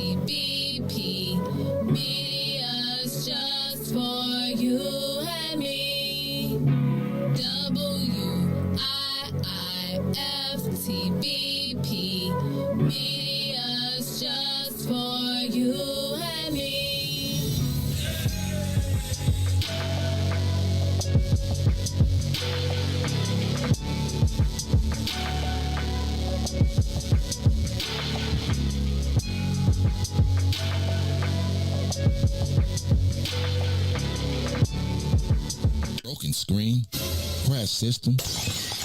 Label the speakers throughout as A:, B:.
A: WIIFTBP, media's just for you and me. WIIFTBP, media's just for you and me.
B: Broken screen? Crash system?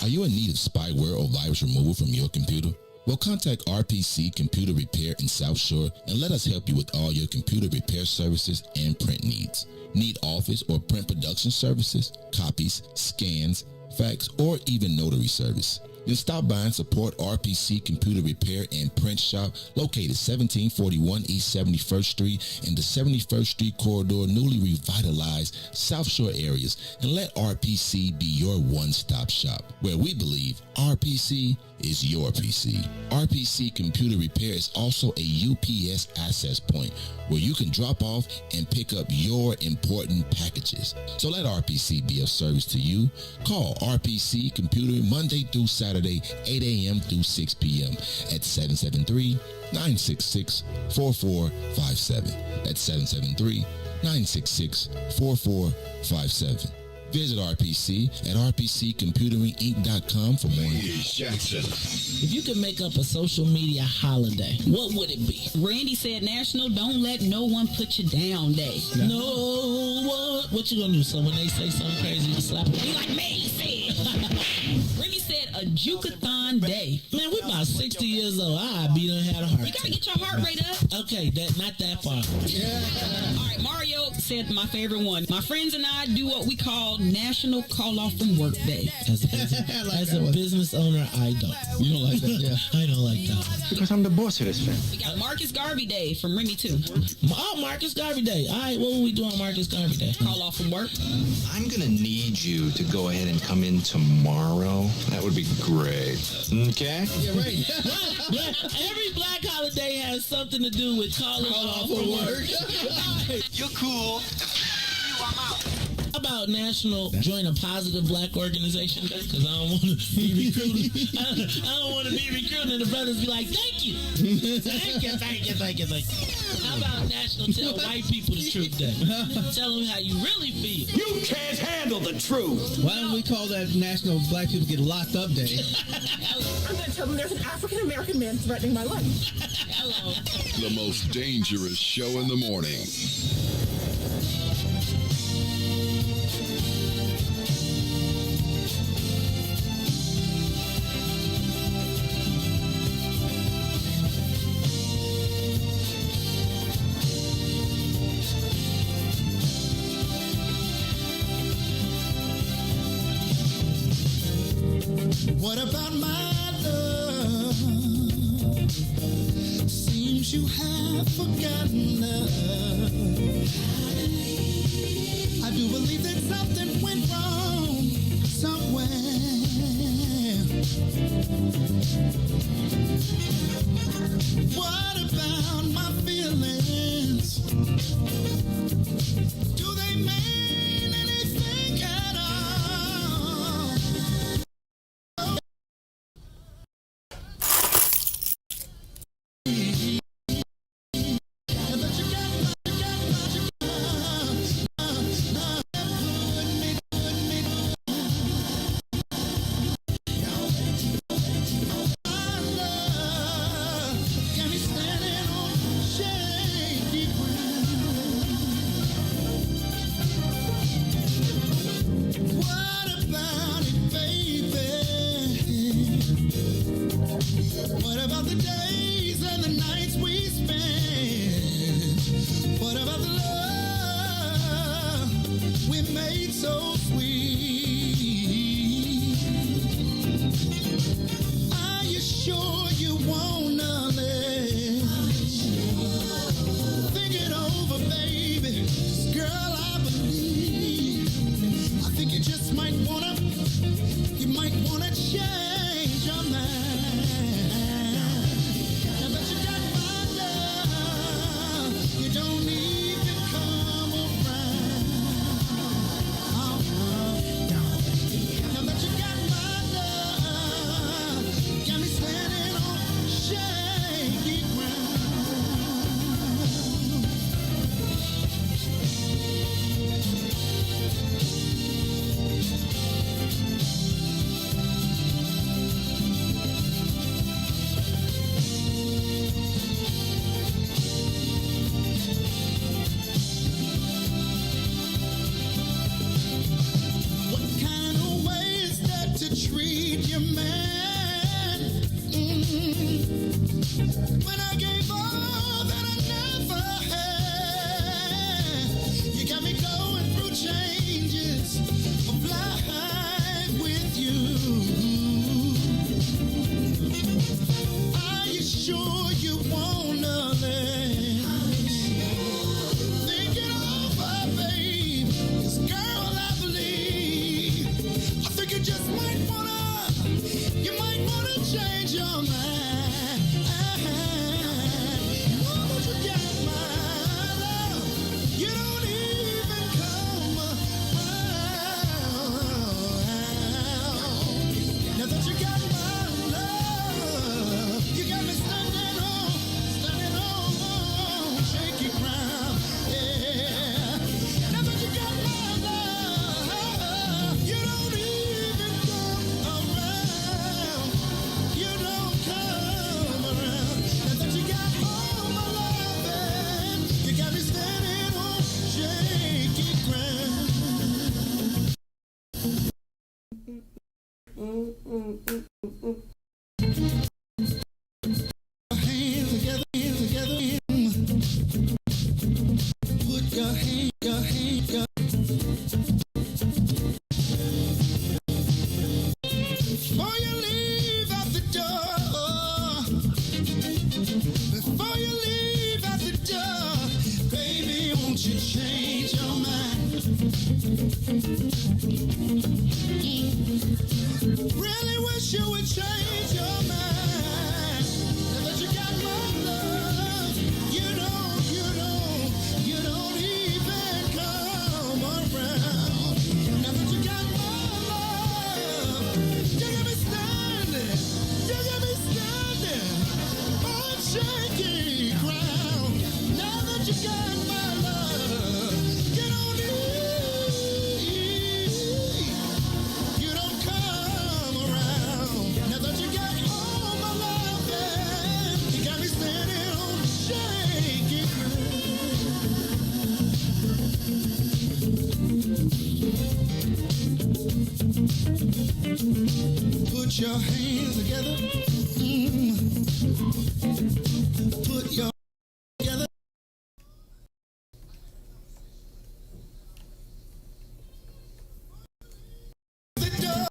B: Are you in need of spyware or virus removal from your computer? Well, contact RPC Computer Repair in South Shore and let us help you with all your computer repair services and print needs. Need office or print production services, copies, scans, fax, or even notary service? Then stop by and support RPC Computer Repair and Print Shop located 1741 East 71st Street in the 71st Street corridor, newly revitalized South Shore areas, and let RPC be your one-stop shop, where we believe RPC is your PC. RPC Computer Repair is also a UPS access point where you can drop off and pick up your important packages. So let RPC be of service to you. Call RPC Computer Monday through Saturday, 8 a.m. through 6 p.m. at 773-966-4457. That's 773-966-4457. Visit RPC at rpccomputeringinc.com for more information.
C: If you could make up a social media holiday, what would it be?
D: Randy said National Don't Let No One Put You Down Day.
C: No one. What you gonna do? So when they say something crazy, you slap them?
D: Be like, man, he said. Randy said a jukeathon day.
C: Man, we about 60 years old. I be done had a heart
D: You gotta
C: attack.
D: get your heart rate up.
C: Okay, not that far.
D: All right, Mario said my favorite one. My friends and I do what we call National Call Off from Work Day.
C: As a business owner, I don't.
E: You don't like that? Yeah.
C: I don't like that one.
E: Because I'm the boss of this thing.
D: We got Marcus Garvey Day from Remy too.
C: Oh, Marcus Garvey Day. All right, what will we do on Marcus Garvey Day?
D: Call off from work.
F: I'm gonna need you to go ahead and come in tomorrow. That would be great. Okay?
E: Yeah, right.
C: Every black holiday has something to do with calling off from work.
F: You're cool.
C: How about National Join a Positive Black Organization Day? Because I don't want to be recruited. I don't want to be recruited and the brothers be like, thank you. Thank you. How about National Tell White People the Truth Day? Tell them how you really feel.
G: You can't handle the truth.
E: Why don't we call that National Black People Get Locked Up Day?
H: I'm going to tell them there's an African-American man threatening my life.
C: Hello.
I: The most dangerous show in the morning.
J: What about my love? Seems you have forgotten love. I do believe that something went wrong somewhere. What about my feelings? Do they mean anything at all? What about the days and the nights we spent? What about the love we made so sweet? Are you sure you wanna live? Think it over, baby. 'Cause girl, I believe. I think you just might wanna change your mind. You don't even come around. Now that you got my love, got me standing on shaky ground. Treat your man. When I gave all that I never had, you got me going through changes of life with you. Are you sure you wanna live? Think it over, babe. 'Cause girl, I believe. I think you just might wanna change your mind. Now that you got my love, you don't even come around. Now that you got my love, you got me standing on shaky ground. Yeah. Now that you got my love, you don't even come around. You don't come around. Now that you got all my loving, you got me standing on shaky ground. Hands together, hands together. Put your hand, before you leave out the door. Before you leave out the door, baby, won't you change your mind? Really wish you would change your mind. Now that you got my love, you don't even come around. Now that you got my love, you got me standing on shaky ground. Now that you got my love, you don't come around. Now that you got all my love, yeah, you got me standing on shaky ground. Put your hands together. Put your together. The door.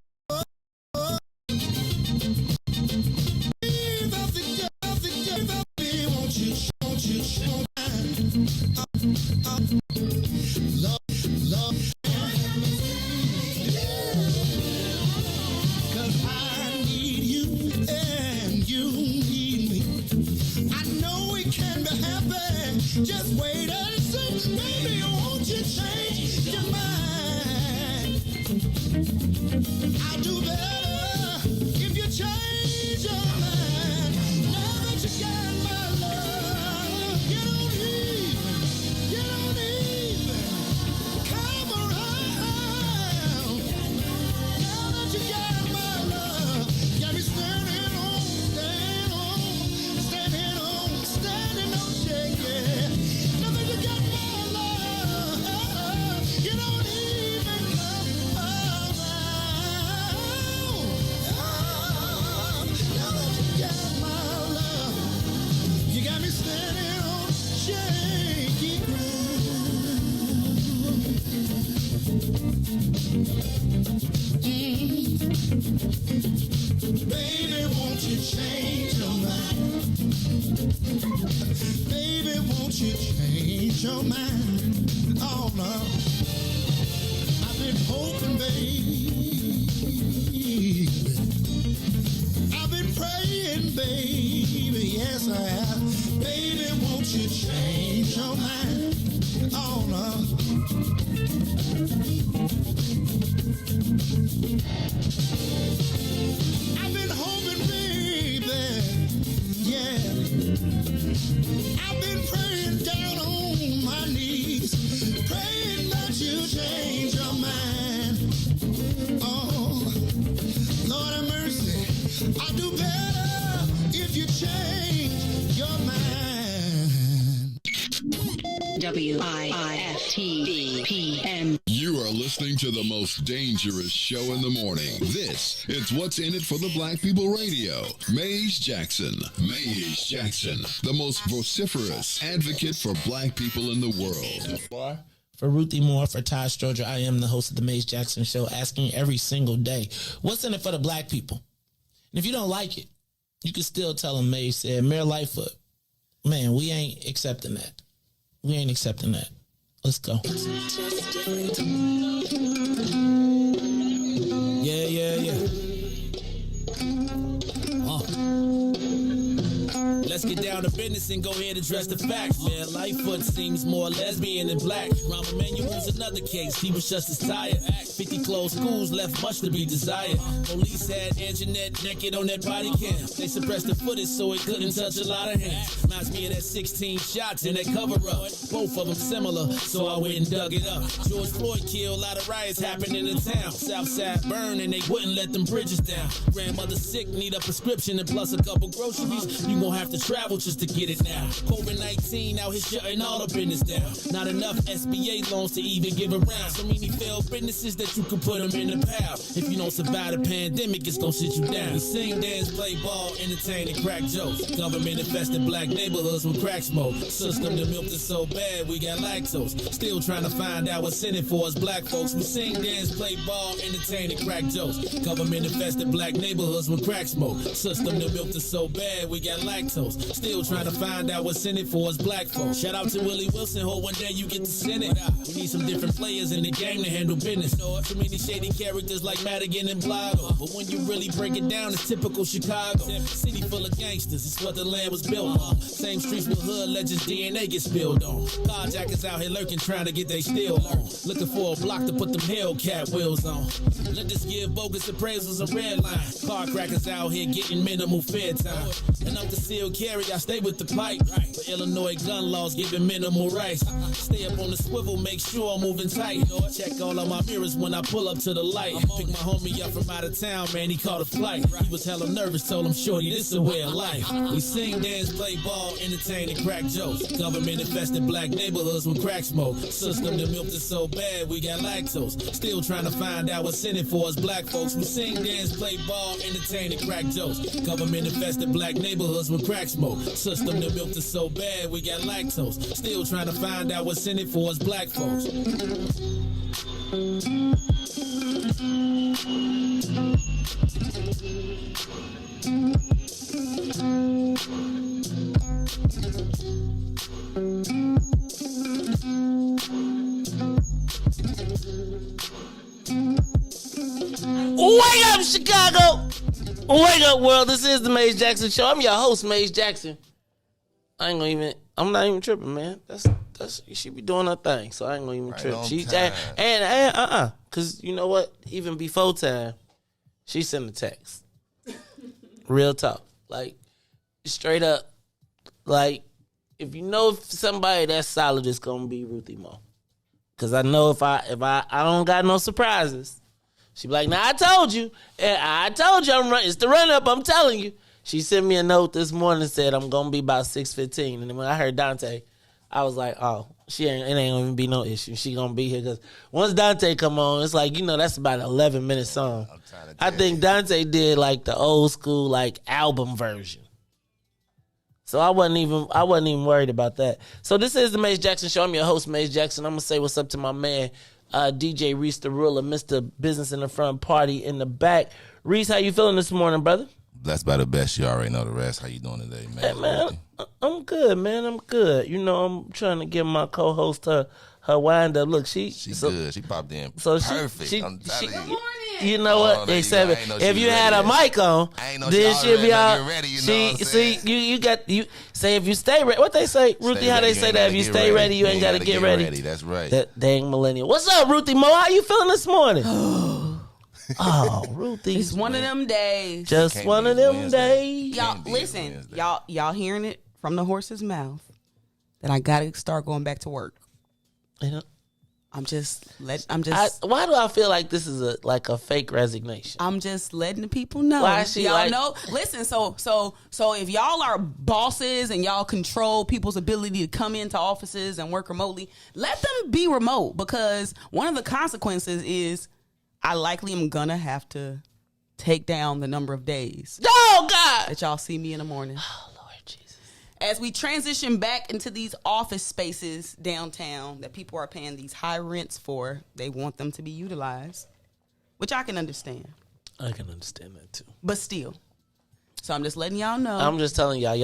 J: Leave out the door. Won't you show love. 'Cause I need you and you need me. I know we can be happy. Just wait and see. Baby, won't you change your mind? I'll do better if you change your mind. Now that you got my love, you don't even come around. Now that you got my love, got me standing on shaking. Now that you got my love, you don't even come around. Now that you got my love, you got me standing on shaky ground. Baby, won't you change your mind? Baby, won't you change your mind? Oh, no. I've been hoping, baby. I've been praying, baby. Yes, I have. Baby, won't you change your mind? Oh, no. I've been hoping, baby, yeah. I've been praying down on my knees, praying that you change your mind. Oh, Lord have mercy, I'll do better if you change your mind.
K: WIIFTBP.
I: You are listening to the most dangerous show in the morning. This is What's in It for the Black People Radio. Maze Jackson. Maze Jackson, the most vociferous advocate for black people in the world.
C: For Ruthie Moore, for Todd Stoger, I am the host of the Maze Jackson Show, asking every single day, what's in it for the black people? And if you don't like it, you can still tell them Maze said, Mayor Lightfoot, man, we ain't accepting that. We ain't accepting that. Let's go. Yeah. Let's get down to business and go ahead and address the facts, man. Lightfoot seems more lesbian than black. Rahm Emanuel's another case. He was just as tired. 50 closed schools left much to be desired. Police had Anjanette naked on that body cam. They suppressed the footage so it couldn't touch a lot of hands.
L: Reminds me of that 16 shots and that cover up. Both of them similar, so I went and dug it up. George Floyd killed, a lot of riots happening in the town. Southside burned and they wouldn't let them bridges down. Grandmother sick, need a prescription and plus a couple groceries. You gon' have to travel just to get it now. COVID-19 out here shutting all the business down. Not enough SBA loans to even give around. So many failed businesses that you can put them in the pile. If you don't survive the pandemic, it's gon' sit you down. We sing, dance, play ball, entertain, and crack jokes. Government infested black neighborhoods with crack smoke. System that milked us so bad, we got lactose. Still trying to find out what's in it for us black folks. We sing, dance, play ball, entertain, and crack jokes. Government infested black neighborhoods with crack smoke. System that milked us so bad, we got lactose. Still trying to find out what's in it for us black folks. Shout out to Willie Wilson, hope one day you get to send it. We need some different players in the game to handle business. Too many shady characters like Madigan and Blago. But when you really break it down, it's typical Chicago. City full of gangsters, it's what the land was built on. Same streets with hood legends, DNA get spilled on. Carjackers out here lurking, trying to get they steel on. Looking for a block to put them Hellcat wheels on. Let this give bogus appraisals a red line. Car crackers out here getting minimal fair time. And I'm concealed carry, I stay with the pipe. But Illinois gun laws giving minimal rights. Stay up on the swivel, make sure I'm moving tight. Check all of my mirrors when I pull up to the light. Pick my homie up from out of town, man, he caught a flight. He was hella nervous, told him, shorty, this a way of life. We sing, dance, play ball, entertain, and crack jokes. Government infested black neighborhoods with crack smoke. System that milked us so bad, we got lactose. Still trying to find out what's in it for us black folks. We sing, dance, play ball, entertain, and crack jokes. Government infested black neighborhoods with crack smoke. System that milked us so bad, we got lactose. Still trying to find out what's in it for us black folks.
C: Wake up, Chicago! Wake up, world. This is the Maze Jackson Show. I'm your host, Maze Jackson. I'm not even tripping, man. That's she be doing her thing, so I ain't gonna even trip. Cause you know what? Even before time, she sent a text. Real talk. Like, straight up, like, if you know somebody that's solid, it's gonna be Ruthie Mo. Cause I know if I don't got no surprises, she be like, nah, I told you. It's the run up, I'm telling you. She sent me a note this morning and said I'm gonna be about 6:15. And then when I heard Dante, I was like, oh, it ain't gonna be no issue. She gonna be here because once Dante come on, it's like, that's about an 11-minute song. I think Dante did like the old school like album version. So I wasn't even worried about that. So this is the Maze Jackson Show. I'm your host, Maze Jackson. I'm gonna say what's up to my man, DJ Riis the Ruler, Mr. Business in the Front, Party in the Back. Riis, how you feeling this morning, brother?
M: Blessed by the best. You already know the rest. How you doing today, man?
C: Hey, man, I'm good, man. I'm good. I'm trying to give my co-host her wind up. Look, she's
M: good. She popped in perfect. I'm telling you.
C: You know what they said? If you had a mic on, then she'll be all ready. You say if you stay ready. What they say, Ruthie? How they say that? If you stay ready, you ain't got to get ready.
M: That's right.
C: That dang millennial. What's up, Ruthie Mo? How you feeling this morning? Oh, Ruthie.
N: It's one of them days.
C: Just one of them days.
N: Y'all, listen. Y'all hearing it from the horse's mouth that I got to start going back to work. Why
C: do I feel like this is a fake resignation?
N: I'm just letting the people know.
C: Why she
N: y'all know? Listen, so if y'all are bosses and y'all control people's ability to come into offices and work remotely, let them be remote, because one of the consequences is I likely am gonna have to take down the number of days.
C: Oh God!
N: That y'all see me in the morning.
C: Oh Lord Jesus!
N: As we transition back into these office spaces downtown that people are paying these high rents for, they want them to be utilized, which I can understand.
C: I can understand that too.
N: But still, so I'm just letting y'all know.
C: I'm just telling y'all.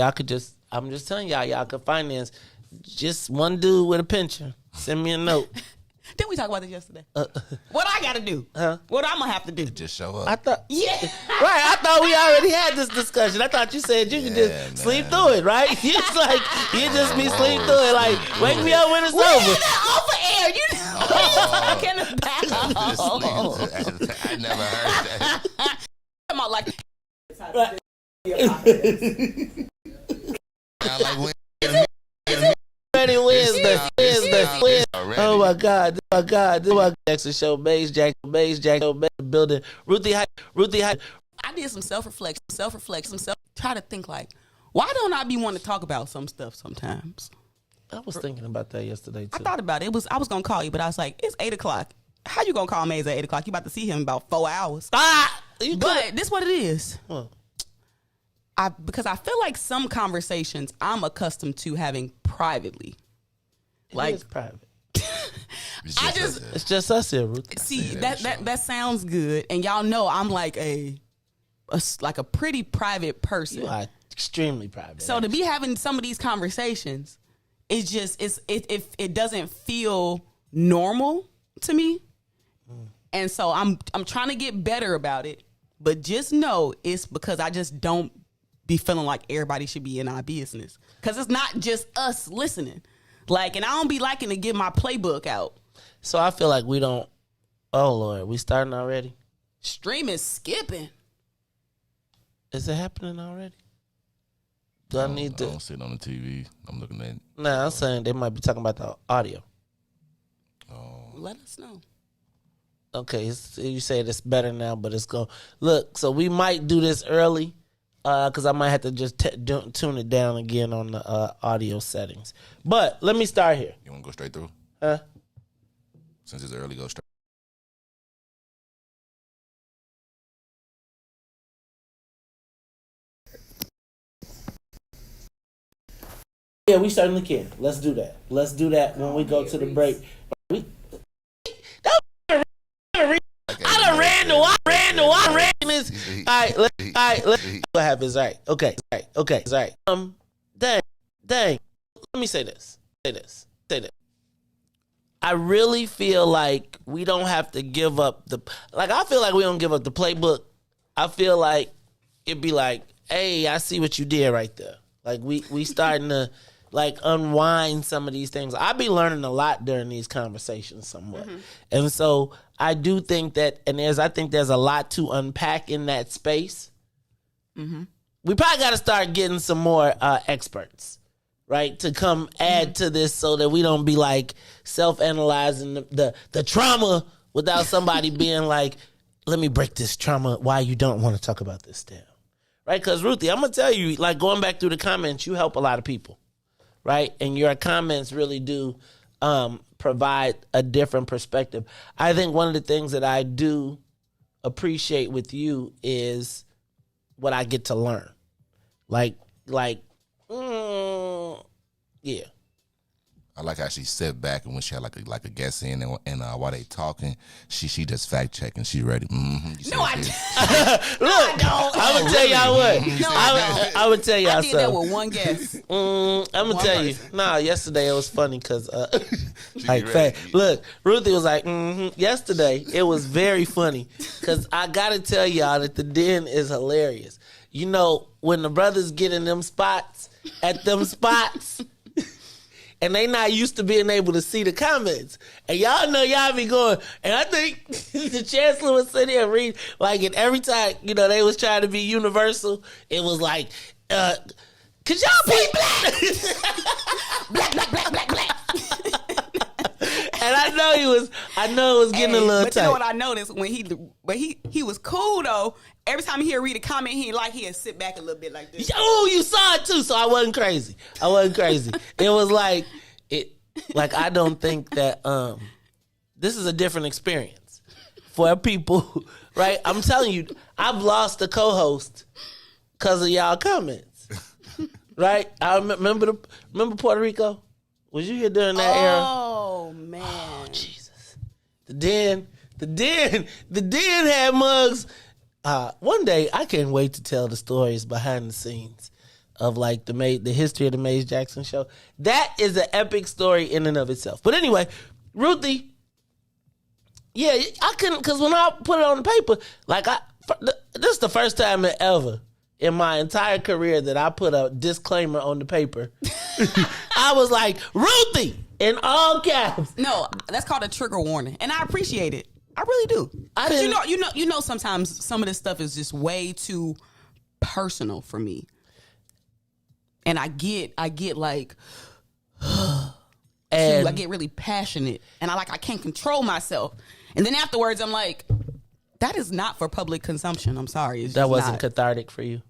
C: I'm just telling y'all could finance just one dude with a pension. Send me a note.
N: Didn't we talk about this yesterday? What I got to do? What I'm gonna have to do?
M: Just show up.
C: I thought, right. I thought we already had this discussion. I thought you said you could just sleep through it, right? You just be sleep through it. Like, wake me up when it's over.
N: Over air, talking about.
M: I never heard that.
N: I'm like.
M: Sound like when
C: Oh my God! This is Jackson show. Maze Jackson building. Ruthie. I
N: did some self-reflection. Try to think like, why don't I be wanting to talk about some stuff sometimes?
C: I was thinking about that yesterday too.
N: I thought about it. I was gonna call you, but I was like, it's 8:00. How you gonna call Maze at 8:00? You about to see him in about 4 hours. But this what it is.
C: Huh.
N: Because I feel like some conversations I'm accustomed to having privately.
C: Like it's private.
N: It's
C: just us here, Ruth.
N: See, that sounds good, and y'all know I'm like a pretty private person.
C: You are extremely private.
N: So to be having some of these conversations, it's just it doesn't feel normal to me, and so I'm trying to get better about it. But just know it's because I just don't be feeling like everybody should be in our business, because it's not just us listening. Like, and I don't be liking to get my playbook out.
C: So I feel like we don't. Oh Lord, we starting already?
N: Stream is skipping.
C: Is it happening already? I
M: don't see it on the TV. I'm looking at.
C: Nah, I'm saying they might be talking about the audio.
M: Oh.
N: Let us know.
C: Okay, you say it's better now, but it's go. Look, so we might do this early, because I might have to just tune it down again on the audio settings. But let me start here.
M: You want to go straight through?
C: Huh?
M: Since it's early, go straight.
C: Yeah, we certainly can. Let's do that. Let's do that when we go to the break. I done ran this. All right, let's see what happens. All right, okay. Dang. Let me say this. I really feel like we don't have to give up I feel like we don't give up the playbook. I feel like it'd be like, hey, I see what you did right there. Like we starting to like unwind some of these things. I be learning a lot during these conversations somewhat. Mm-hmm. And so I do think that, I think there's a lot to unpack in that space. Mm-hmm. We probably got to start getting some more experts, right, to come add to this so that we don't be like self-analyzing the trauma without somebody being like, let me break this trauma, why you don't want to talk about this down. Right? Because Ruthie, I'm going to tell you, like going back through the comments, you help a lot of people. Right? And your comments really do provide a different perspective. I think one of the things that I do appreciate with you is what I get to learn. Yeah.
M: I like how she sat back, and when she had like a guest in, and while they talking, she just fact checking. She ready. Mm-hmm.
N: No, I
C: don't. Look, I'm gonna tell y'all what. I would tell y'all
N: I did that with one guest.
C: I'm gonna tell you. Nah, yesterday it was funny because look, Ruthie was like, yesterday it was very funny because I gotta tell y'all that the den is hilarious. You know, when the brothers get in them spots, and they not used to being able to see the comments. And y'all know y'all be going, and I think the chancellor was sitting there reading, like, and every time, they was trying to be universal, it was like, could y'all be black? black. And I know it was getting a little tight.
N: But you know what I noticed when he was cool though. Every time he'd read a comment, he'd sit back a little bit like this.
C: Oh, you saw it too, so I wasn't crazy. It was like I don't think that this is a different experience for people, right? I'm telling you, I've lost a co-host because of y'all comments, right? I remember Puerto Rico. Was you here during that era?
N: Oh man,
C: oh Jesus! The den had mugs. One day I can't wait to tell the stories behind the scenes of like the history of the Maze Jackson show. That is an epic story in and of itself. But anyway, Ruthie, yeah, I couldn't, because when I put it on the paper, this is the first time ever in my entire career that I put a disclaimer on the paper. I was like, Ruthie, in all caps.
N: No, that's called a trigger warning, and I appreciate it. I really do. Because you know, sometimes some of this stuff is just way too personal for me, and I get like,
C: And
N: I get really passionate, and I can't control myself. And then afterwards, I'm like, that is not for public consumption. I'm sorry, it's
C: that
N: just
C: wasn't
N: not.
C: cathartic for you.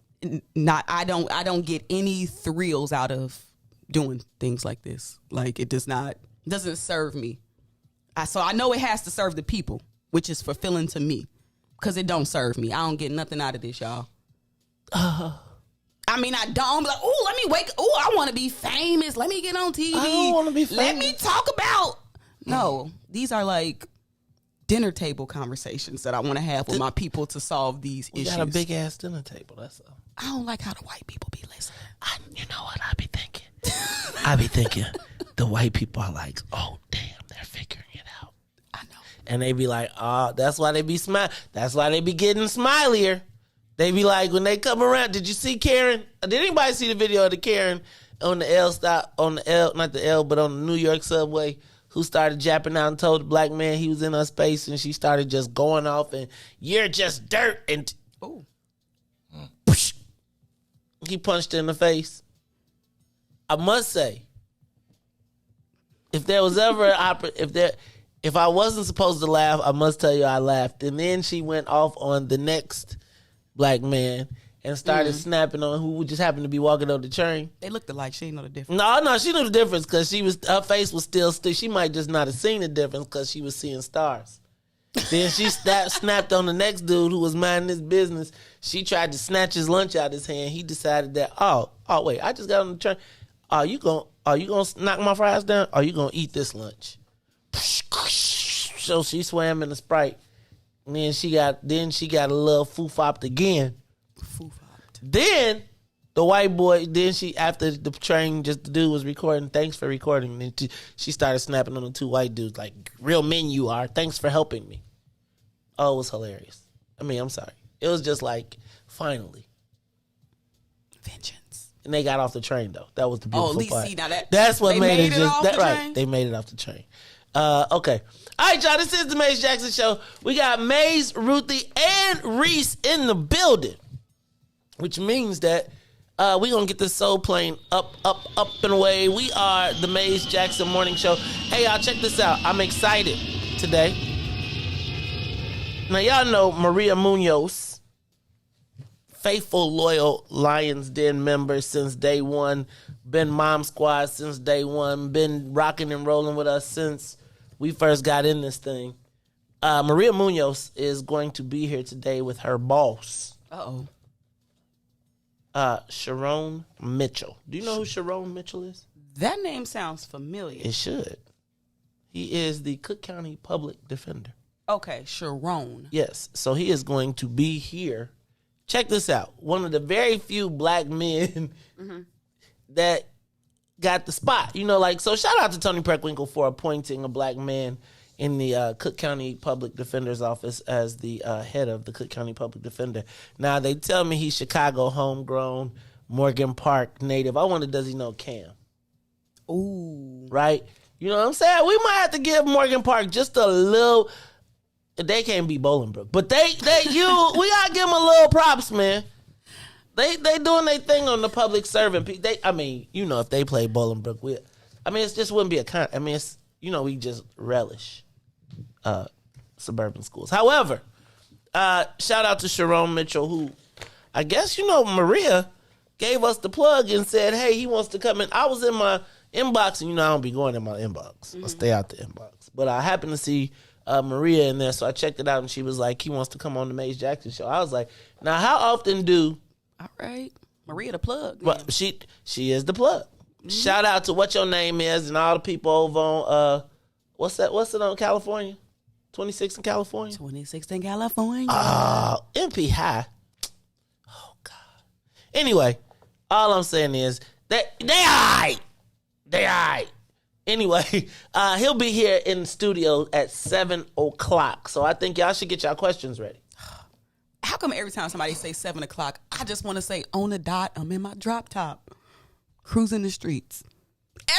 N: Not. I don't get any thrills out of doing things like this. Like it doesn't serve me. So I know it has to serve the people, which is fulfilling to me, because it don't serve me. I don't get nothing out of this, y'all. I mean, I don't be like, oh, let me wake. Oh, I want to be famous. Let me get on TV.
C: I don't want to be famous.
N: Let me talk about. No, these are like dinner table conversations that I want to have with my people to solve these issues.
C: You got a big ass dinner table. That's all.
N: I don't like how the white people be listening.
C: You know what I be thinking? I be thinking the white people are like, oh damn, they're figuring it out.
N: I know.
C: And they be like, oh, that's why they be That's why they be getting smilier. They be like, when they come around, did you see Karen? Did anybody see the video of the Karen on the L stop, not the L, but on the New York subway, who started japping out and told the black man he was in her space, and she started just going off and, you're just dirt. And he punched her in the face. I must say, if there was ever if I wasn't supposed to laugh, I must tell you I laughed. And then she went off on the next black man and started snapping on who just happened to be walking on the train.
N: They looked alike. She didn't know the difference.
C: No, she knew the difference because her face was still. She might just not have seen the difference because she was seeing stars. Then she snapped on the next dude who was minding his business. She tried to snatch his lunch out of his hand. He decided that, oh wait, I just got on the train. Are you gonna knock my fries down? Or are you gonna eat this lunch? So she swam in the Sprite. And then she got a little foo-fopped again. Then the white boy, after the train, just the dude was recording, thanks for recording. And then she started snapping on the two white dudes like, real men you are, thanks for helping me. Oh, it was hilarious. I mean, I'm sorry. It was just like, finally.
N: Vengeance.
C: And they got off the train though. That was the beautiful
N: at least
C: part.
N: See, now
C: that's what made it just
N: that
C: right.
N: Train?
C: They made it off the train. Okay. All right, y'all. This is the Maze Jackson Show. We got Maze, Ruthie, and Riis in the building, which means that we're going to get this soul plane up and away. We are the Maze Jackson Morning Show. Hey, y'all, check this out. I'm excited today. Now, y'all know Maria Munoz, faithful, loyal Lions Den member since day one, been Mom Squad since day one, been rocking and rolling with us since we first got in this thing. Maria Munoz is going to be here today with her boss. Sharon Mitchell. Do you know who Sharon Mitchell is?
N: That name sounds familiar.
C: It should. He is the Cook County Public Defender.
N: Okay, Sharon.
C: Yes. So he is going to be here. Check this out. One of the very few black men that got the spot. So shout out to Tony Preckwinkle for appointing a black man in the Cook County Public Defender's office as the head of the Cook County Public Defender. Now, they tell me he's Chicago homegrown, Morgan Park native. I wonder, does he know Cam?
N: Ooh.
C: Right? You know what I'm saying? We might have to give Morgan Park just a little. They can't beat Bolingbrook, but we gotta give them a little props, man. They doing their thing on the public servant. If they play Bolingbrook, it just wouldn't be it's we just relish suburban schools. However, shout out to Sharon Mitchell, who I guess Maria gave us the plug and said, hey, he wants to come in. I was in my inbox, and I don't be going in my inbox. I stay out the inbox, but I happened to see Maria in there, so I checked it out, and she was like, he wants to come on the Maze Jackson Show. I was like, now how often do...
N: All right. Maria the plug.
C: Well, she is the plug. Shout out to what your name is and all the people over on, what's it on California? 26 in California?
N: 26 in California.
C: MP High. Oh, God. Anyway, all I'm saying is, they all right. Anyway, he'll be here in the studio at 7 o'clock. So I think y'all should get y'all questions ready.
N: How come every time somebody say 7 o'clock, I just want to say on the dot, I'm in my drop top, cruising the streets.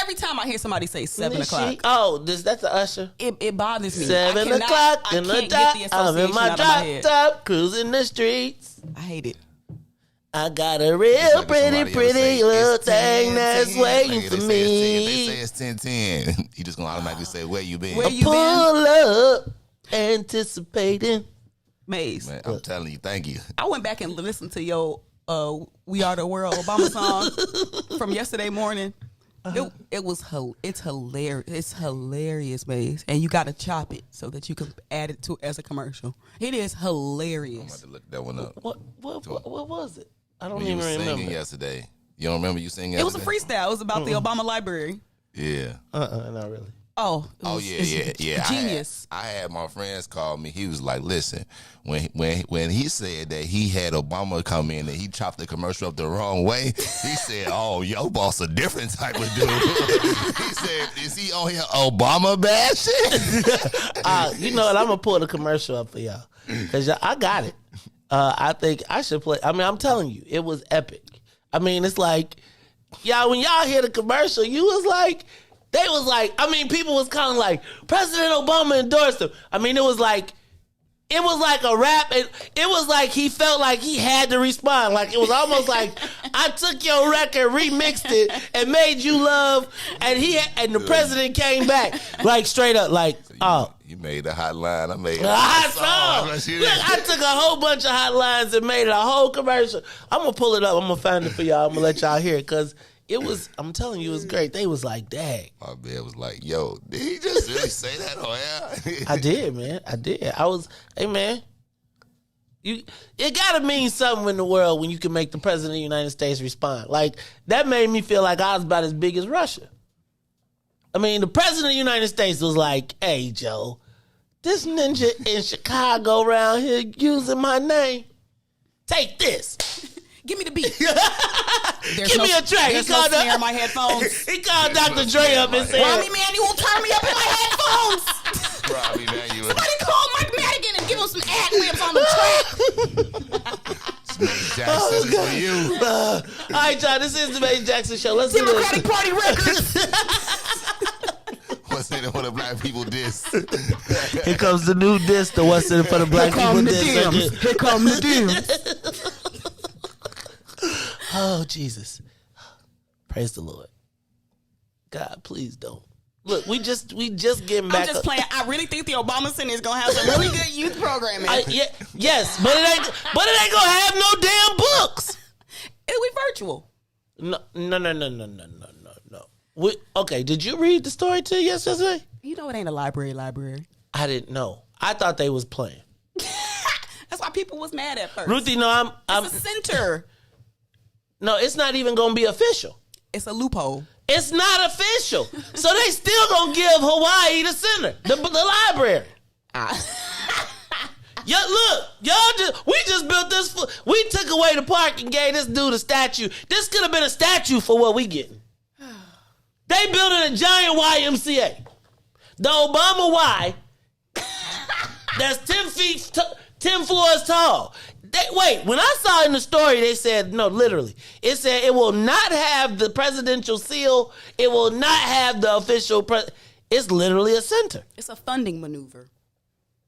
N: Every time I hear somebody say 7 o'clock.
C: That's the usher.
N: It bothers me.
C: 7 o'clock in the dot, I'm in my drop top, cruising the streets.
N: I hate it.
O: I got a real pretty little thing that's waiting for me.
M: They say it's 10-10. You just gonna automatically say, where you been?
O: Pull up, anticipating.
N: Maze.
M: Man, I'm telling you, thank you.
N: I went back and listened to your "We Are the World" Obama song from yesterday morning. It's hilarious. It's hilarious, Maze, and you got to chop it so that you can add it to as a commercial. It is hilarious.
M: I'm about to look that one up.
O: What was it? I don't
M: when
O: even
M: you was
O: remember.
M: Singing yesterday. You don't remember you singing?
N: It was a
M: yesterday?
N: freestyle. It was about the Obama Library.
M: Yeah.
O: Not really.
N: Oh,
M: yeah.
N: Genius.
M: I had my friends call me. He was like, "Listen, when he said that he had Obama come in and he chopped the commercial up the wrong way, he said, "Oh, your boss a different type of dude." He said, "Is he on here Obama bashing?"
O: You know what? I'm gonna pull the commercial up for y'all because I got it. I think I should play. I mean, I'm telling you, it was epic. I mean, it's like, y'all, when y'all hear the commercial, you was like. They was like, I mean, people was kind of like, President Obama endorsed him. I mean, it was like a rap. It was like he felt like he had to respond. Like, it was almost like I took your record, remixed it, and made you love, and the president came back. Like, straight up, like,
M: You made a hotline. I made
O: a hot song. Look, I took a whole bunch of hotlines and made it a whole commercial. I'm going to pull it up. I'm going to find it for y'all. I'm going to let y'all hear it, because it was, I'm telling you, it was great. They was like, dang.
M: My man was like, yo, did he just really say that on air?
O: I did, man. I did. Hey, man. It got to mean something in the world when you can make the president of the United States respond. Like, that made me feel like I was about as big as Russia. I mean, the president of the United States was like, hey, Joe, this ninja in Chicago around here using my name. Take this.
N: Give me the beat.
O: Give me a track.
N: He called no my headphones.
O: He called Dr. Dre up and said,
N: Robbie Manuel, turn me up in my headphones.
M: Robbie Manuel.
N: Somebody call Mike Madigan and give him some ad-libs on the track.
M: Jackson, this is for you.
O: All right, y'all, this is the Maze Jackson Show. Let's do this.
N: Democratic Party Records.
M: What's in it for the black people diss?
O: Here comes the new diss, the what's in it for the black people diss.
N: Here come the dims.
O: Oh, Jesus. Praise the Lord. God, please don't. Look, we just getting back.
N: I'm just playing. I really think the Obama Center is going to have some really good youth programming.
O: Yes, but it ain't going to have no damn books.
N: It'll be virtual.
O: No. Okay, did you read the story to you yesterday?
N: You know it ain't a library.
O: I didn't know. I thought they was playing.
N: That's why people was mad at first.
O: Ruthie, no, I'm
N: a center.
O: No, it's not even going to be official.
N: It's a loophole.
O: It's not official. So they still going to give Hawaii the center, the library. We just built this. We took away the park and gave this dude a statue. This could have been a statue for what we getting. They building a giant YMCA. The Obama Y that's 10 floors tall. When I saw in the story, they said, no, literally. It said it will not have the presidential seal. It will not have the official it's literally a center.
N: It's a funding maneuver.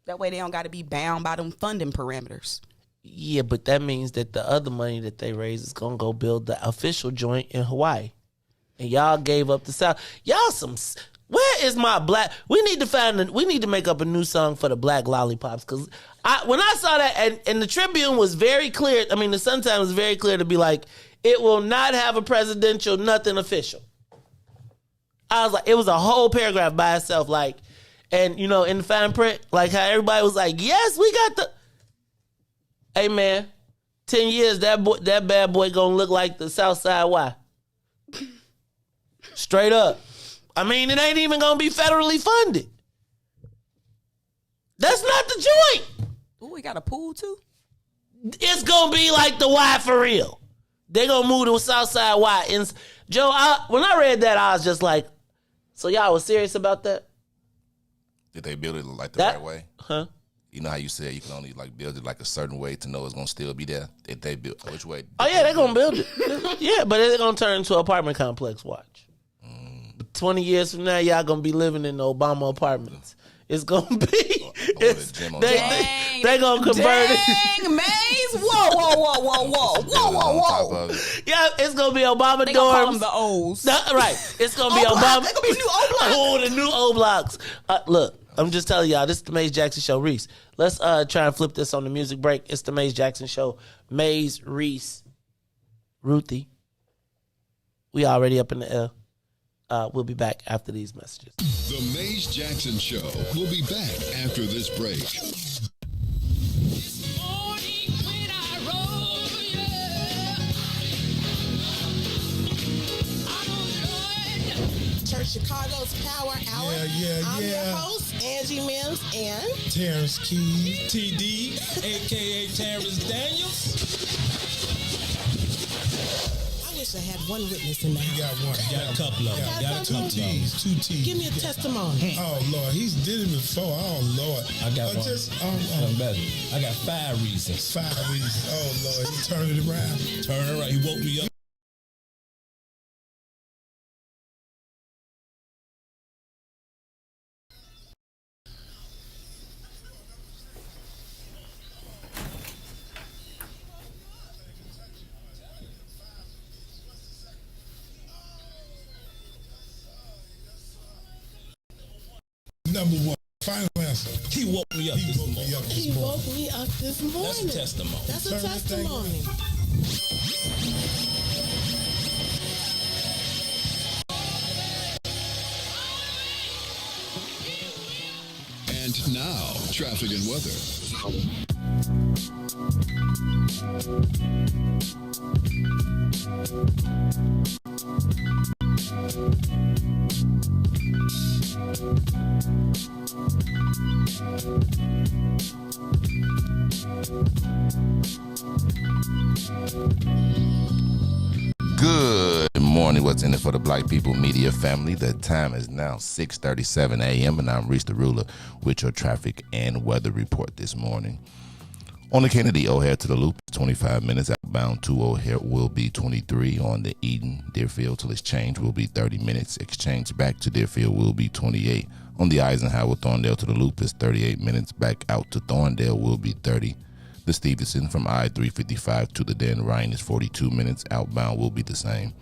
N: That way they don't got to be bound by them funding parameters.
O: Yeah, but that means that the other money that they raise is going to go build the official joint in Hawaii. And y'all gave up the South. Y'all where is my black? We need to make up a new song for the black lollipops. Because when I saw that, and the Tribune was very clear. I mean, the Sun Times was very clear to be like, it will not have a presidential, nothing official. I was like, it was a whole paragraph by itself. Like, and in the fine print, like how everybody was like, yes, we got the. Hey man, 10 years, that bad boy gonna look like the Southside Y. Straight up. I mean, it ain't even gonna be federally funded. That's not the joint.
N: Ooh, we got a pool too?
O: It's gonna be like the Y for real. They're gonna move to Southside Y. And Joe, when I read that, I was just like, so y'all was serious about that?
M: Did they build it like the right way?
O: Huh?
M: You know how you said you can only like build it like a certain way to know it's gonna still be there? If they build which way?
O: Oh yeah, they're gonna build it. Yeah, but it's gonna turn into an apartment complex. Watch. 20 years from now, y'all gonna be living in the Obama apartments. It's gonna be They gonna convert it.
N: Dang, Maze. Whoa.
O: Yeah, it's gonna be Obama
N: They gonna call them
O: dorms.
N: the O's.
O: Right. It's gonna be Obama.
N: They gonna be new O blocks.
O: Oh, the new O blocks. Look, I'm just telling y'all, this is the Maze Jackson Show. Reese, let's try and flip this on the music break. It's the Maze Jackson Show. Maze, Reese, Ruthie. We already up in the air. We'll be back after these messages.
I: The Maze Jackson Show will be back after this break.
H: Church Chicago's Power Hour. I'm your host, Angie Mims, and
J: Terrence Keys, TD, a.k.a. Terrence Daniels.
H: I wish I had one witness in the house.
J: You got one. You got a couple of them. Got two T's.
H: Give me a testimony.
J: Oh, Lord. He's did it before. Oh, Lord. I got one. Something better. I got 5 reasons. 5 reasons. Oh, Lord. He turned it around. Turned it around. He woke me up. Number one, final answer. He woke me up this morning.
H: He woke me up this morning.
J: That's a testimony.
H: That's a testimony.
I: And now, traffic and weather.
M: Good morning. What's in it for the Black People Media family? The time is now 6:37 a.m. and I'm Riis the Ruler with your traffic and weather report this morning. On the Kennedy O'Hare to the Loop, 25 minutes. Outbound to O'Hare will be 23. On the Eden Deerfield to Exchange will be 30 minutes. Exchange back to Deerfield will be 28. On the Eisenhower Thorndale to the Loop is 38 minutes. Back out to Thorndale will be 30. The Stevenson from I-355 to the Dan Ryan is 42 minutes. Outbound will be the same.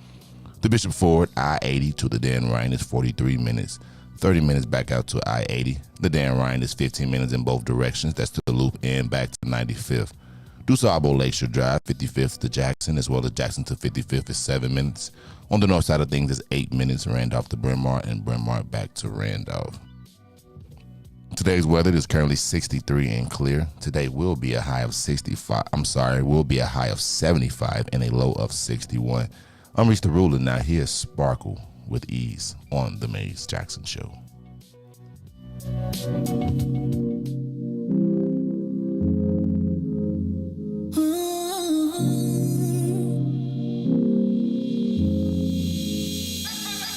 M: The Bishop Ford I-80 to the Dan Ryan is 43 minutes. 30 minutes back out to I-80. The Dan Ryan is 15 minutes in both directions. That's to the Loop and back to 95th. DuSable Lakeshore Drive, 55th to Jackson, as well as Jackson to 55th is 7 minutes. On the north side of things is 8 minutes. Randolph to Bryn Mawr and Bryn Mawr back to Randolph. Today's weather is currently 63 and clear. Today will be a high of 75. Will be a high of 75 and a low of 61. I'm Riis the Ruler. Now here's Sparkle with Ease on the Maze Jackson Show.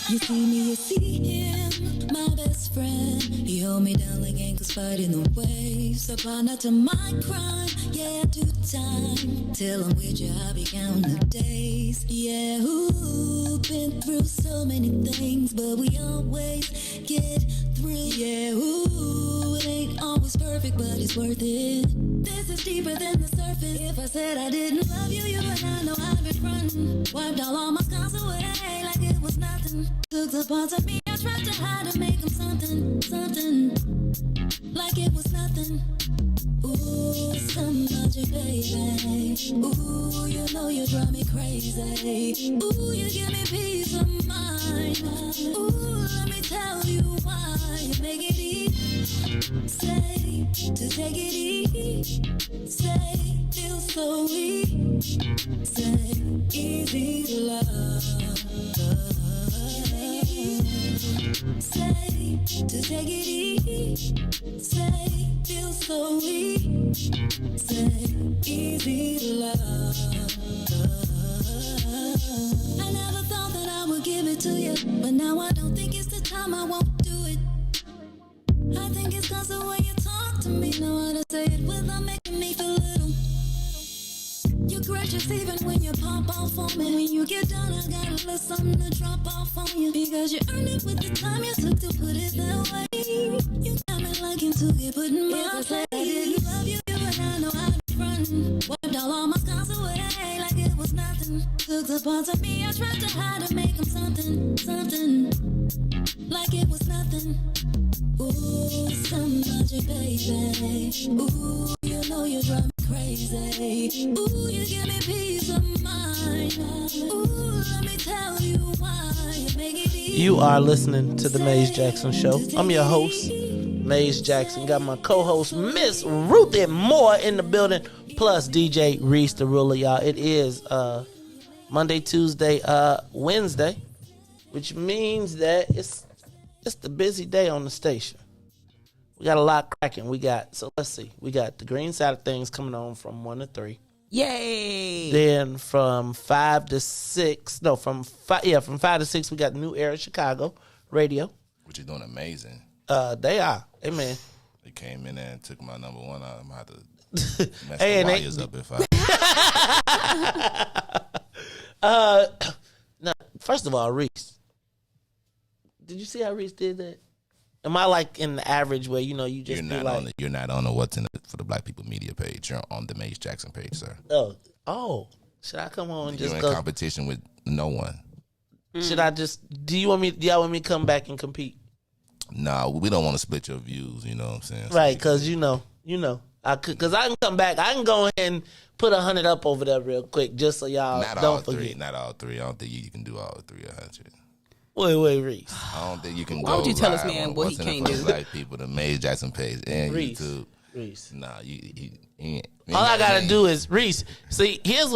A: You see me, you see him, my best friend. He hold me down like ankles fighting the waves. Apply not to my crime, yeah, I do time. Till I'm with you, I be counting the days. Yeah, ooh, been through so many things, but we always get through. Yeah, ooh, it ain't always perfect, but it's worth it. This is deeper than the surface. If I said I didn't love you, you would not know I've been frontin'. Wiped all my scars away like it was nothing. Took the parts of me I tried to hide to make them something, something. Like it was nothing. Ooh, so much, baby. Ooh, you know you drive me crazy. Ooh, you give me peace of mind. Ooh, let me tell you why. You make it easy. Say, to take it easy. Say, feel so weak. Say, easy to love. Say, to take it easy. Say, feel so weak. Say, easy to love. I never thought that I would give it to you, but now I don't think it's the time. I won't do it. I think it's cause the way you talk to me, know how to say it without making me feel little. You're gracious even when you pop off on me. When you get done, I got a little something to drop off on you. Because you earned it with the time you took to put it that way. You got me like liking to get put in my place. I didn't love you, and I know I'd be frontin'. Wiped all my scars away like it was nothing. Took the parts of me I tried to hide to make them something, something. Like it was nothing. Ooh, some magic, baby. Ooh, you know you drive me crazy. Ooh, you give me peace of mind. Ooh, let me tell you why. You make it easy.
O: You are listening to the Maze Jackson Show. I'm your host, Maze Jackson. Got my co-host, Miss Ruthie Moore, in the building, plus DJ Riis the Ruler, y'all. It is Monday, Tuesday, Wednesday, which means that it's the busy day on the station. We got a lot cracking. So let's see. We got the green side of things coming on from 1 to 3.
N: Yay!
O: Then from 5 to 6, from 5 to 6, we got the New Era Chicago radio.
M: Which is doing amazing.
O: They are. Hey, man.
M: They came in there and took my number one out. I'm going to have to mess
O: Hey,
M: the wires up if I...
O: Now, first of all, Riis. Did you see how Riis did that? Am I like in the average way, you just
M: You're not on the What's in It for the Black People media page. You're on the Maze Jackson page, sir.
O: Oh. Should I come on and just
M: You're
O: go?
M: in competition with no one.
O: Should I just, do y'all want me to come back and compete?
M: Nah, we don't want to split your views, you know what I'm saying?
O: Right, because I can come back. I can go ahead and put 100 up over there real quick just so y'all don't forget.
M: Not all three. I don't think you can do all 300.
O: Wait, Riis.
M: I don't think you can.
N: Why would you tell us, man, what he can't do?
M: Black people, the Maze Jackson page and
O: Riis.
M: YouTube.
O: Riis.
M: Nah, you
O: all I gotta do is Riis. See, if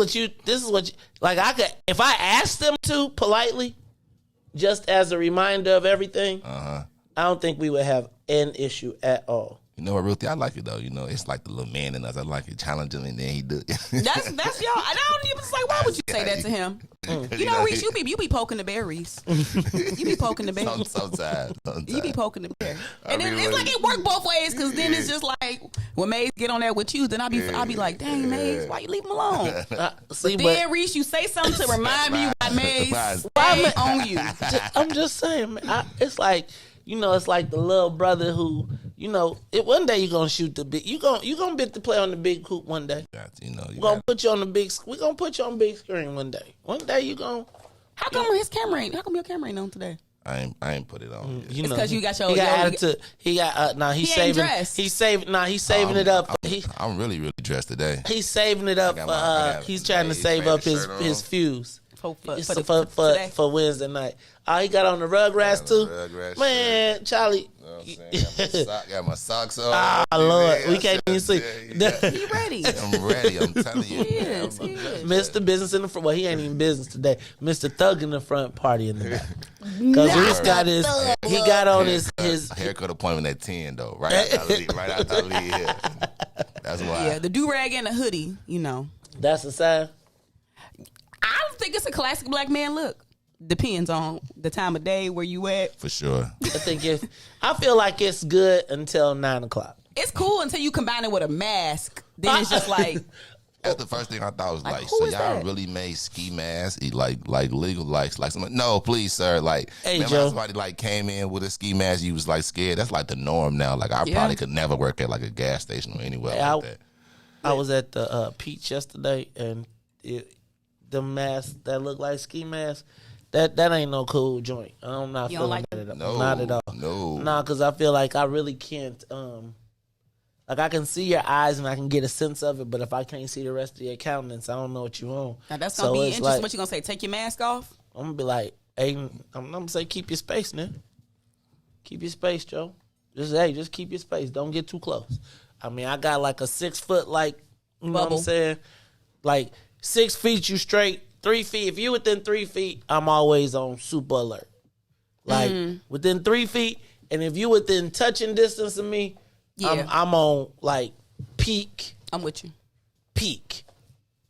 O: I ask them to politely, just as a reminder of everything, I don't think we would have an issue at all.
M: You know what, Ruthie? I like it though. It's like the little man in us. I like it, challenging, and then he do.
N: That's y'all. I don't even like. Why would you say that to him? Riis, you be poking the bear, Riis. You be poking the bear.
M: Sometimes.
N: You be poking the bear, and it's like it worked both ways. Because then it's just like when Maze get on there with you, then I'll be like, dang, Maze, why you leave him alone? Then Riis, you say something to remind me why Maze stay on you.
O: I'm just saying, man, it's like. It's like the little brother who, one day you're gonna shoot the big. You gonna bit to play on the big hoop one day. We're gonna put you on the big. We're gonna put you on big screen one day. One day you gonna.
N: How come your camera ain't on today?
M: I ain't put it on.
N: It's because you got your.
O: He got attitude. He got he's saving.
N: Dressed.
O: He's saving it up.
M: I'm really dressed today.
O: He's saving it up for. He's trying to save up his fuse. For Wednesday night. He got on the Rugrats too. Man, Charlie.
M: Got my socks on.
O: Lord, we can't even see.
N: He ready.
M: I'm ready. I'm telling you.
N: He is.
O: Mr. Business in the front. Well, he ain't even business today. Mr. Thug in the front, party in the back. Because Riis got he got on his
M: haircut appointment at 10 though. Right after I leave here. That's why.
N: Yeah, the do-rag and the hoodie,
O: That's a sign.
N: I don't think it's a classic black man look. Depends on the time of day where you at.
M: For sure.
O: I feel like it's good until 9:00.
N: It's cool until you combine it with a mask. Then it's just like.
M: That's the first thing I thought was like so y'all that? Really made ski masks like legal like somebody, no please sir somebody like came in with a ski mask you was like scared. That's like the norm now. Like I probably could never work at like a gas station or anywhere like that.
O: I was at the Peach yesterday and the mask that look like ski mask. That ain't no cool joint. I'm not feeling that at all.
M: No,
O: not at all.
M: No,
O: because I feel like I really can't. Like I can see your eyes and I can get a sense of it, but if I can't see the rest of your countenance, I don't know what you on.
N: Now that's gonna be interesting. Like, what you gonna say? Take your mask off?
O: I'm gonna be like, hey, I'm gonna say keep your space, man. Keep your space, Joe. Just keep your space. Don't get too close. I mean, I got like a 6 foot, like you know what I'm saying, like 6 feet you straight. 3 feet. If you within 3 feet, I'm always on super alert. Like within 3 feet, and if you within touching distance of me, I'm on like peak.
N: I'm with you.
O: Peak.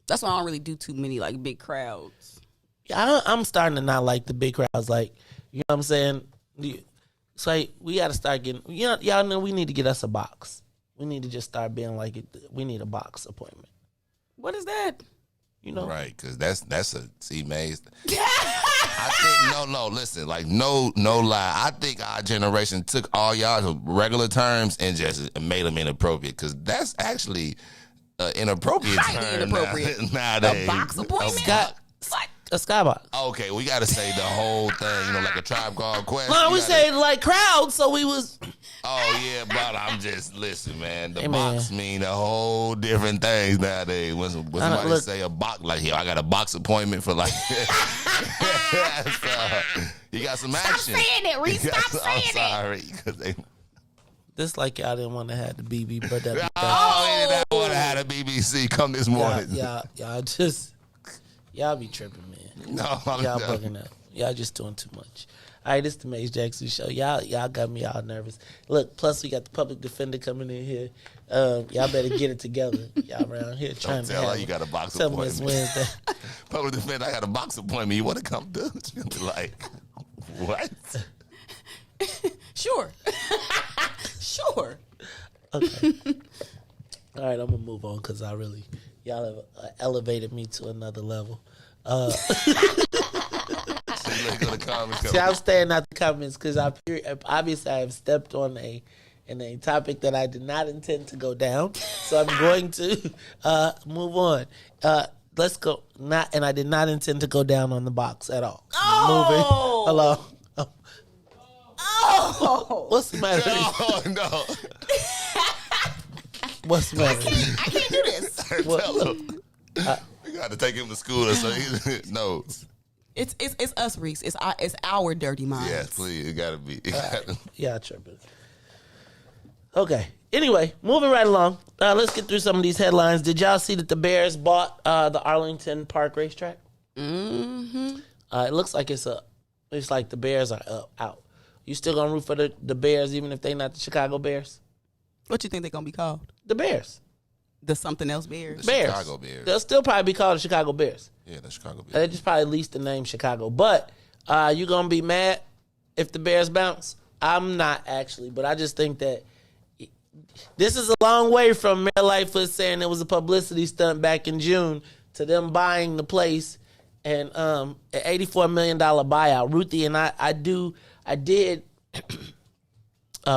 N: That's why I don't really do too many like big crowds.
O: Yeah, I'm starting to not like the big crowds. Like, you know what I'm saying? It's like we got to start getting. Y'all know we need to get us a box. We need to just start being like we need a box appointment.
N: What is that?
O: You know,
M: right? Because that's a Maze. I think no. Listen, like no lie. I think our generation took all y'all regular terms and just made them inappropriate because that's actually inappropriate term
N: inappropriate.
M: nowadays.
N: A box appointment.
O: A skybox.
M: Okay, we got to say the whole thing. Like a Tribe Called Quest.
O: No, we say like crowd, so we was.
M: Oh yeah, but I'm just listen, man. The box mean a whole different things nowadays. When somebody say a box, like I got a box appointment for like. You got some action.
N: Stop saying it, Riis. Stop saying it.
M: I'm sorry,
O: This like y'all didn't want to have the BB, but that.
M: We didn't want to have the BBC come this morning.
O: Y'all be tripping, man.
M: No,
O: y'all bugging out. Y'all just doing too much. All right, this is the Maze Jackson show. Y'all got me all nervous. Look, plus we got the public defender coming in here. Y'all better get it together. Y'all around here trying to
M: tell her you got a box appointment.
O: Wednesday.
M: Public defender, I got a box appointment. You want to come do? Like, what?
N: Sure. Sure.
O: Okay. All right, I'm gonna move on because y'all have elevated me to another level. See, I'm staying out the comments because obviously I have stepped on a topic that I did not intend to go down. So I'm going to move on. Let's go. And I did not intend to go down on the box at all.
N: Oh.
O: Moving along.
N: Oh.
O: What's the matter?
M: Oh no.
O: What's the matter?
N: I can't do this.
M: We got to take him to school so he knows.
N: It's us, Riis. It's our dirty minds.
M: Yes, please. It gotta be.
O: Yeah, tripping. Okay. Anyway, moving right along. Let's get through some of these headlines. Did y'all see that the Bears bought the Arlington Park racetrack?
N: Mm-hmm.
O: It looks like it's like the Bears are out. You still gonna root for the Bears even if they not the Chicago Bears?
N: What you think they're gonna be called?
O: The Bears.
N: The something else Bears?
M: The Chicago Bears.
O: They'll still probably be called the Chicago Bears.
M: Yeah, the Chicago Bears.
O: They just probably leased the name Chicago. But you gonna be mad if the Bears bounce? I'm not actually, but I just think that this is a long way from Mayor Lightfoot saying it was a publicity stunt back in June to them buying the place and an $84 million buyout. Ruthie and I did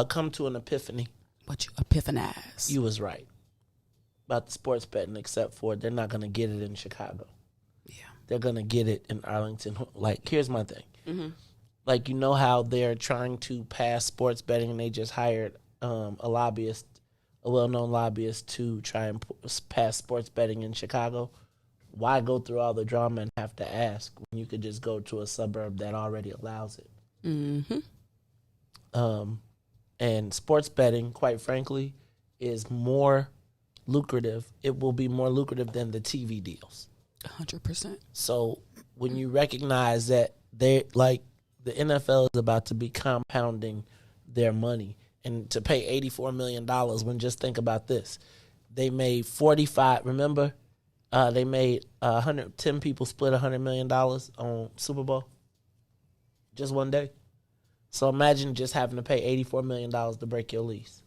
O: come to an epiphany.
N: But you epiphanize.
O: You was right about the sports betting, except for they're not going to get it in Chicago.
N: Yeah.
O: They're going to get it in Arlington. Like, here's my thing.
N: Mm-hmm.
O: Like, you know how they're trying to pass sports betting and they just hired a well-known lobbyist to try and pass sports betting in Chicago? Why go through all the drama and have to ask when you could just go to a suburb that already allows it?
N: Mm-hmm.
O: And sports betting, quite frankly, is more lucrative. It will be more lucrative than the TV deals.
N: 100%.
O: So when you recognize that the NFL is about to be compounding their money, and to pay $84 million, when just think about this, they made 45. Remember, they made 110 people split $100 million on Super Bowl, just one day. So imagine just having to pay $84 million to break your lease.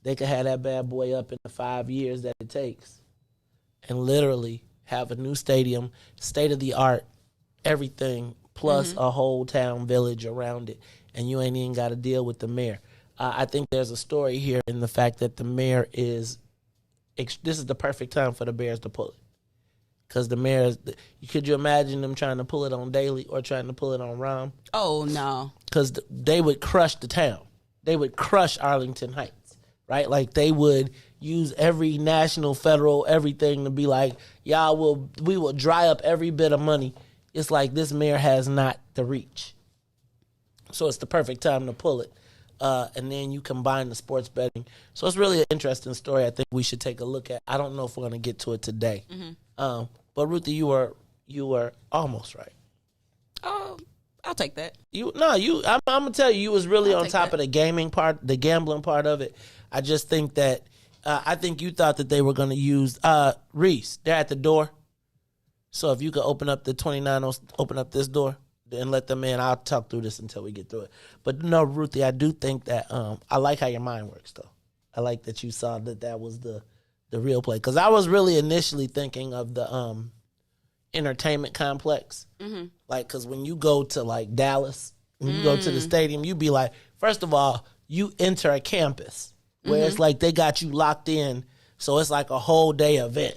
O: They could have that bad boy up in the 5 years that it takes and literally have a new stadium, state-of-the-art, everything, plus a whole town village around it, and you ain't even got to deal with the mayor. I think there's a story here in the fact that the mayor this is the perfect time for the Bears to pull it. Because the mayor, could you imagine them trying to pull it on Daly or trying to pull it on Rahm?
N: Oh, no.
O: Because they would crush the town. They would crush Arlington Heights, right? Like, they would use every national, federal, everything to be like, we will dry up every bit of money. It's like this mayor has not the reach. So it's the perfect time to pull it. And then you combine the sports betting. So it's really an interesting story I think we should take a look at. I don't know if we're going to get to it today.
N: Mm-hmm.
O: But Ruthie, you were almost right.
N: I'll take that.
O: I'm gonna tell you was really on top of the gaming part, the gambling part of it. I just think that I think you thought that they were gonna use Riis. They're at the door. So if you could open up the 29, open up this door and let them in. I'll talk through this until we get through it. But no, Ruthie, I do think that I like how your mind works though. I like that you saw that was the real play, because I was really initially thinking of the entertainment complex.
N: Mm-hmm.
O: Like, because when you go to like Dallas, when you go to the stadium, you be like, first of all, you enter a campus where it's like they got you locked in. So it's like a whole day event,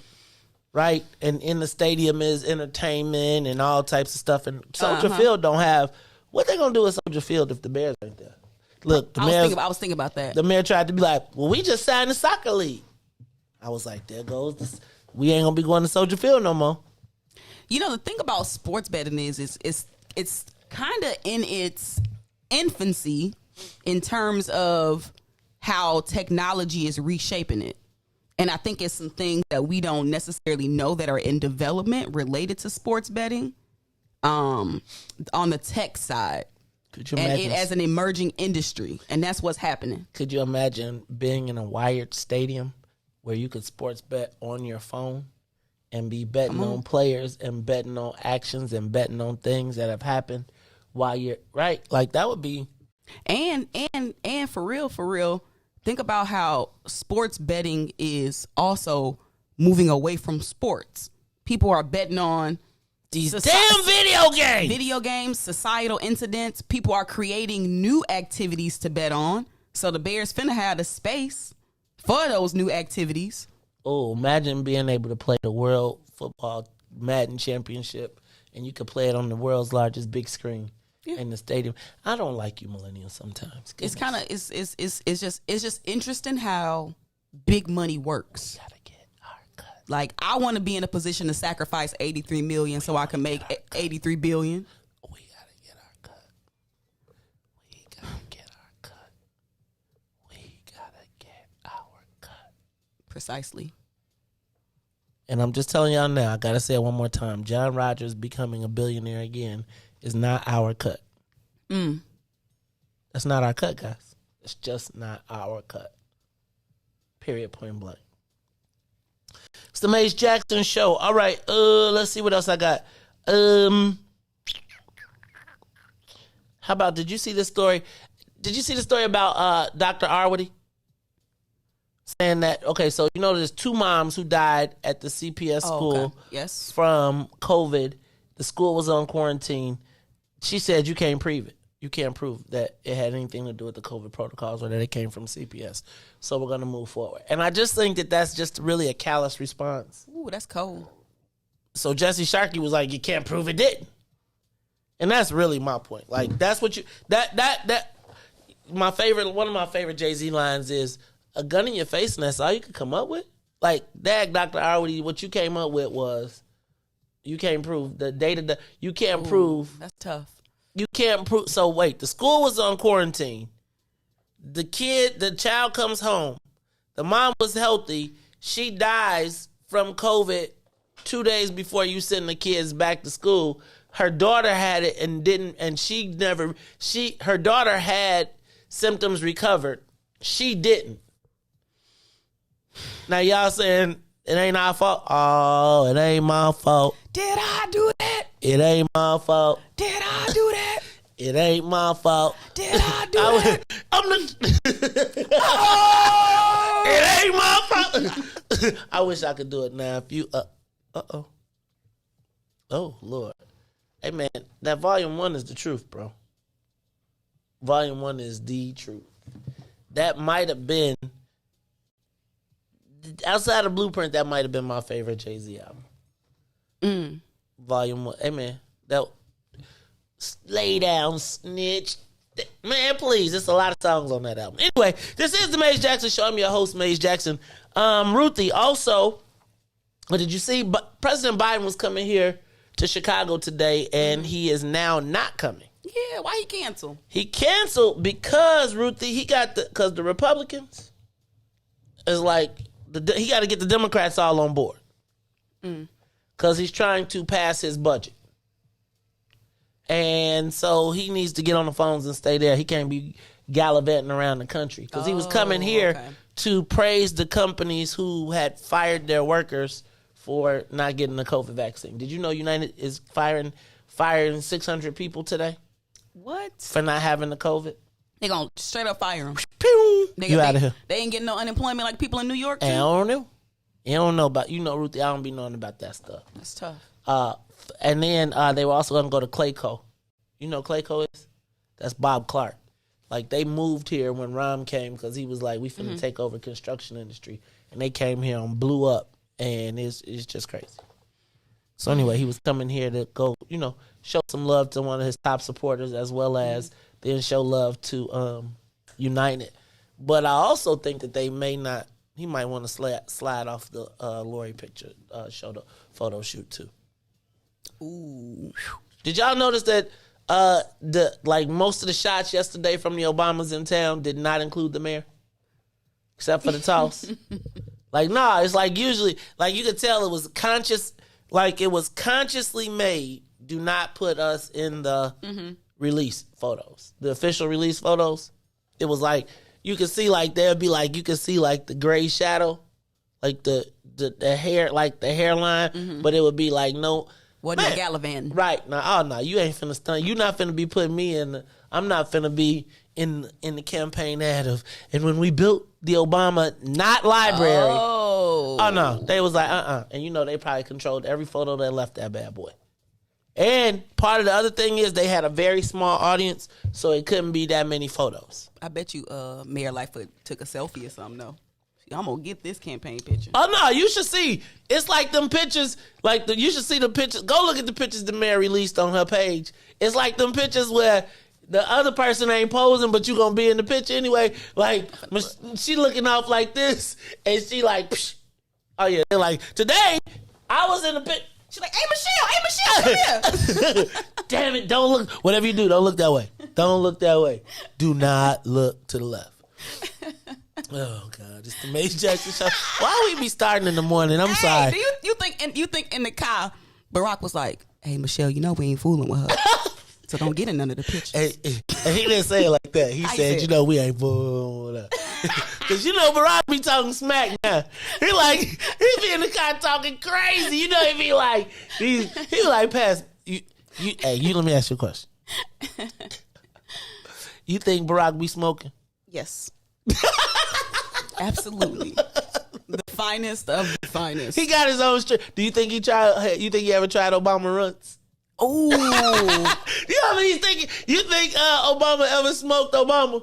O: right? And in the stadium is entertainment and all types of stuff. And Soldier Field don't have, what they going to do at Soldier Field if the Bears ain't there? Look, the
N: I was thinking about that.
O: The mayor tried to be like, well, we just signed the soccer league. I was like, there goes this. We ain't going to be going to Soldier Field no more.
N: You know, the thing about sports betting is it's kind of in its infancy in terms of how technology is reshaping it. And I think it's some things that we don't necessarily know that are in development related to sports betting on the tech side.
O: Could you
N: and
O: imagine
N: it as an emerging industry. And that's what's happening.
O: Could you imagine being in a wired stadium where you could sports bet on your phone and be betting on players and betting on actions and betting on things that have happened while you're right? Like that would be.
N: And for real, think about how sports betting is also moving away from sports. People are betting on
O: these damn
N: video games, societal incidents. People are creating new activities to bet on. So the Bears finna have the space for those new activities.
O: Oh, imagine being able to play the World Football Madden Championship and you could play it on the world's largest big screen in the stadium. I don't like you millennials sometimes.
N: It's kind of it's just interesting how big money works.
O: We gotta get our cut.
N: Like I want to be in a position to sacrifice 83 million so I can make 83 billion.
O: We gotta get our cut. We gotta get our cut. We gotta get our cut.
N: Precisely.
O: And I'm just telling y'all now, I gotta say it one more time. John Rodgers becoming a billionaire again is not our cut. That's not our cut, guys. It's just not our cut. Period, point blank. It's the Mace Jackson Show. All right, let's see what else I got. How about, did you see this story? Did you see the story about Dr. Arwady? Saying that, okay, so you know there's 2 moms who died at the CPS school
N: yes,
O: from COVID. The school was on quarantine. She said you can't prove it. You can't prove that it had anything to do with the COVID protocols or that it came from CPS. So we're going to move forward. And I just think that that's just really a callous response.
N: Ooh, that's cold.
O: So Jesse Sharkey was like, you can't prove it didn't. And that's really my point. Like, that's what you, one of my favorite Jay-Z lines is, a gun in your face and that's all you could come up with? Like, Dr. Arwady, what you came up with was, you can't prove the data, you can't prove.
N: That's tough.
O: You can't prove. So wait, the school was on quarantine. The child comes home. The mom was healthy. She dies from COVID 2 days before you send the kids back to school. Her daughter had it and didn't, and her daughter had symptoms recovered. She didn't. Now y'all saying it ain't our fault. Oh, it ain't my fault.
N: Did I do that?
O: It ain't my fault.
N: Did I do that?
O: It ain't my fault.
N: Did I do that?
O: It ain't my fault. I wish I could do it now. If you oh Lord. Hey man, that volume 1 is the truth, bro. Volume 1 is the truth. That might have been, outside of Blueprint, that might have been my favorite Jay-Z album. Volume 1. Hey, man. That Lay Down, Snitch. Man, please. There's a lot of songs on that album. Anyway, this is the Mace Jackson Show. I'm your host, Mace Jackson. Ruthie, also, what did you see? But President Biden was coming here to Chicago today, and he is now not coming.
N: Yeah, why he cancel?
O: He canceled because, Ruthie, because the Republicans is like, he got to get the Democrats all on board. Because he's trying to pass his budget. And so he needs to get on the phones and stay there. He can't be gallivanting around the country. Because he was coming here to praise the companies who had fired their workers for not getting the COVID vaccine. Did you know United is firing 600 people today?
N: What?
O: For not having the COVID?
N: They gonna straight up fire them.
O: You out of here.
N: They ain't getting no unemployment like people in New York too?
O: I don't know. You don't know about, Ruthie, I don't be knowing about that stuff.
N: That's tough.
O: And then they were also going to go to Clayco. You know what Clayco is? That's Bob Clark. Like, they moved here when Rom came because he was like, we finna take over construction industry. And they came here and blew up. And it's just crazy. So anyway, he was coming here to go, show some love to one of his top supporters as well as then show love to United. But I also think that he might want to slide off the Lori picture, show the photo shoot too.
N: Ooh.
O: Did y'all notice that most of the shots yesterday from the Obamas in town did not include the mayor? Except for the toss. It's like usually, like you could tell it was conscious, like it was consciously made. Do not put us in the release photos, the official release photos. It was like, you could see like, there'd be like, you could see like the gray shadow, like the hair, like the hairline, but it would be like, no.
N: Wasn't a Gallivan.
O: Right. No, you ain't finna stun. You not finna be putting me in, I'm not finna be in the campaign ad of, and when we built the Obama not library. Oh no. They was like, And they probably controlled every photo that left that bad boy. And part of the other thing is they had a very small audience, so it couldn't be that many photos.
N: I bet you Mayor Lightfoot took a selfie or something, though. I'm going to get this campaign picture.
O: Oh, no, you should see. It's like them pictures, you should see the pictures. Go look at the pictures the mayor released on her page. It's like them pictures where the other person ain't posing, but you going to be in the picture anyway. Like, she looking off like this, and she like, psh. Oh, yeah. They're like, today, I was in the picture.
N: She's like, hey, Michelle, come here.
O: Damn it, don't look. Whatever you do, don't look that way. Don't look that way. Do not look to the left. Oh, God. It's the Mace Jackson show. Why we be starting in the morning? I'm sorry.
N: Do you think in the car, Barack was like, hey, Michelle, we ain't fooling with her. So don't get in none of the pictures.
O: And he didn't say it like that. He said, we ain't fooling with her. Because Barack be talking smack now. He be in the car talking crazy. He be like, he like, pass. Let me ask you a question. You think Barack be smoking?
N: Yes. Absolutely. The finest of the finest.
O: He got his own strip. Do you think he ever tried Obama runts?
N: Oh.
O: You think Obama ever smoked Obama?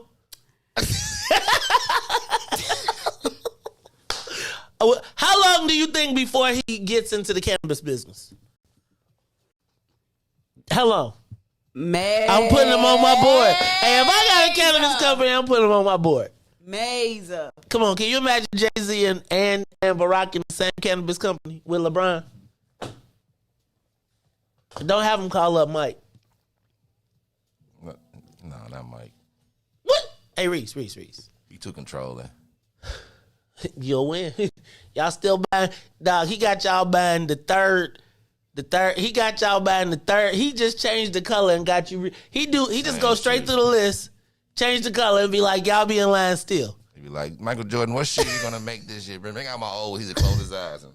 O: How long do you think before he gets into the cannabis business? How long?
N: Man.
O: I'm putting him on my board. Hey, if I got a cannabis company, I'm putting him on my board.
N: Meza.
O: Come on, can you imagine Jay-Z and Barack in the same cannabis company with LeBron? Don't have him call up Mike.
M: No, not Mike.
O: What? Hey, Riis.
M: He took control then.
O: You'll win. Y'all still buying. Dog, he got y'all buying the third. He got y'all buying the third. He just changed the color and got you. He just go straight through the list, change the color, and be like, y'all be in line still.
M: He be like, Michael Jordan, what shit you gonna make this year? Bring out my old. He's close his eyes.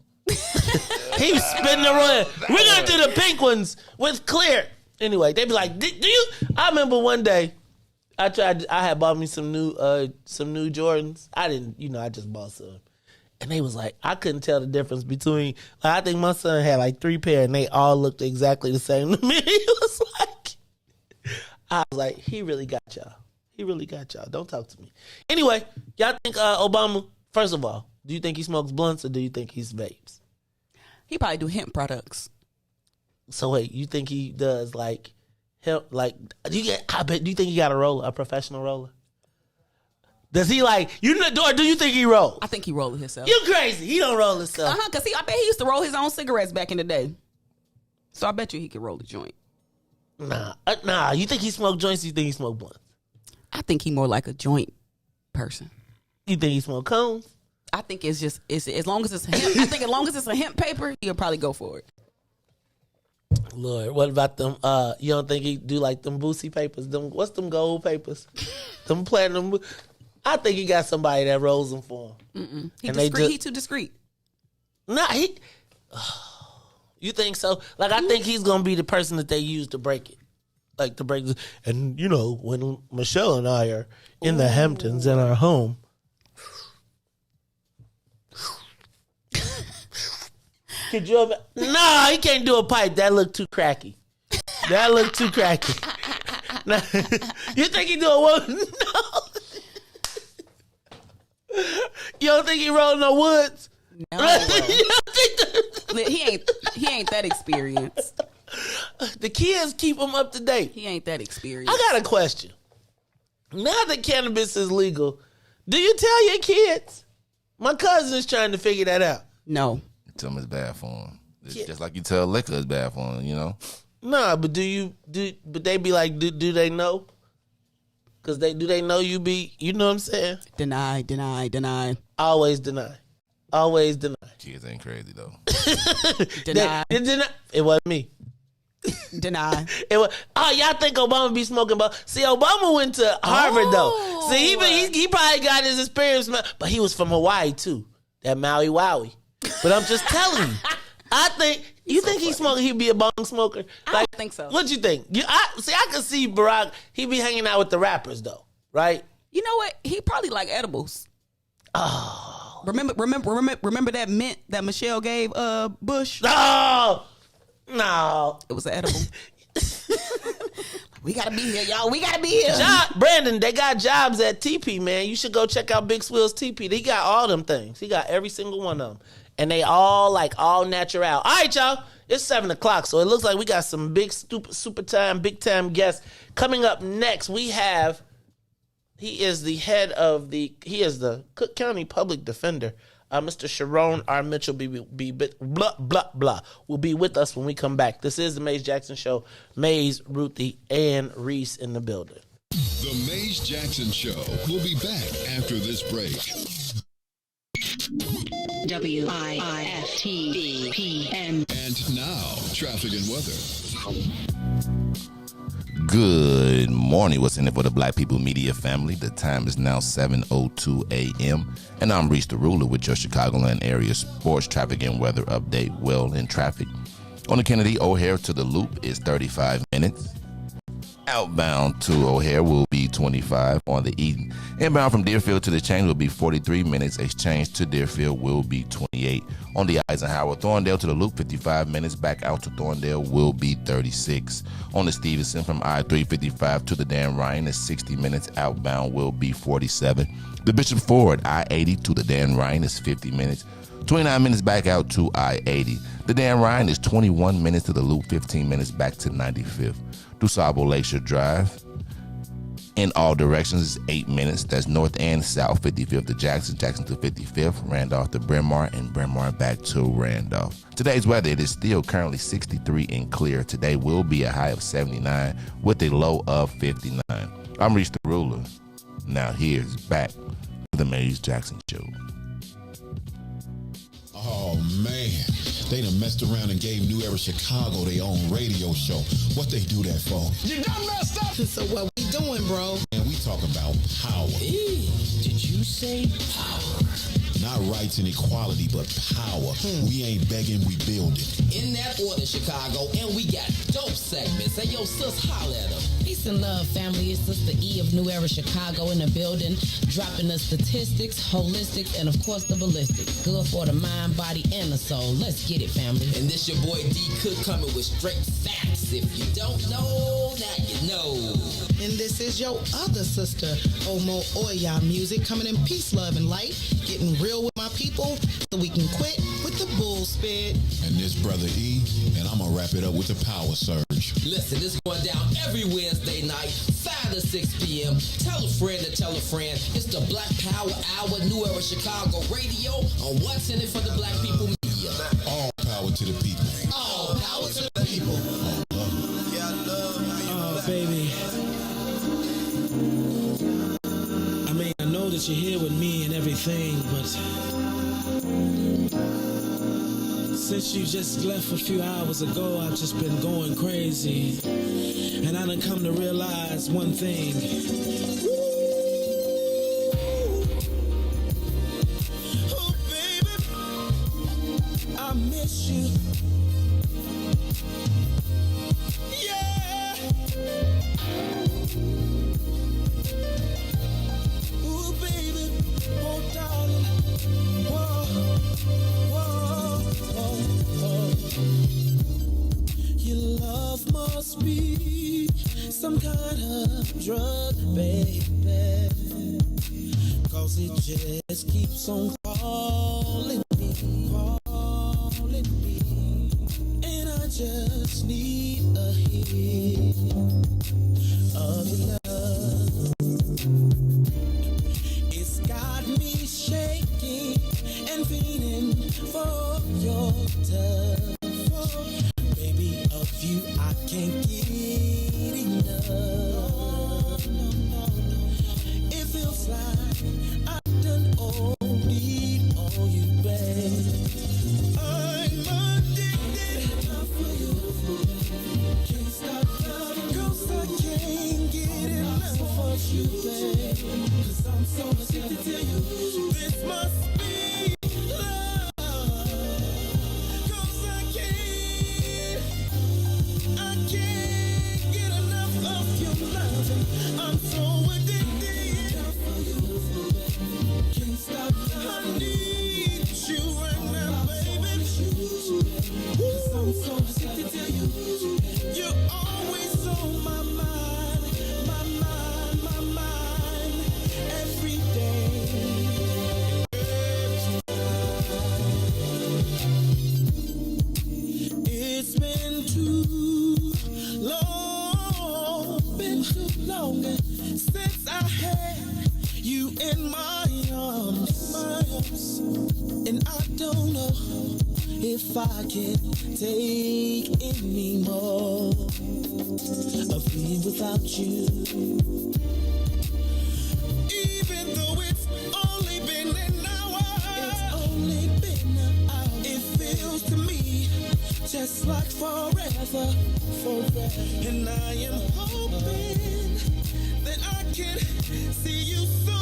O: He was spinning around. We're gonna do the pink ones with clear. Anyway, they be like, do you? I remember one day, I had bought me some new Jordans. I didn't, I just bought some. And they was like, I couldn't tell the difference between, I think my son had like 3 pair and they all looked exactly the same to me. I was like, he really got y'all. Don't talk to me. Anyway, y'all think Obama, first of all, do you think he smokes blunts or do you think he's vapes?
N: He probably do hemp products.
O: So wait, you think he does like hemp? Like, do you think he got a professional roller? Does he or do you think he rolls?
N: I think he rolled himself.
O: You crazy? He don't roll himself.
N: Because I bet he used to roll his own cigarettes back in the day. So I bet you he could roll a joint.
O: Nah. You think he smoked joints? Or you think he smoked blunts?
N: I think he more like a joint person.
O: You think he smoked cones?
N: I think it's as long as it's hemp. I think as long as it's a hemp paper, he'll probably go for it.
O: Lord, what about them? You don't think he do like them Boosie papers? What's them gold papers? Them platinum. I think he got somebody that rolls them for him.
N: He too discreet.
O: Nah, you think so? Like, I think he's gonna be the person that they use to break it. Like to break, and when Michelle and I are in the Hamptons in our home. Could you? No, he can't do a pipe. That looked too cracky. Nah, you think he do a wood? No. You don't think he rolled no woods?
N: No, he ain't that experienced.
O: The kids keep him up to date.
N: He ain't that experienced.
O: I got a question. Now that cannabis is legal, do you tell your kids? My cousin is trying to figure that out.
N: No.
M: Tell them it's bad for them. It's just like you tell liquor is bad for them, you know?
O: Nah, but but they be like, do they know? Because do they know you be, you know what I'm saying?
N: Deny.
O: Always deny.
M: Kids ain't crazy, though.
N: Deny.
O: It wasn't me.
N: Deny.
O: It was. Oh, y'all think Obama be smoking? But see, Obama went to Harvard though. See, he probably got his experience, but he was from Hawaii too. That Maui Wowie. But I'm just telling you. I think you think he's smoking. He'd be a bong smoker.
N: I don't think so.
O: What you think? I could see Barack. He be hanging out with the rappers though, right?
N: You know what? He probably like edibles. Oh, remember that mint that Michelle gave Bush?
O: No,
N: it was an edible. We gotta be here, y'all. We gotta be here.
O: Brandon, they got jobs at TP, man. You should go check out Big Swill's TP. He got all them things. He got every single one of them. And they all natural. All right, y'all. It's 7:00, so it looks like we got some big, super time, big time guests. Coming up next, we have, he is the Cook County Public Defender. Mr. Sharon R. Mitchell will be with us when we come back. This is the Maze Jackson Show. Maze, Ruthie, and Riis in the building.
I: The Maze Jackson Show will be back after this break.
K: WIIFTBP.
I: And now, traffic and weather.
M: Good morning. What's in it for the Black People Media family? The time is now 7:02 a.m. And I'm Riis the Ruler with your Chicagoland area sports traffic and weather update. Well, in traffic, on the Kennedy O'Hare to the Loop is 35 minutes. Outbound to O'Hare will be 25 on the Eden. Inbound from Deerfield to the Chain will be 43 minutes. Exchange to Deerfield will be 28. On the Eisenhower, Thorndale to the Loop, 55 minutes. Back out to Thorndale will be 36. On the Stevenson from I-355 to the Dan Ryan is 60 minutes. Outbound will be 47. The Bishop Ford, I-80 to the Dan Ryan is 50 minutes. 29 minutes back out to I-80. The Dan Ryan is 21 minutes to the Loop, 15 minutes back to 95th. DuSable Lakeshore Drive in all directions is 8 minutes. That's north and south. 55th to Jackson, Jackson to 55th, Randolph to Bryn Mawr, and Bryn Mawr back to Randolph. Today's weather, it is still currently 63 and clear. Today will be a high of 79 with a low of 59. I'm Riis the Ruler. Now here's back to the Maze Jackson Show.
P: Oh, man. They done messed around and gave New Era Chicago their own radio show. What they do that for?
J: You done messed up. So what we doing, bro?
P: And we talk about power.
C: Hey, did you say power?
P: Not rights and equality, but power. We ain't begging, we building.
Q: In that order, Chicago, and we got dope segments. Hey, yo, sis, holla at them.
R: Peace and love, family. It's Sister E of New Era Chicago in the building, dropping the statistics, holistics, and of course the ballistics. Good for the mind, body, and the soul. Let's get it, family.
Q: And this your boy D Cook coming with straight facts. If you don't know, now you know.
J: And this is your other sister, Omo Oya Music, coming in peace, love, and light, getting real with my people so we can quit with the bull spit.
P: And this brother E, and I'm gonna wrap it up with the power surge.
Q: Listen, this going down every Wednesday night, 5 to 6 p.m. Tell a friend to tell a friend. It's the Black Power Hour, New Era Chicago Radio on What's in It for the Black People Media.
P: All power to the people.
Q: All power to the people.
C: Oh, baby. I mean, I know that you're here with me and everything, but since you just left a few hours ago, I've just been going crazy. And I done come to realize one thing. Oh, baby, I miss you. Yeah. Ooh, baby, oh, darling. Whoa, whoa, whoa, whoa.
J: must be some kind of drug, baby, 'cause it just keeps on calling me, and I just need a hit of your love. It's got me shaking and feeling for your touch. Baby, of you I can't get enough. It feels like I've done OD on you, babe. I'm addicted for you. Can't stop loving 'cause I can't get enough of you, babe. 'Cause I'm so addicted to you. This must be love. 'Cause I can't get enough of your loving. I'm so addicted for you. Can't stop. I need you right now, baby. 'Cause I'm so addicted to you. You're always on my mind, my mind, my mind, every day. It's been too long since I had you in my arms, and I don't know if I can take any more of being without you. Even though it's only been an hour, it feels to me just like forever. And I am hoping that I can see you soon.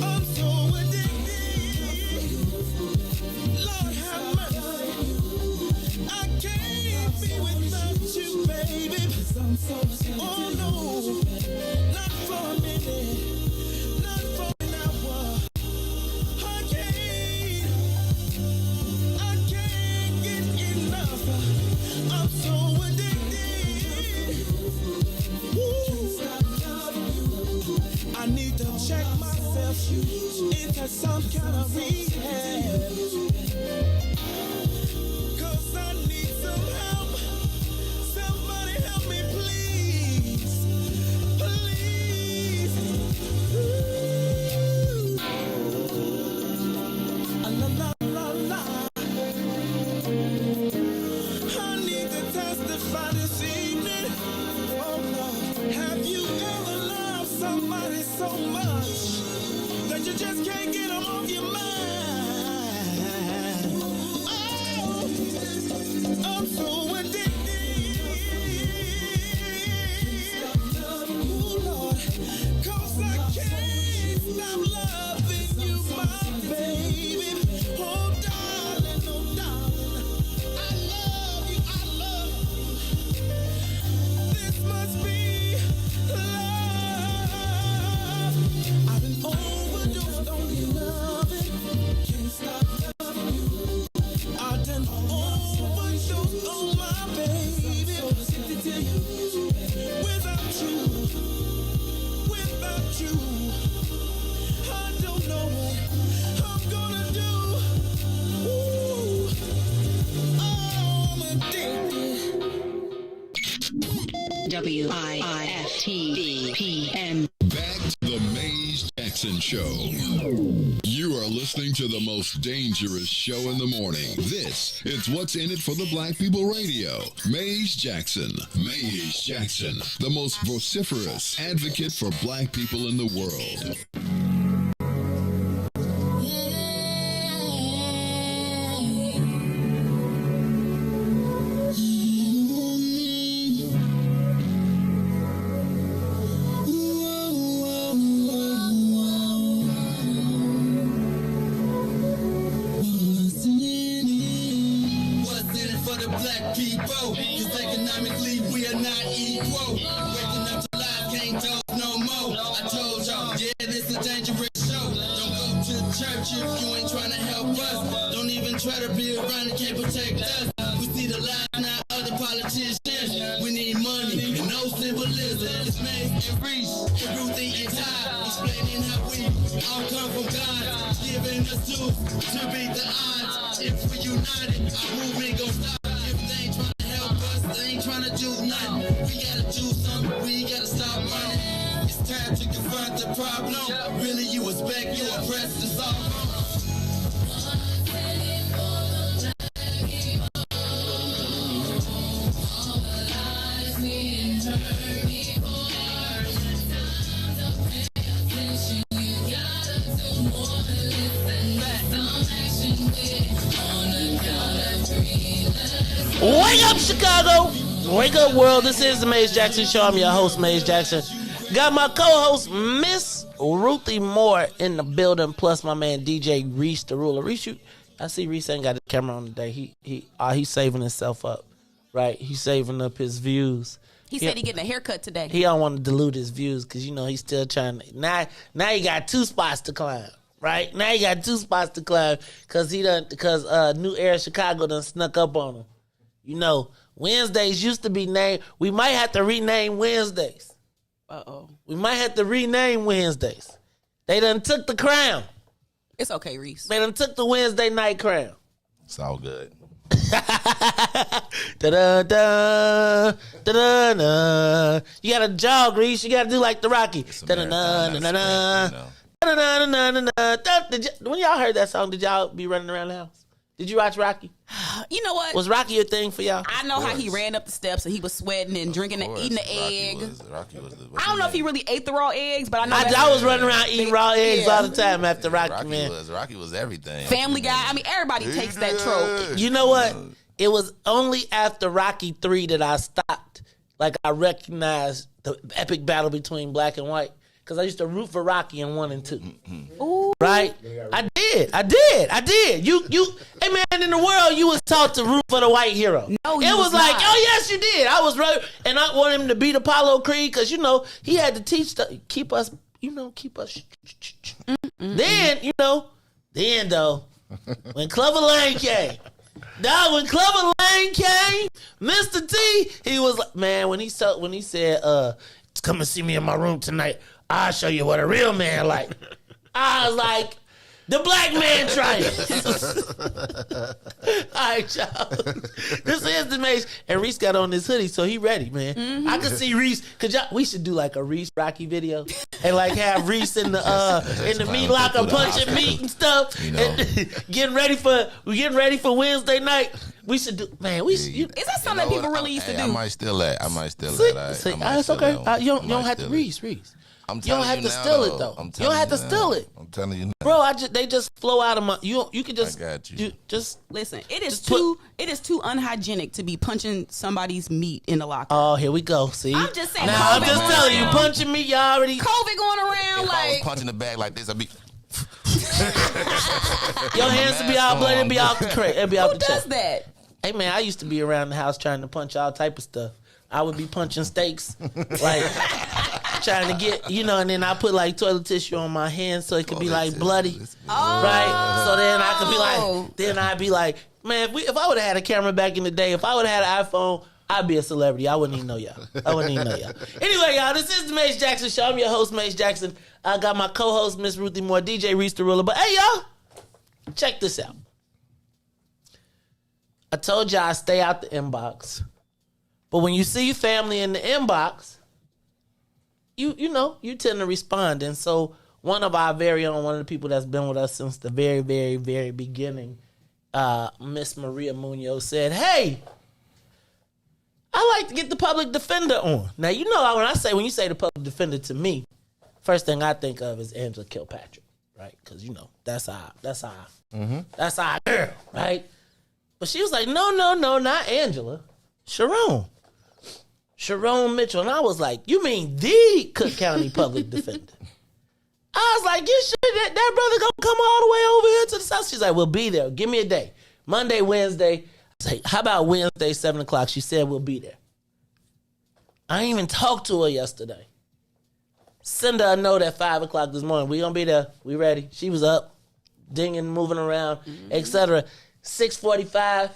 J: I'm so addicted. Lord have mercy. I can't be without you, baby. Oh no, not for a minute, not for an hour. I can't get enough. I'm so addicted. I need to check myself into some kind of rehab, 'cause I need some help. Somebody help me, please. Please. La la la la. I need to testify this evening. Oh Lord, have you ever loved somebody so much that you just can't get them off your mind? Oh, I'm so addicted. Oh Lord, 'cause I can't stop loving you, my baby. Oh darling, I love you, This must be love. I've been overdosed on your loving. Can't stop loving you. I've done overdosed on my baby. So addicted to you. Without you, I don't know what I'm gonna do. Ooh, I'm addicted.
K: WIIFTBP.
I: Back to the Maze Jackson Show. You are listening to the most dangerous show in the morning. This is What's in It for the Black People Radio. Maze Jackson, the most vociferous advocate for black people in the world.
J: church if you ain't trying to help us. Don't even try to be around and can't protect us. We
L: See the line now of the politicians. We need money and no symbolism. It's Mace and Riis and Ruthie and Todd explaining how we all come from God, giving us tools to beat the odds. If we united, our movement gon' stop. If they ain't trying to help us, they ain't trying to do nothing. We gotta do something, we gotta stop running. It's time to confront the problem. Really, you expect your oppressed to solve them.
O: Wake up, Chicago! Wake up, world. This is the Maze Jackson Show. I'm your host, Maze Jackson. Got my co-host, Miss Ruthie Moore, in the building, plus my man DJ Riis the Ruler. Riis, I see Riis ain't got the camera on today. He's saving himself up, right? He's saving up his views.
N: He said he getting a haircut today.
O: He don't want to dilute his views because he's still trying to. Now he got 2 spots to climb. Right now, he got 2 spots to climb because New Era Chicago done snuck up on him. You know, Wednesdays used to be named. We might have to rename Wednesdays. We might have to rename Wednesdays. They done took the crown.
N: It's okay, Riis.
O: They done took the Wednesday night crown.
M: It's all good.
O: Da-da-da, da-da-da. You gotta jog, Riis. You gotta do like the Rocky. Da-da-da-da-da-da. When y'all heard that song, did y'all be running around the house? Did you watch Rocky?
N: You know what?
O: Was Rocky a thing for y'all?
N: I know how he ran up the steps and he was sweating and drinking and eating the egg. I don't know if he really ate the raw eggs, but I know
O: I was running around eating raw eggs all the time after Rocky, man.
M: Rocky was everything.
N: Family Guy. I mean, everybody takes that trope.
O: You know what? It was only after Rocky 3 that I stopped. Like, I recognized the epic battle between black and white. Because I used to root for Rocky in 1 and 2.
N: Ooh.
O: Right? I did. You, hey man, in the world, you was taught to root for the white hero.
N: No,
O: it was like, oh yes, you did. I was right. And I want him to beat Apollo Creed because, he had to keep us. Then, though, when Clover Lane came, Mr. T, he was like, man, when he said, come and see me in my room tonight, I'll show you what a real man like. I was like, the black man triumph. All right, y'all. This is the Maze. And Riis got on this hoodie, so he ready, man. Mm-hmm. I can see Riis. We should do like a Riis Rocky video. And like have Riis in the meat locker punching meat and stuff. And getting ready for Wednesday night. We should do, man. Is
N: that something that people really used to do?
M: I might steal that.
O: It's okay. You don't have to Riis. You don't have to steal it though. You don't have to steal it.
M: I'm telling you now.
O: Bro, they just flow out of my. You can just.
M: I got you.
O: Just
N: listen. It is too unhygienic to be punching somebody's meat in the locker.
O: Oh, here we go. See,
N: I'm just saying.
O: Now I'm just telling you, punching meat. Y'all already
N: COVID going around.
M: If
N: like
M: I was punching the bag like this, I'd be.
O: Your hands would be all bloody. It'd be off the tray. It'd be off the chest.
N: Who does that?
O: Hey man, I used to be around the house trying to punch all type of stuff. I would be punching steaks, like trying to get, and then I put like toilet tissue on my hands so it could be like bloody, right? So then I could be like, I'd be like, man, if I would have had a camera back in the day, if I would have had an iPhone, I'd be a celebrity. I wouldn't even know y'all. Anyway, y'all, this is the Maze Jackson Show. I'm your host, Maze Jackson. I got my co-host, Miss Ruthie Moore, DJ Riis the Ruler. But hey, y'all, check this out. I told y'all I stay out the inbox. But when you see family in the inbox, you tend to respond. And so one of our very own, one of the people that's been with us since the very, very, very beginning, Miss Maria Munoz said, hey, I like to get the public defender on. Now, when you say the public defender to me, first thing I think of is Angela Kilpatrick, right? Because, that's our girl, right? But she was like, no, not Angela. Sharon Mitchell. And I was like, you mean the Cook County Public Defender? I was like, you sure that brother gonna come all the way over here to the south? She's like, we'll be there. Give me a day. Monday, Wednesday. I was like, how about Wednesday, 7 o'clock? She said, we'll be there. I ain't even talked to her yesterday. Send her a note at 5 o'clock this morning. We gonna be there. We ready. She was up, dinging, moving around, etc. 6:45.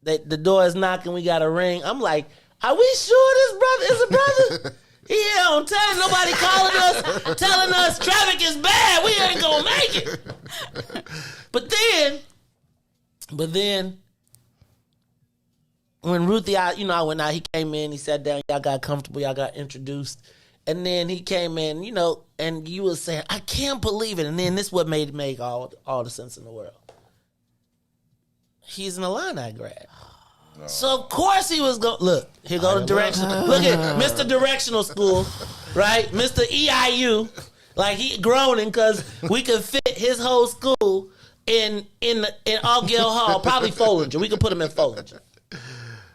O: the door is knocking. We got a ring. I'm like, are we sure this brother is a brother? He here on time. Nobody calling us, telling us traffic is bad. We ain't gonna make it. But then, when Ruthie, I went out. He came in. He sat down. Y'all got comfortable. Y'all got introduced. And then he came in, and you was saying, I can't believe it. And then this what made make all the sense in the world. He's an Illini grad. No. So of course he was going. Look, here go the directional. Look at Mr. Directional School, right? Mr. EIU, like he groaning because we could fit his whole school in Augill Hall, probably Follinger. We could put him in Follinger.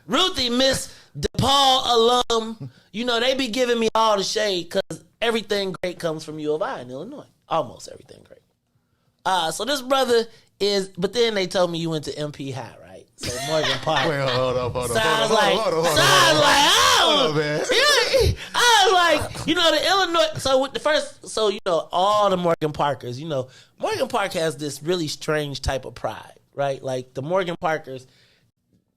O: Ruthie, Miss DePaul alum, they be giving me all the shade because everything great comes from U of I in Illinois. Almost everything great. So this brother is, but then they told me you went to MP High, right? So Morgan Park.
S: Wait, hold on.
O: Hold on, man. I was like, the Illinois. So with the first, all the Morgan Parkers, Morgan Park has this really strange type of pride, right? Like the Morgan Parkers,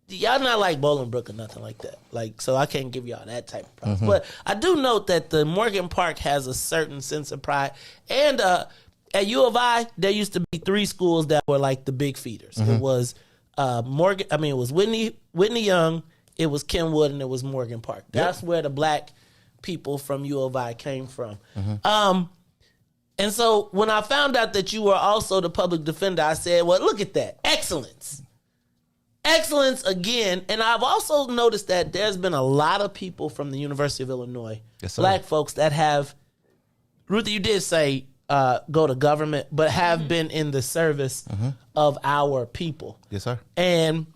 O: y'all not like Bolingbrook or nothing like that. Like, so I can't give y'all that type of pride. Mm-hmm. But I do note that the Morgan Park has a certain sense of pride. And at U of I, there used to be 3 schools that were like the big feeders. Mm-hmm. It was it was Whitney Young, it was Kenwood, and it was Morgan Park. That's where the black people from U of I came from. Mm-hmm. And so when I found out that you were also the public defender, I said, well, look at that. Excellence again. And I've also noticed that there's been a lot of people from the University of Illinois, black folks that have, Ruthie, you did say go to government, but have been in the service of our people.
S: Yes, sir.
O: And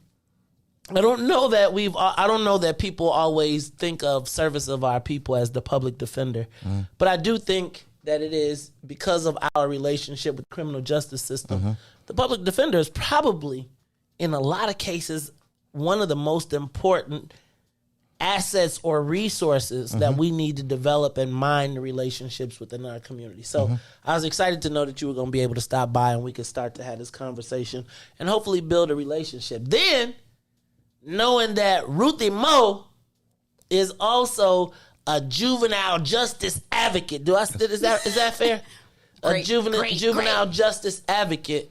O: I don't know that people always think of service of our people as the public defender, but I do think that it is because of our relationship with the criminal justice system. The public defender is probably, in a lot of cases, one of the most important assets or resources that we need to develop and mine the relationships within our community. So I was excited to know that you were going to be able to stop by and we could start to have this conversation and hopefully build a relationship. Then, knowing that Ruthie Moe is also a juvenile justice advocate. Is that fair? A juvenile justice advocate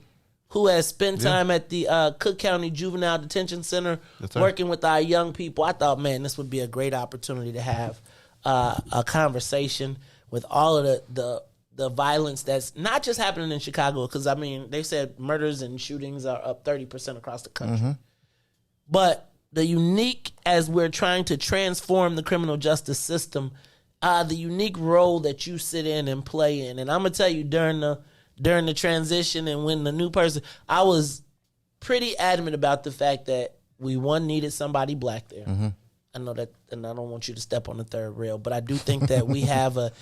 O: who has spent time at the Cook County Juvenile Detention Center working with our young people. I thought, man, this would be a great opportunity to have a conversation with all of the violence that's not just happening in Chicago, because, they said murders and shootings are up 30% across the country. But the unique, as we're trying to transform the criminal justice system, the unique role that you sit in and play in. And I'm going to tell you, during the transition and when the new person, I was pretty adamant about the fact that we needed somebody black there. I know that, and I don't want you to step on the third rail, but I do think that we have a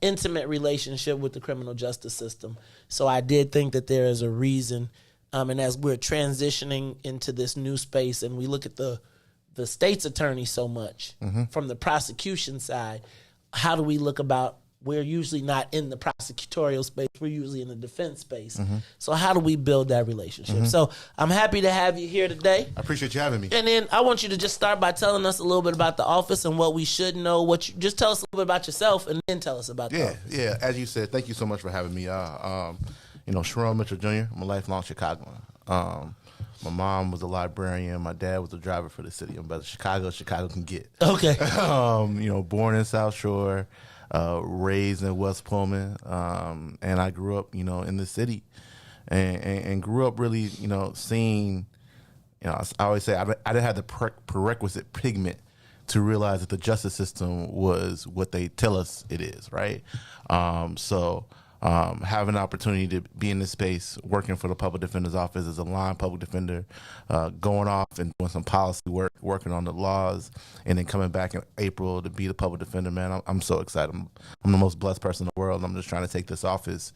O: intimate relationship with the criminal justice system. So I did think that there is a reason, and as we're transitioning into this new space and we look at the state's attorney so much from the prosecution side, how do we look about, we're usually not in the prosecutorial space. We're usually in the defense space. So how do we build that relationship? So I'm happy to have you here today.
S: I appreciate you having me.
O: And then I want you to just start by telling us a little bit about the office and what we should know. Just tell us a little bit about yourself and then tell us about the office.
S: Yeah. As you said, thank you so much for having me. Sharon Mitchell Jr., I'm a lifelong Chicagoan. My mom was a librarian. My dad was a driver for the city. I'm about Chicago can get.
O: Okay.
S: Born in South Shore. Raised in West Pullman, and I grew up, in the city, and grew up really, seeing, I always say I didn't have the prerequisite pigment to realize that the justice system was what they tell us it is, right? So having an opportunity to be in this space, working for the public defender's office as a line public defender, going off and doing some policy work, working on the laws, and then coming back in April to be the public defender, man, I'm so excited. I'm the most blessed person in the world. I'm just trying to take this office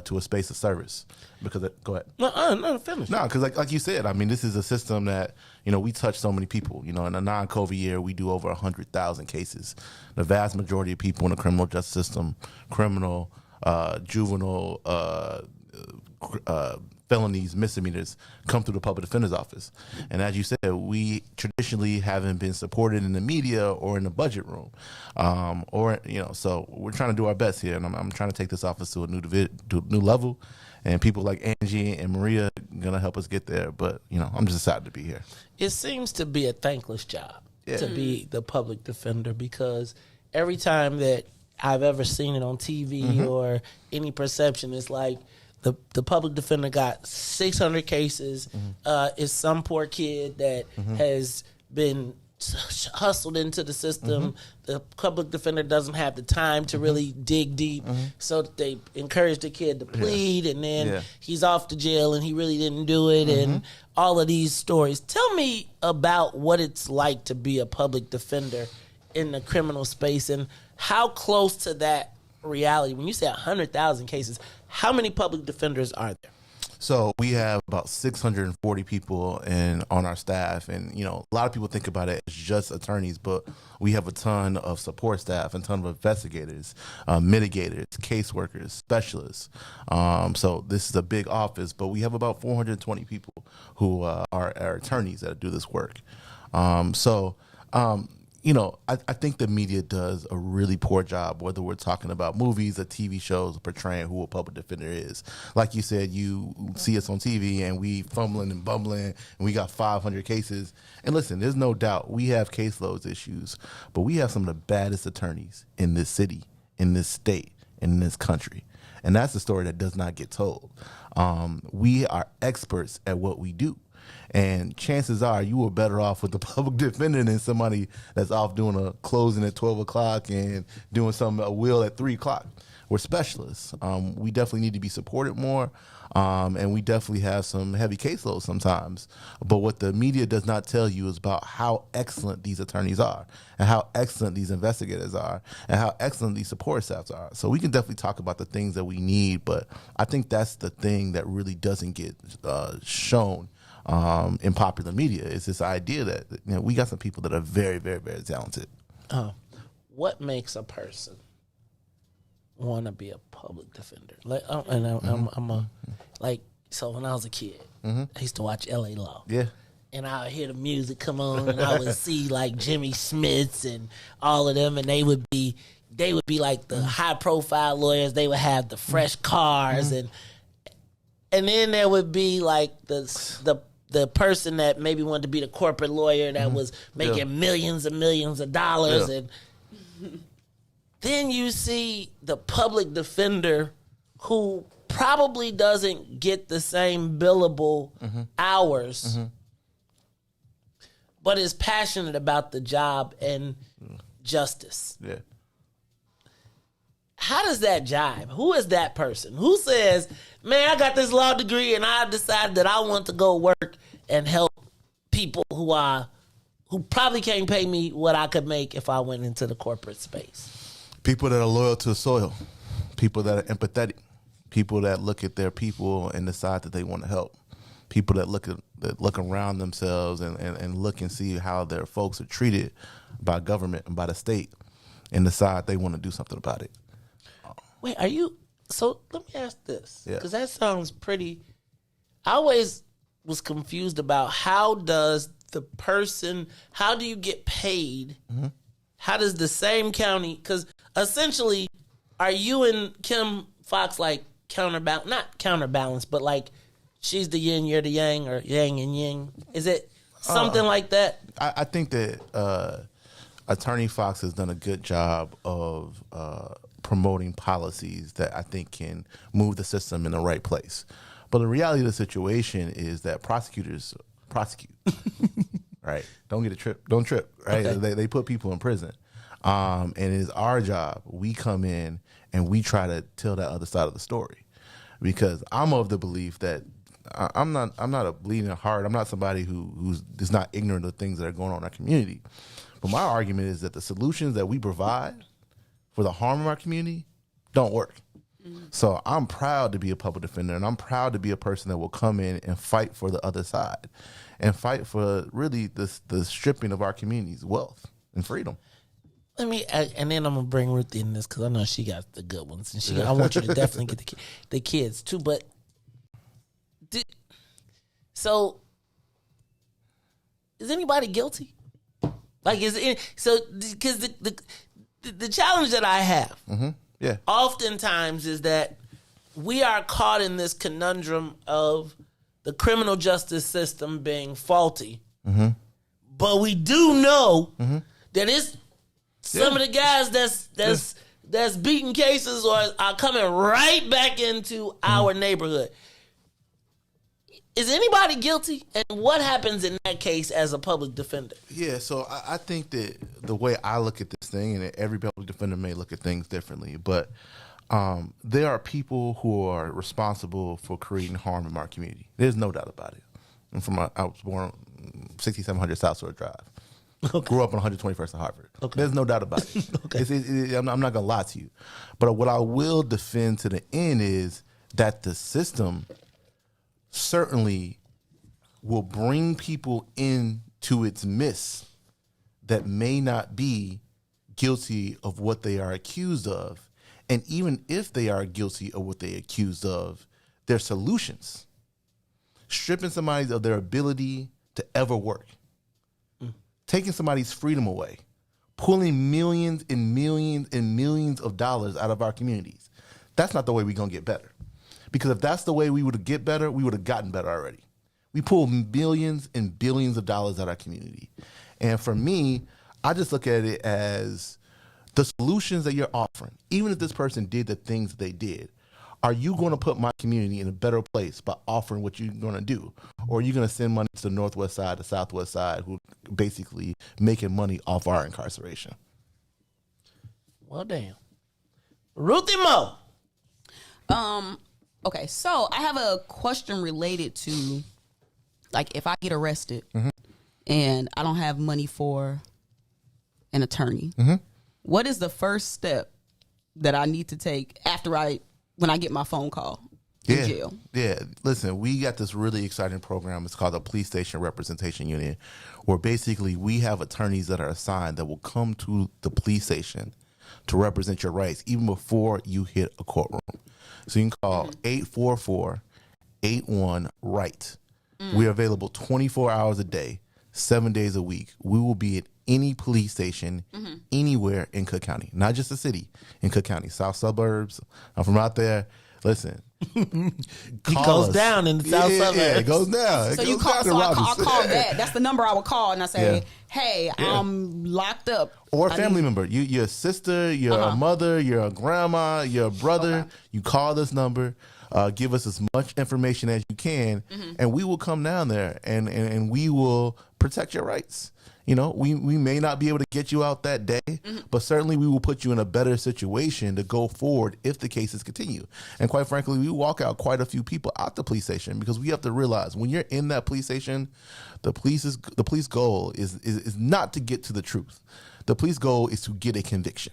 S: to a space of service. Because go ahead.
O: No, finish.
S: No, because like you said, this is a system that, we touch so many people. In a non-COVID year, we do over 100,000 cases. The vast majority of people in the criminal justice system, criminal, juvenile, felonies, misdemeanors come through the public defender's office. And as you said, we traditionally haven't been supported in the media or in the budget room, so we're trying to do our best here, and I'm trying to take this office to a new level. And people like Angie and Maria are gonna help us get there. But I'm just excited to be here.
O: It seems to be a thankless job to be the public defender, because every time that I've ever seen it on TV or any perception, it's like the public defender got 600 cases. It's some poor kid that has been hustled into the system. The public defender doesn't have the time to really dig deep, so they encourage the kid to plead, and then he's off to jail and he really didn't do it, and all of these stories. Tell me about what it's like to be a public defender in the criminal space, and how close to that reality. When you say 100,000 cases, how many public defenders are there?
S: So we have about 640 people on our staff, and a lot of people think about it as just attorneys, but we have a ton of support staff, and a ton of investigators, mitigators, caseworkers, specialists. So this is a big office, but we have about 420 people who are attorneys that do this work. I think the media does a really poor job, whether we're talking about movies or TV shows, portraying who a public defender is. Like you said, you see us on TV and we fumbling and bumbling, and we got 500 cases. And listen, there's no doubt we have caseloads issues, but we have some of the baddest attorneys in this city, in this state, in this country. And that's the story that does not get told. We are experts at what we do. And chances are you were better off with the public defender than somebody that's off doing a closing at 12 o'clock and doing a will at 3 o'clock. We're specialists. We definitely need to be supported more, and we definitely have some heavy caseloads sometimes. But what the media does not tell you is about how excellent these attorneys are, and how excellent these investigators are, and how excellent these support staffs are. So we can definitely talk about the things that we need, but I think that's the thing that really doesn't get shown in popular media. Is this idea that we got some people that are very, very, very talented.
O: What makes a person want to be a public defender? So when I was a kid, I used to watch L.A. Law.
S: Yeah.
O: And I would hear the music come on, and I would see like Jimmy Smiths and all of them, and they would be like the high profile lawyers. They would have the fresh cars, and then there would be like the person that maybe wanted to be the corporate lawyer that was making millions and millions of dollars. And then you see the public defender who probably doesn't get the same billable hours, but is passionate about the job and justice.
S: Yeah.
O: How does that jive? Who is that person? Who says, man, I got this law degree and I decided that I want to go work and help people who probably can't pay me what I could make if I went into the corporate space?
S: People that are loyal to the soil, people that are empathetic, people that look at their people and decide that they want to help, people that look around themselves and look and see how their folks are treated by government and by the state and decide they want to do something about it.
O: Wait, so let me ask this,
S: Yeah.
O: because that sounds pretty, I always was confused about how do you get paid? How does the same county, because essentially, are you and Kim Fox like not counterbalance, but like she's the yin, you're the yang, or yang and yin? Is it something like that?
S: I think that Attorney Fox has done a good job of promoting policies that I think can move the system in the right place. But the reality of the situation is that prosecutors prosecute, right? Don't trip, right?
O: Okay.
S: They put people in prison. And it is our job. We come in and we try to tell that other side of the story, because I'm of the belief that I'm not a bleeding heart. I'm not somebody who's not ignorant of things that are going on in our community. But my argument is that the solutions that we provide for the harm of our community don't work. So I'm proud to be a public defender, and I'm proud to be a person that will come in and fight for the other side and fight for really the stripping of our community's wealth and freedom.
O: And then I'm going to bring Ruthie in this, because I know she got the good ones. And I want you to definitely get the kids too. But So, is anybody guilty? Like, is it so? Because the challenge that I have, oftentimes is that we are caught in this conundrum of the criminal justice system being faulty, but we do know that it's some of the guys that's beating cases or are coming right back into our neighborhood. Is anybody guilty? And what happens in that case as a public defender?
S: Yeah, so I think that the way I look at this thing, and every public defender may look at things differently, but there are people who are responsible for creating harm in our community. There's no doubt about it. I was born on 6700 South Shore Drive. Grew up on 121st and Harvard. There's no doubt about it. I'm not going to lie to you. But what I will defend to the end is that the system certainly will bring people into its midst that may not be guilty of what they are accused of. And even if they are guilty of what they're accused of, their solutions, stripping somebody of their ability to ever work, taking somebody's freedom away, pulling millions and millions and millions of dollars out of our communities. That's not the way we're going to get better. Because if that's the way we would get better, we would have gotten better already. We pull billions and billions of dollars out of our community. And for me, I just look at it as the solutions that you're offering. Even if this person did the things that they did, are you going to put my community in a better place by offering what you're going to do? Or are you going to send money to the northwest side, the southwest side, who basically making money off our incarceration?
O: Well, damn. Ruthie Mo.
N: Okay, so I have a question related to, like, if I get arrested and I don't have money for an attorney, what is the first step that I need to take when I get my phone call in jail?
S: Yeah, listen, we got this really exciting program. It's called the Police Station Representation Unit, where basically we have attorneys that are assigned that will come to the police station to represent your rights even before you hit a courtroom. So you can call 844-81-RIGHT. We're available 24 hours a day, 7 days a week. We will be at any police station anywhere in Cook County, not just the city, in Cook County, south suburbs. I'm from out there. Listen,
O: it goes down in the south suburbs.
S: Yeah, it goes down.
N: So you call. So I call that. That's the number I would call, and I say, "Hey, I'm locked up."
S: Or a family member. You're a sister. You're a mother. You're a grandma. You're a brother. Okay. You call this number. Give us as much information as you can, and we will come down there and we will protect your rights. You know, we may not be able to get you out that day, but certainly we will put you in a better situation to go forward if the cases continue. And quite frankly, we walk out quite a few people out the police station because we have to realize when you're in that police station, the police goal is not to get to the truth. The police goal is to get a conviction.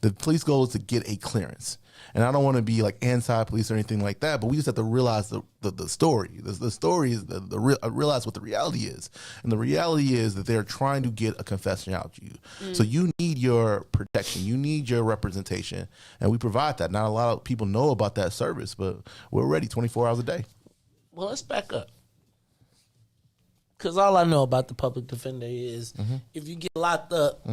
S: The police goal is to get a clearance. And I don't want to be like anti-police or anything like that, but we just have to realize the story. The story is realize what the reality is. And the reality is that they're trying to get a confession out to you. So you need your protection. You need your representation. And we provide that. Not a lot of people know about that service, but we're ready 24 hours a day.
O: Well, let's back up. Because all I know about the public defender is if you get locked up,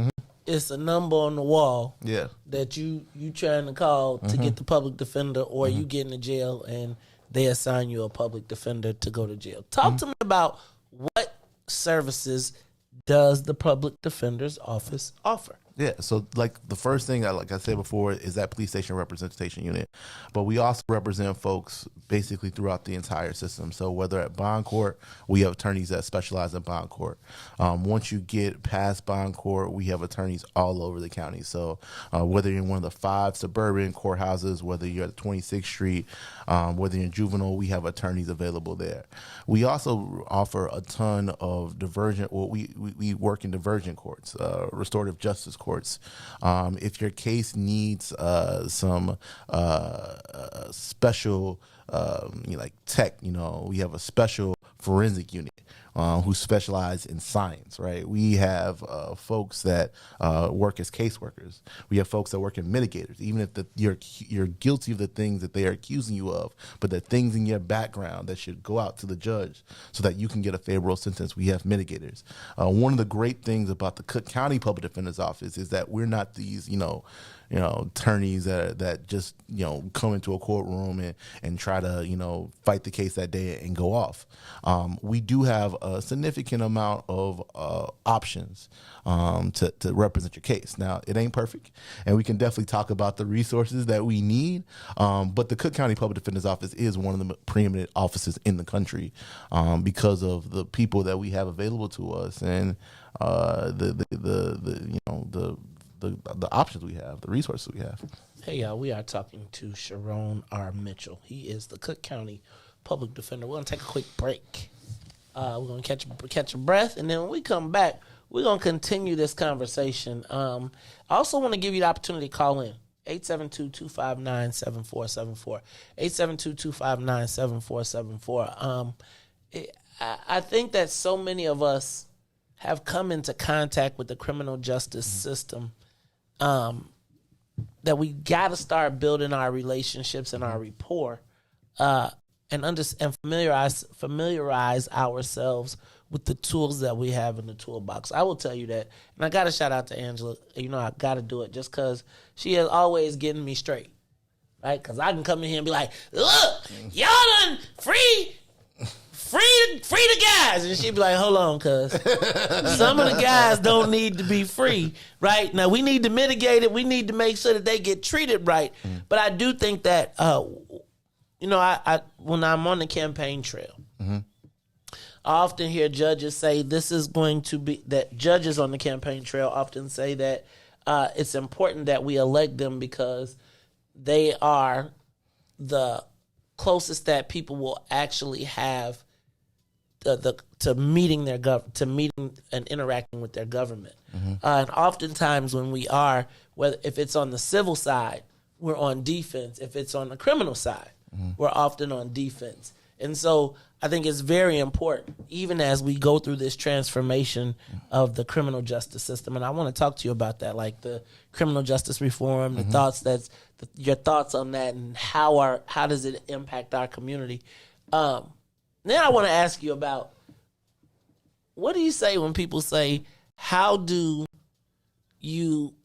O: it's a number on the wall that you trying to call to get the public defender, or you get into jail and they assign you a public defender to go to jail. Talk to me about what services does the public defender's office offer?
S: Yeah, so like the first thing, like I said before, is that police station representation unit. But we also represent folks basically throughout the entire system. So whether at bond court, we have attorneys that specialize in bond court. Once you get past bond court, we have attorneys all over the county. So whether you're in one of the 5 suburban courthouses, whether you're at 26th Street, whether you're in juvenile, we have attorneys available there. We also offer a ton of divergent, well, we work in divergent courts, restorative justice courts. If your case needs some special like tech, we have a special forensic unit who specialize in science, right? We have folks that work as caseworkers. We have folks that work in mitigators, even if you're guilty of the things that they are accusing you of, but the things in your background that should go out to the judge so that you can get a favorable sentence. We have mitigators. One of the great things about the Cook County Public Defender's Office is that we're not these, attorneys that just, come into a courtroom and try to, fight the case that day and go off. We do have a significant amount of options to represent your case. Now, it ain't perfect, and we can definitely talk about the resources that we need, but the Cook County Public Defender's Office is one of the preeminent offices in the country because of the people that we have available to us and the options we have, the resources we have.
O: Hey, y'all, we are talking to Sharon R. Mitchell. He is the Cook County Public Defender. We're going to take a quick break. We're going to catch a breath, and then when we come back, we're going to continue this conversation. I also want to give you the opportunity to call in. 872-259-7474. 872-259-7474. I think that so many of us have come into contact with the criminal justice system that we got to start building our relationships and our rapport and familiarize ourselves with the tools that we have in the toolbox. I will tell you that. And I got to shout out to Angela. I got to do it just because she is always getting me straight. Right? Because I can come in here and be like, look, y'all done free the guys. And she'd be like, hold on, cuz some of the guys don't need to be free, right? Now, we need to mitigate it. We need to make sure that they get treated right. But I do think that, when I'm on the campaign trail, I often hear judges say that judges on the campaign trail often say that it's important that we elect them because they are the closest that people will actually have to meeting and interacting with their government. And oftentimes when we are, if it's on the civil side, we're on defense. If it's on the criminal side, we're often on defense. And so I think it's very important, even as we go through this transformation of the criminal justice system. And I want to talk to you about that, like the criminal justice reform, your thoughts on that, and how does it impact our community. Then I want to ask you about, what do you say when people say, how do you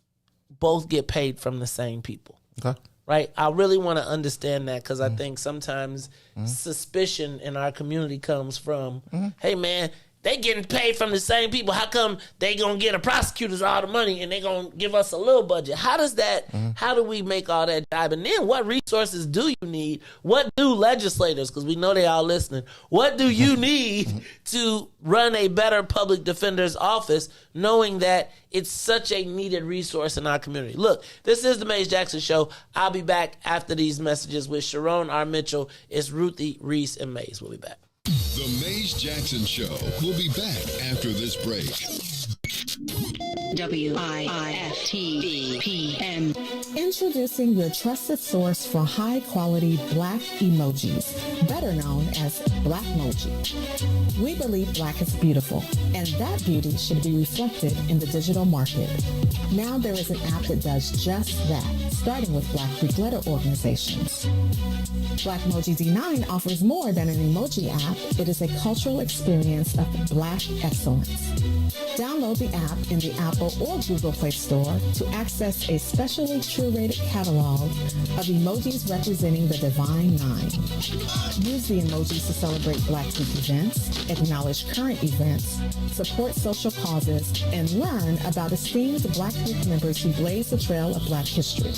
O: both get paid from the same people?
S: Okay.
O: Right? I really want to understand that because I think sometimes suspicion in our community comes from, hey, man, they getting paid from the same people. How come they going to get the prosecutors all the money and they going to give us a little budget? How does that, how do we make all that jive? And then what resources do you need? What do legislators, because we know they all listening, what do you need to run a better public defender's office, knowing that it's such a needed resource in our community? Look, this is the Maze Jackson Show. I'll be back after these messages with Sharon R. Mitchell. It's Ruthie, Riis, and Maze. We'll be back.
I: The Maze Jackson Show will be back after this break.
K: WIIFTBP.
T: Introducing your trusted source for high-quality Black emojis, better known as Blackmoji. We believe Black is beautiful, and that beauty should be reflected in the digital market. Now there is an app that does just that, starting with Black Greek letter organizations. Blackmoji D9 offers more than an emoji app. It is a cultural experience of Black excellence. Download the app in the Apple or Google Play Store to access a specially curated catalog of emojis representing the Divine Nine. Use the emojis to celebrate Black Week events, acknowledge current events, support social causes, and learn about esteemed Black Week members who blaze the trail of Black history.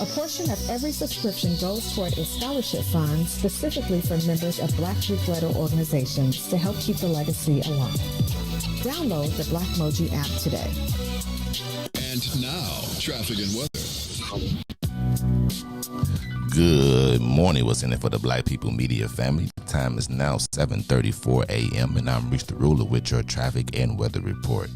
T: A portion of every subscription goes toward a scholarship fund specifically for members of Black Greek letter organizations to help keep the legacy alive. Download the Blackmoji app today.
I: And now, traffic and weather.
M: Good morning. What's in it for the Black People Media family? The time is now 7:34 a.m. and I'm Reese the Ruler with your traffic and weather report.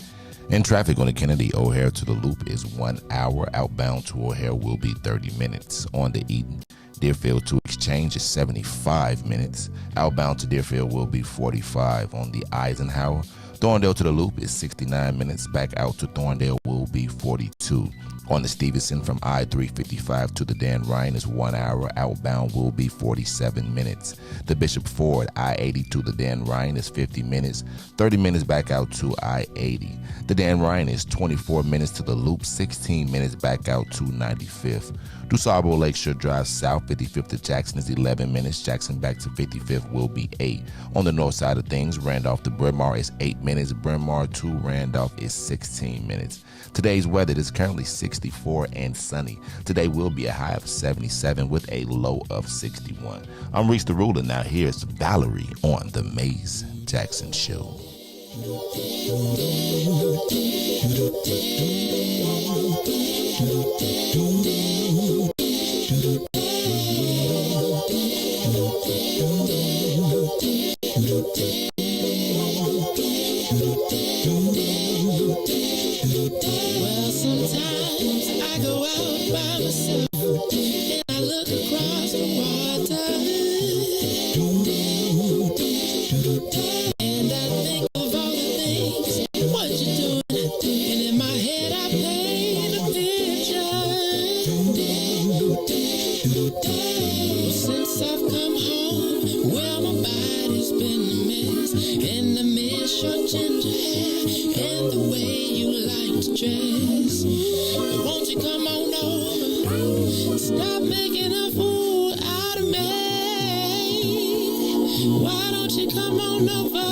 M: In traffic on the Kennedy O'Hare to the Loop is 1 hour. Outbound to O'Hare will be 30 minutes. On the Eaton Deerfield to Exchange is 75 minutes. Outbound to Deerfield will be 45 on the Eisenhower. Thorndale to the Loop is 69 minutes. Back out to Thorndale will be 42. On the Stevenson from I-355 to the Dan Ryan is 1 hour. Outbound will be 47 minutes. The Bishop Ford I-80 to the Dan Ryan is 50 minutes. 30 minutes back out to I-80. The Dan Ryan is 24 minutes to the Loop, 16 minutes back out to 95th. DuSable Lakeshore Drive South, 55th to Jackson is 11 minutes. Jackson back to 55th will be 8. On the north side of things, Randolph to Bryn Mawr is 8 minutes. Bryn Mawr to Randolph is 16 minutes. Today's weather is currently 64 and sunny. Today will be a high of 77 with a low of 61. I'm Riis the Ruler. Now here's Valerie on the Maze Jackson Show.
J: Well, sometimes I go out by myself and I look across the water and I think of all the things what you're doing, and in my head I paint a picture. Since I've come home, well, my body's been a mess, and I miss your ginger hair and the way you like to dress. Won't you come on over? Stop making a fool out of me. Why don't you come on over,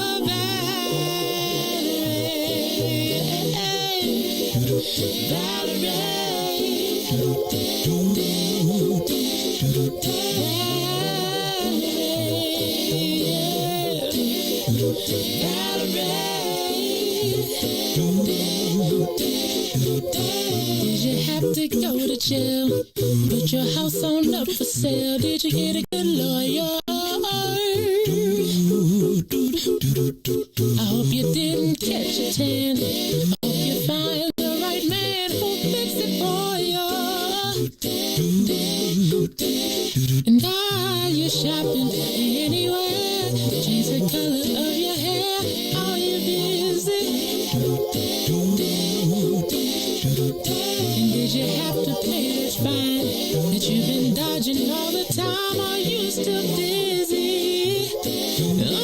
J: Did you have to go to jail? Put your house on up for sale? Did you get a good lawyer? I hope you didn't catch a tan. I hope you find the right man who'll fix it for you. And are you shopping anywhere? Change the color of your hair. Are you busy? And did you have to pay that fine that you've been dodging all the time? Are you still dizzy? Oh,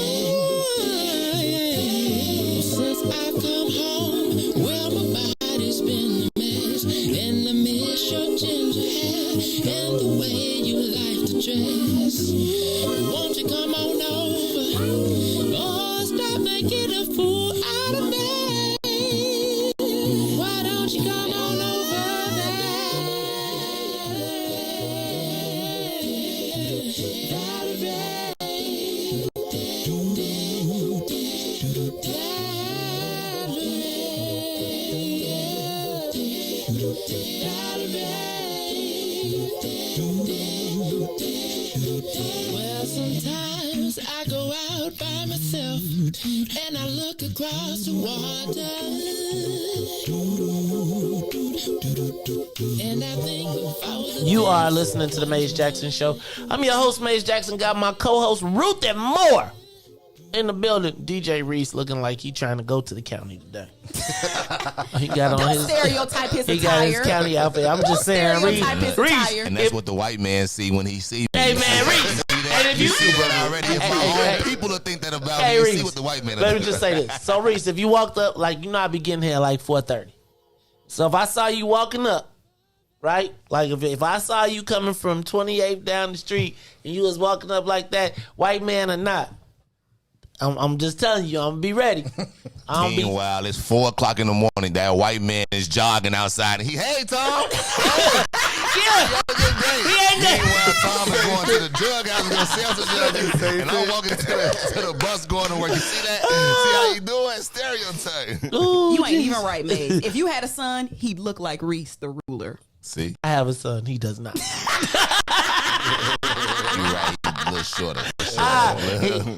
J: yeah. Since I've come home, well, my body's been a mess, and I miss your ginger hair and the way you like to dress. Won't you come on over? Oh, stop making a fool out of me. Why don't you come on over there? Well, sometimes I go out by myself and I look across the water and I think of all the
O: You are listening to the Maze Jackson Show. I'm your host, Maze Jackson. Got my co-host, Ruthie Moore, in the building. DJ Riis looking like he trying to go to the county today. He got on
N: Don't
O: his
N: stereotype his
O: he got his
N: attire.
O: county outfit. I'm just saying, Riis.
M: And that's what the white man see when he see me.
O: Hey man, Riis.
M: And if you see brother already, if my own people to think that about me, you see what the white man.
O: Let me just say this. So Riis, if you walked up, like, you know, I be getting here at like 4:30. So if I saw you walking up, right? Like if I saw you coming from 28th down the street and you was walking up like that, white man or not, I'm just telling you, I'm gonna be ready.
M: Meanwhile, it's 4 o'clock in the morning. That white man is jogging outside, and hey, Tom.
O: Yeah.
M: Meanwhile, Tom is going to the drug house and sell some drugs, and I'm walking to the bus going to work. You see that? See how you doing? Stereotype.
N: You ain't even right, Maze. If you had a son, he'd look like Riis the Ruler.
M: See?
O: I have a son. He does not.
M: You're right. He's a little shorter.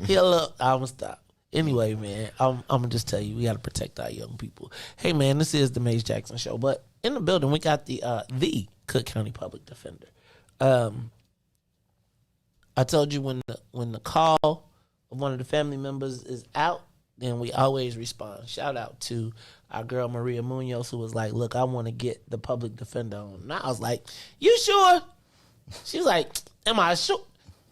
O: He'll look. I'm gonna stop. Anyway, man, I'm gonna just tell you, we gotta protect our young people. Hey, man, this is the Maze Jackson Show, but in the building we got the Cook County Public Defender. I told you when the call of one of the family members is out, then we always respond. Shout out to our girl Maria Munoz, who was like, look, I want to get the public defender on. And I was like, you sure? She was like, am I sure?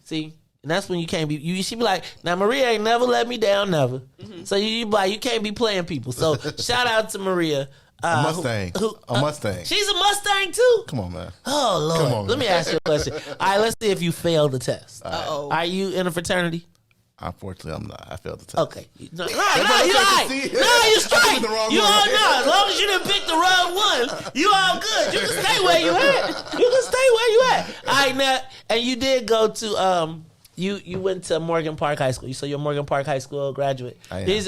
O: See, and that's when you can't be, she be like, now Maria ain't never let me down, never. Mm-hmm. So you be like, you can't be playing people. So shout out to Maria.
S: A Mustang. A Mustang.
O: She's a Mustang too?
S: Come on, man.
O: Oh, Lord.
S: Come on,
O: let me ask you a question. All right, let's see if you failed the test.
S: Uh-oh.
O: Are you in a fraternity?
S: Unfortunately, I'm not. I failed the test.
O: Okay. No, you right. No, you straight. You all know. As long as you didn't pick the wrong one, you all good. You can stay where you at. You can stay where you at. All right, now, and you did go to, you went to Morgan Park High School. So you're a Morgan Park High School graduate.
S: I am.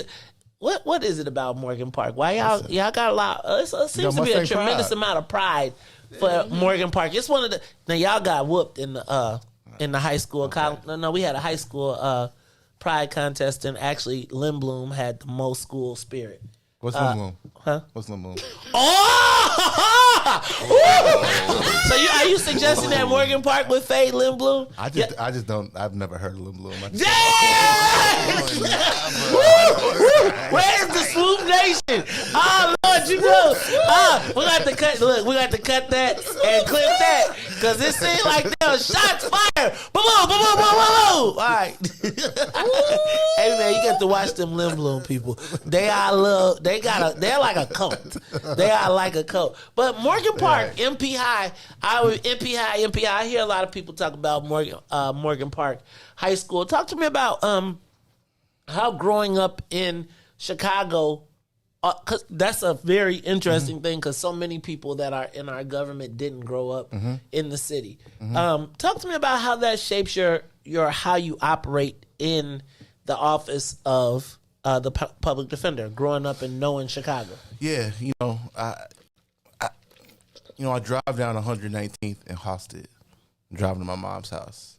O: What is it about Morgan Park? Why y'all got a lot? It seems to be a tremendous amount of pride for Morgan Park. It's one of the, now y'all got whooped in the high school. Okay. No, we had a high school pride contest, and actually Lindblom had the most school spirit.
S: What's Lindblom?
O: Huh?
S: What's Lindblom?
O: Oh! So are you suggesting that Morgan Park would fade Lindblom?
S: I just don't. I've never heard of Lindblom.
O: Where's the Swoop Nation? Oh Lord, you know. We got to cut. Look, we got to cut that and clip that because it seemed like there was shots fired. Boom, boom, boom, boom, boom, boom. All right. Hey man, you got to watch them Lindblom people. They're like a cult. They are like a cult. But Morgan Park, MP High, I hear a lot of people talk about Morgan Park High School. Talk to me about how growing up in Chicago, because that's a very interesting thing, because so many people that are in our government didn't grow up in the city. Talk to me about how that shapes your how you operate in the office of the public defender, growing up and knowing Chicago.
S: Yeah, I drive down 119th and Hosted. I'm driving to my mom's house,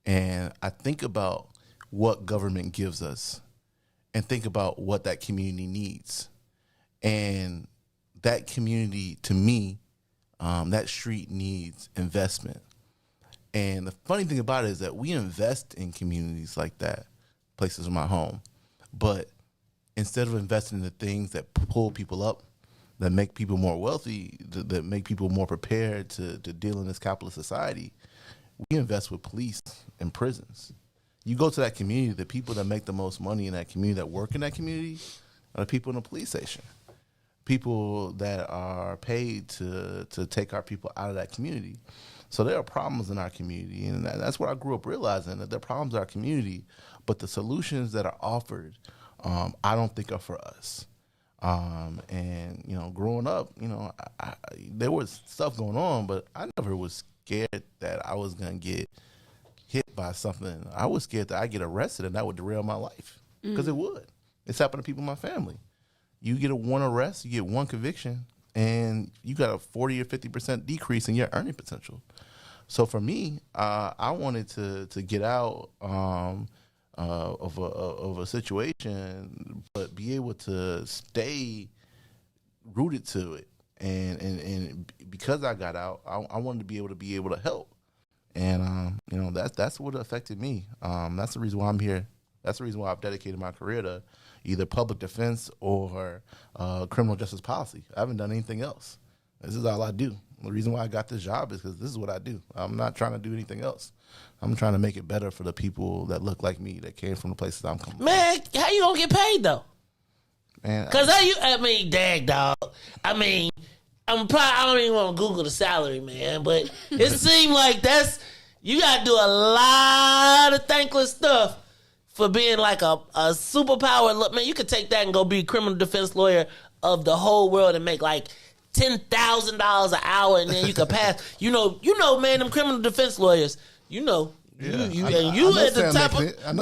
S: and I think about what government gives us, and think about what that community needs, and that community, to me, that street needs investment. And the funny thing about it is that we invest in communities like that, places in my home. But instead of investing in the things that pull people up, that make people more wealthy, that make people more prepared to deal in this capitalist society, we invest with police and prisons. You go to that community, the people that make the most money in that community, that work in that community, are the people in the police station. People that are paid to take our people out of that community. So there are problems in our community, and that's what I grew up realizing, that there are problems in our community, but the solutions that are offered, I don't think are for us. And growing up, there was stuff going on, but I never was scared that I was gonna get hit by something. I was scared that I'd get arrested and that would derail my life, because it would. It's happened to people in my family. You get one arrest, you get one conviction, and you got a 40 or 50% decrease in your earning potential. So for me, I wanted to get out of a situation, but be able to stay rooted to it. And because I got out, I wanted to be able to help. And that's what affected me. That's the reason why I'm here. That's the reason why I've dedicated my career to either public defense or criminal justice policy. I haven't done anything else. This is all I do. The reason why I got this job is because this is what I do. I'm not trying to do anything else. I'm trying to make it better for the people that look like me, that came from the places I'm coming from.
O: Man, how you gonna get paid though?
S: Man,
O: because dag dog. I don't even want to Google the salary, man, but it seemed like you got to do a lot of thankless stuff for being like a superpower. Man, you could take that and go be a criminal defense lawyer of the whole world and make like $10,000 an hour, and then you could pass. You know, man, them criminal defense lawyers. I know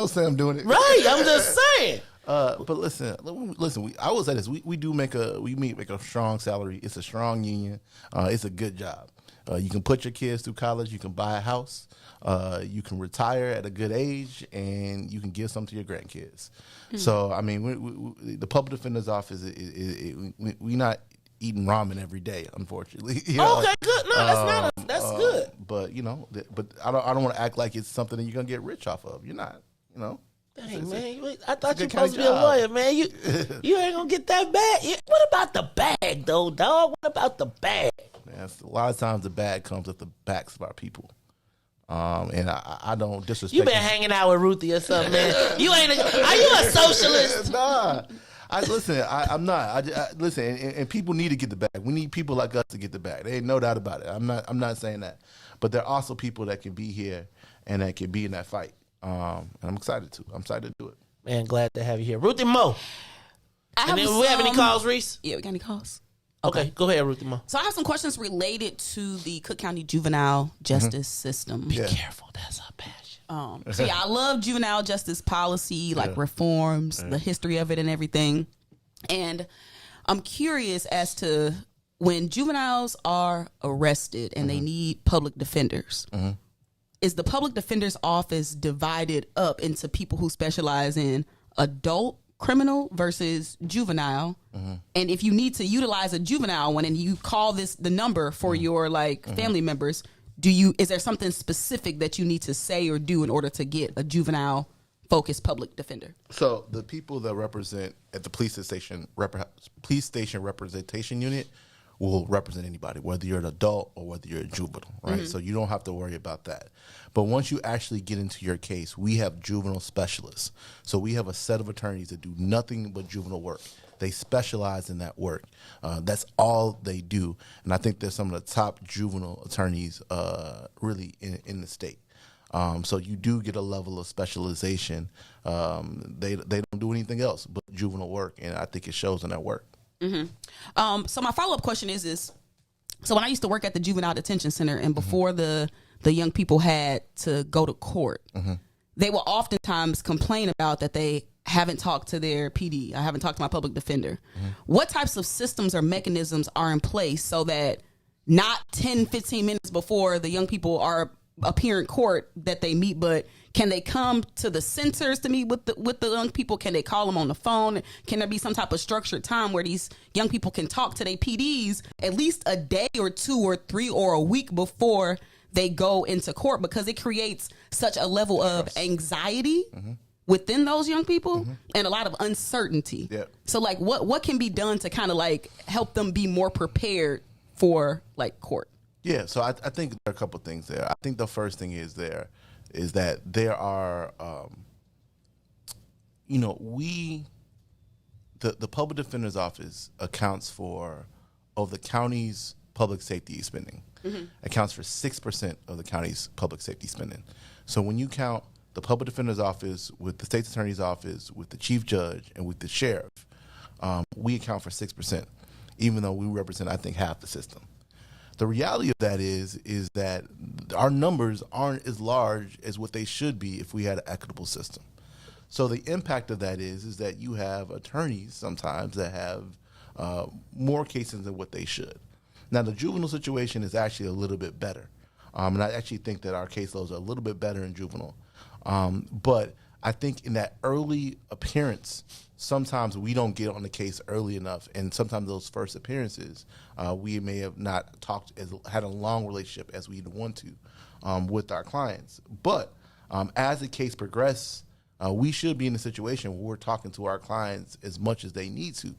S: Sam doing it.
O: Right, I'm just saying.
S: But listen. I will say this: we do make a strong salary. It's a strong union. It's a good job. You can put your kids through college. You can buy a house. You can retire at a good age, and you can give some to your grandkids. Mm-hmm. So the public defender's office, we not eating ramen every day, unfortunately.
O: Okay, good. No, that's not. That's good.
S: But but I don't want to act like it's something that you're gonna get rich off of. You're not.
O: Dang, man, I thought you were supposed to be a lawyer, man. You ain't gonna get that bag. What about the bag, though, dog? What about the bag?
S: Man, a lot of times the bag comes with the backs of our people. And I don't disrespect.
O: You been hanging out with Ruthie or something, man. Are you a socialist?
S: Nah. I'm not. Listen, and people need to get the bag. We need people like us to get the bag. There ain't no doubt about it. I'm not saying that. But there are also people that can be here and that can be in that fight. And I'm excited to. I'm excited to do it.
O: Man, glad to have you here. Ruthie Mo. And then we have any calls, Riis?
N: Yeah, we got any calls?
O: Okay, go ahead, Ruthie Mo.
N: So I have some questions related to the Cook County juvenile justice system.
O: Be careful, that's our passion.
N: So I love juvenile justice policy, like reforms, the history of it and everything. And I'm curious as to when juveniles are arrested and they need public defenders, is the public defender's office divided up into people who specialize in adult criminal versus juvenile? And if you need to utilize a juvenile one and you call this the number for your family members, is there something specific that you need to say or do in order to get a juvenile focused public defender?
S: So the people that represent at the police station representation unit will represent anybody, whether you're an adult or whether you're a juvenile, right? So you don't have to worry about that. But once you actually get into your case, we have juvenile specialists. So we have a set of attorneys that do nothing but juvenile work. They specialize in that work. That's all they do. And I think they're some of the top juvenile attorneys really in the state. So you do get a level of specialization. They don't do anything else but juvenile work, and I think it shows in their work.
N: So my follow-up question is so when I used to work at the juvenile detention center and before the young people had to go to court, they will oftentimes complain about that they haven't talked to their PD. I haven't talked to my public defender. What types of systems or mechanisms are in place so that not 10, 15 minutes before the young people are appear in court that they meet, but can they come to the centers to meet with the young people? Can they call them on the phone? Can there be some type of structured time where these young people can talk to their PDs at least a day or 2 or 3 or a week before they go into court? Because it creates such a level of anxiety within those young people and a lot of uncertainty. So what can be done to kind of help them be more prepared for court?
S: Yeah, so I think there are a couple of things there. I think the first thing is that there are, the public defender's office accounts for, of the county's public safety spending, accounts for 6% of the county's public safety spending. So when you count the public defender's office with the state's attorney's office, with the chief judge, and with the sheriff, we account for 6%, even though we represent, I think, half the system. The reality of that is that our numbers aren't as large as what they should be if we had an equitable system. So the impact of that is that you have attorneys sometimes that have more cases than what they should. Now, the juvenile situation is actually a little bit better. And I actually think that our caseloads are a little bit better in juvenile. But I think in that early appearance, sometimes we don't get on the case early enough, and sometimes those first appearances, we may have not had a long relationship as we'd want to with our clients. But as the case progresses, we should be in a situation where we're talking to our clients as much as they need to.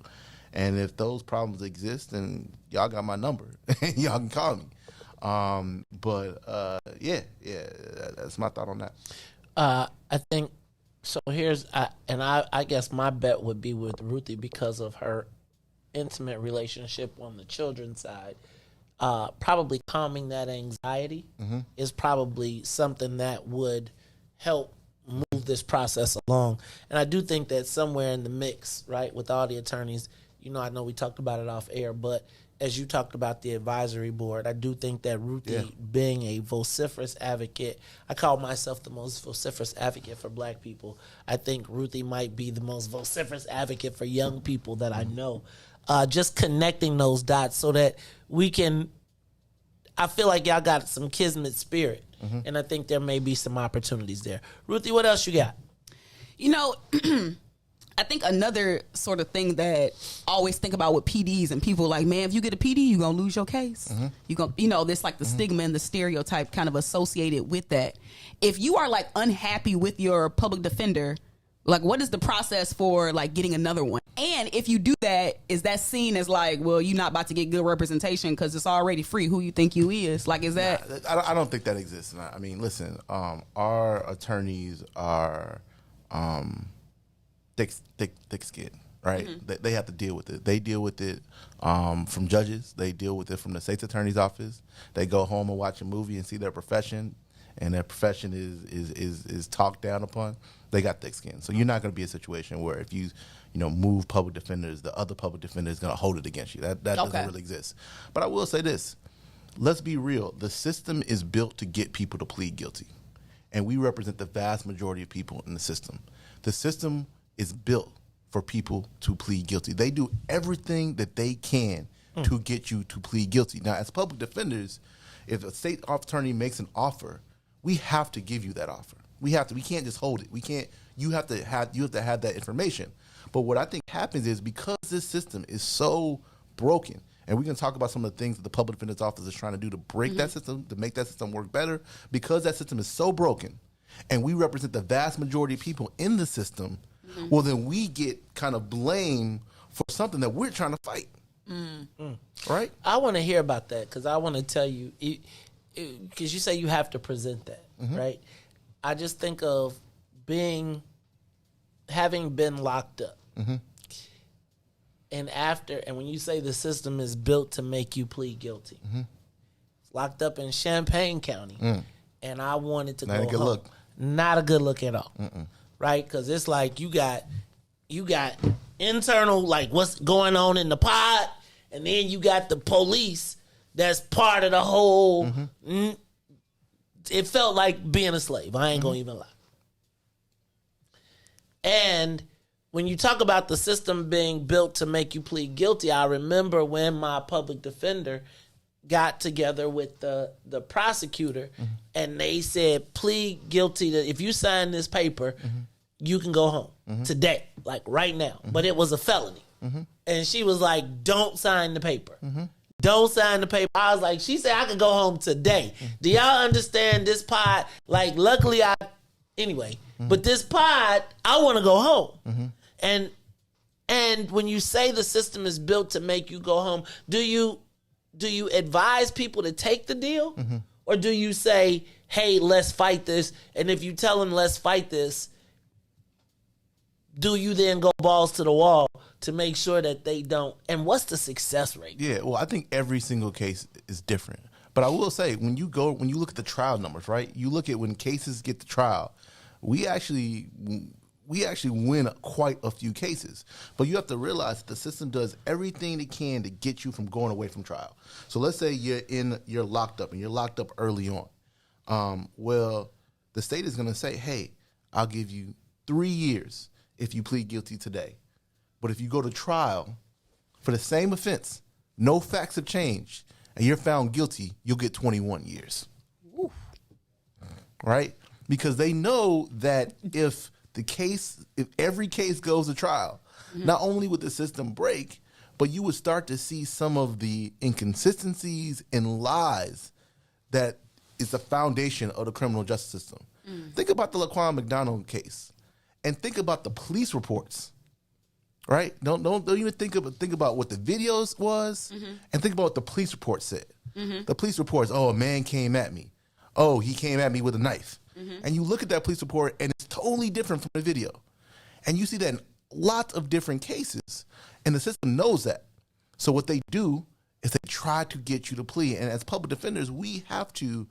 S: And if those problems exist, then y'all got my number. Y'all can call me. That's my thought on that.
O: I think, so I guess my bet would be with Ruthie because of her intimate relationship on the children's side. Probably calming that anxiety is probably something that would help move this process along. And I do think that somewhere in the mix, right, with all the attorneys, I know we talked about it off air, but as you talked about the advisory board, I do think that Ruthie being a vociferous advocate, I call myself the most vociferous advocate for black people. I think Ruthie might be the most vociferous advocate for young people that I know. Just connecting those dots so that we can, I feel like y'all got some kismet spirit, and I think there may be some opportunities there. Ruthie, what else you got?
N: I think another sort of thing that I always think about with PDs and people like, man, if you get a PD, you're going to lose your case. You go, there's like the stigma and the stereotype kind of associated with that. If you are like unhappy with your public defender, like what is the process for like getting another one? And if you do that, is that seen as like, well, you're not about to get good representation because it's already free? Who you think you is? Like, is that?
S: I don't think that exists. I mean, listen, our attorneys are thick skin, right? They have to deal with it. They deal with it from judges. They deal with it from the state's attorney's office. They go home and watch a movie and see their profession, and their profession is talked down upon. They got thick skin. So you're not going to be a situation where if you move public defenders, the other public defender is going to hold it against you. That doesn't really exist. But I will say this. Let's be real. The system is built to get people to plead guilty. And we represent the vast majority of people in the system. The system is built for people to plead guilty. They do everything that they can to get you to plead guilty. Now, as public defenders, if a state attorney makes an offer, we have to give you that offer. We can't just hold it. You have to have that information. But what I think happens is because this system is so broken, and we can talk about some of the things that the public defender's office is trying to do to break that system, to make that system work better, because that system is so broken, and we represent the vast majority of people in the system, well, then we get kind of blamed for something that we're trying to fight. Right?
O: I want to hear about that because I want to tell you, because you say you have to present that, right? I just think of having been locked up. And when you say the system is built to make you plead guilty, locked up in Champaign County, and I wanted to go home. Not a good look. Not a good look at all, right? Because it's like you got internal, like what's going on in the pod, and then you got the police that's part of the whole. It felt like being a slave. I ain't gonna even lie. And when you talk about the system being built to make you plead guilty, I remember when my public defender got together with the prosecutor and they said, plead guilty to, if you sign this paper, you can go home today, like right now. But it was a felony. And she was like, don't sign the paper. Don't sign the paper. I was like, she said I could go home today. Do y'all understand this pod? Like, luckily anyway, but this pod, I want to go home. And when you say the system is built to make you go home, do you advise people to take the deal? Or do you say, hey, let's fight this? And if you tell them let's fight this, do you then go balls to the wall to make sure that they don't? And what's the success rate?
S: Yeah, well, I think every single case is different. But I will say, when you look at the trial numbers, right? You look at when cases get to trial, we actually win quite a few cases. But you have to realize that the system does everything it can to get you from going away from trial. So let's say you're locked up and you're locked up early on. Well, the state is going to say, hey, I'll give you 3 years if you plead guilty today. But if you go to trial for the same offense, no facts have changed, and you're found guilty, you'll get 21 years. Oof. Right? Because they know that if every case goes to trial, not only would the system break, but you would start to see some of the inconsistencies and lies that is the foundation of the criminal justice system. Think about the Laquan McDonald case, and think about the police reports. Right? Don't even think about what the videos was, and think about what the police report said. The police reports, oh, a man came at me. Oh, he came at me with a knife. And you look at that police report, and it's totally different from the video. And you see that in lots of different cases, and the system knows that. So what they do is they try to get you to plea. And as public defenders, we have to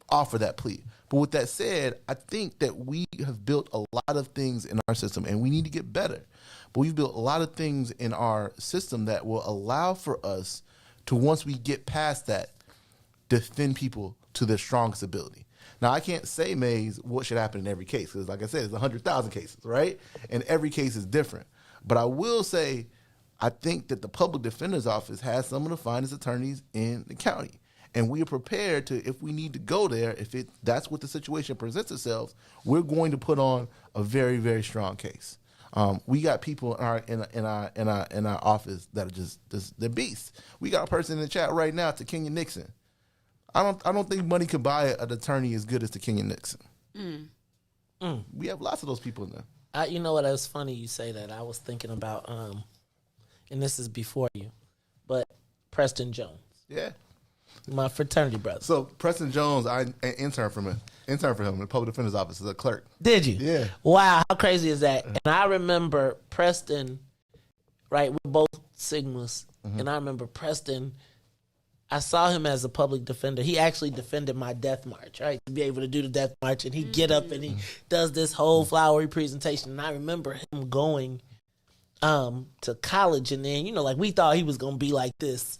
S: offer that plea. But with that said, I think that we have built a lot of things in our system, and we need to get better. But we've built a lot of things in our system that will allow for us to, once we get past that, defend people to their strongest ability. Now, I can't say, Maze, what should happen in every case, because like I said, it's 100,000 cases, right? And every case is different. But I will say, I think that the public defender's office has some of the finest attorneys in the county. And we are prepared to, if we need to go there, that's what the situation presents itself, we're going to put on a very, very strong case. We got people in our office that are just they're beasts. We got a person in the chat right now, to Kenya Nixon. I don't think money could buy an attorney as good as to Kenya Nixon. We have lots of those people in there.
O: You know what? It was funny you say that. I was thinking about, and this is before you, but Preston Jones.
S: Yeah.
O: My fraternity brother.
S: So Preston Jones, I interned for him in the public defender's office as a clerk.
O: Did you?
S: Yeah.
O: Wow, how crazy is that? And I remember Preston, right? We're both Sigmas, and I remember Preston. I saw him as a public defender. He actually defended my death march, right? To be able to do the death march, and he'd get up and he does this whole flowery presentation. And I remember him going to college, and then, like we thought he was gonna be like this,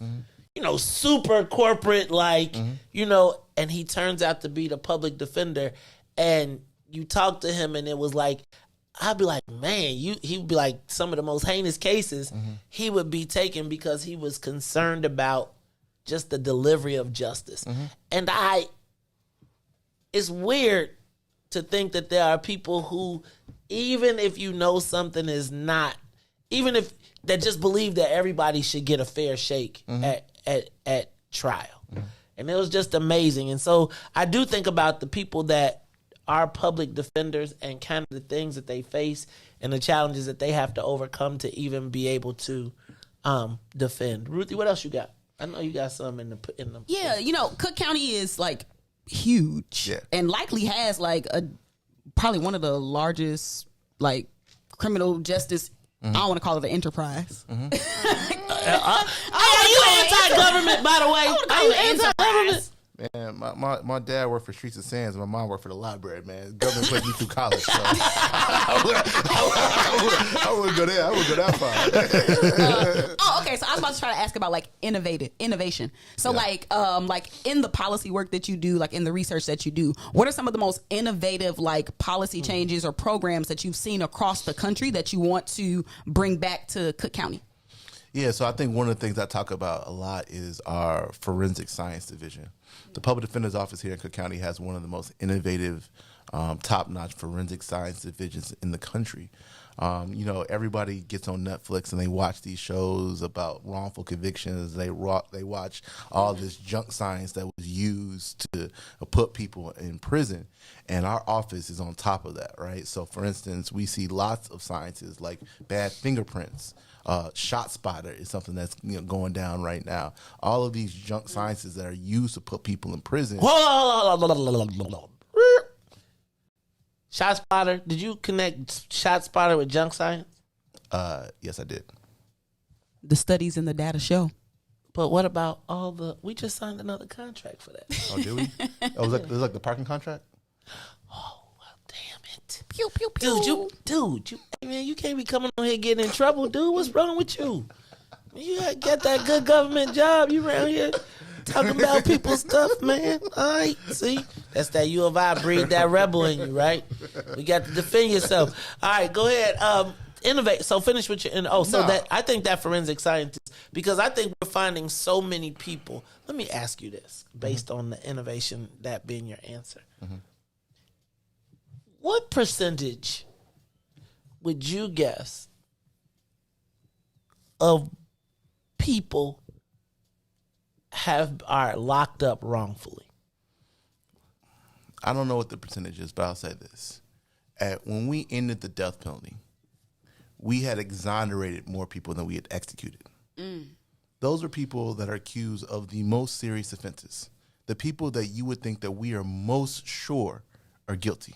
O: super corporate, like, and he turns out to be the public defender. And you talk to him, and it was like, I'd be like, man, he would be like, some of the most heinous cases he would be taking because he was concerned about just the delivery of justice. And it's weird to think that there are people who, even if you know something is not, even if that just believe that everybody should get a fair shake at trial. And it was just amazing. And so I do think about the people that are public defenders and kind of the things that they face and the challenges that they have to overcome to even be able to defend. Ruthie, what else you got? I know you got some in the.
N: Yeah, Cook County is like huge, and likely has like probably one of the largest like criminal justice. I don't want to call it an enterprise.
O: Are you anti-government, by the way? Are you anti-government?
S: Man, my dad worked for Streets of Sands. My mom worked for the library, man. Government put me through college, so I wouldn't go there. I wouldn't go that far.
N: Okay. So I was about to try to ask about like innovation. So like in the policy work that you do, like in the research that you do, what are some of the most innovative like policy changes or programs that you've seen across the country that you want to bring back to Cook County?
S: Yeah, so I think one of the things I talk about a lot is our forensic science division. The Public Defender's Office here in Cook County has one of the most innovative, top-notch forensic science divisions in the country. Everybody gets on Netflix and they watch these shows about wrongful convictions. They watch all this junk science that was used to put people in prison. And our office is on top of that, right? So, for instance, we see lots of sciences like bad fingerprints. Shot spotter is something that's going down right now. All of these junk sciences that are used to put people in prison.
O: Shot spotter. Did you connect shot spotter with junk science?
S: Yes, I did.
N: The studies and the data show.
O: But what about we just signed another contract for that.
S: Oh, did we? It was like the parking contract?
O: Oh, well, damn it. Pew, pew, pew. Dude, man, you can't be coming on here getting in trouble, dude. What's wrong with you? You gotta get that good government job. You around here talking about people's stuff, man. All right, see? That's that U of I breed that rebel in you, right? You got to defend yourself. All right, go ahead. Innovate. So finish with your, that I think that forensic scientist, because I think we're finding so many people. Let me ask you this, based on the innovation, that being your answer. What percentage would you guess of people are locked up wrongfully?
S: I don't know what the percentage is, but I'll say this. When we ended the death penalty, we had exonerated more people than we had executed. Those are people that are accused of the most serious offenses, the people that you would think that we are most sure are guilty.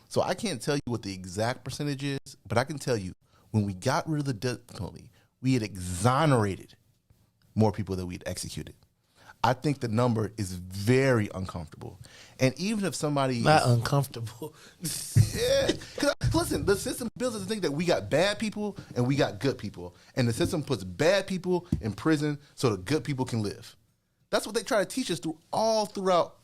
S: So I can't tell you what the exact percentage is, but I can tell you when we got rid of the death penalty, we had exonerated more people than we had executed. I think the number is very uncomfortable. And even if somebody
O: not uncomfortable.
S: Yeah. Because listen, the system builds us to think that we got bad people and we got good people. And the system puts bad people in prison so the good people can live. That's what they try to teach us throughout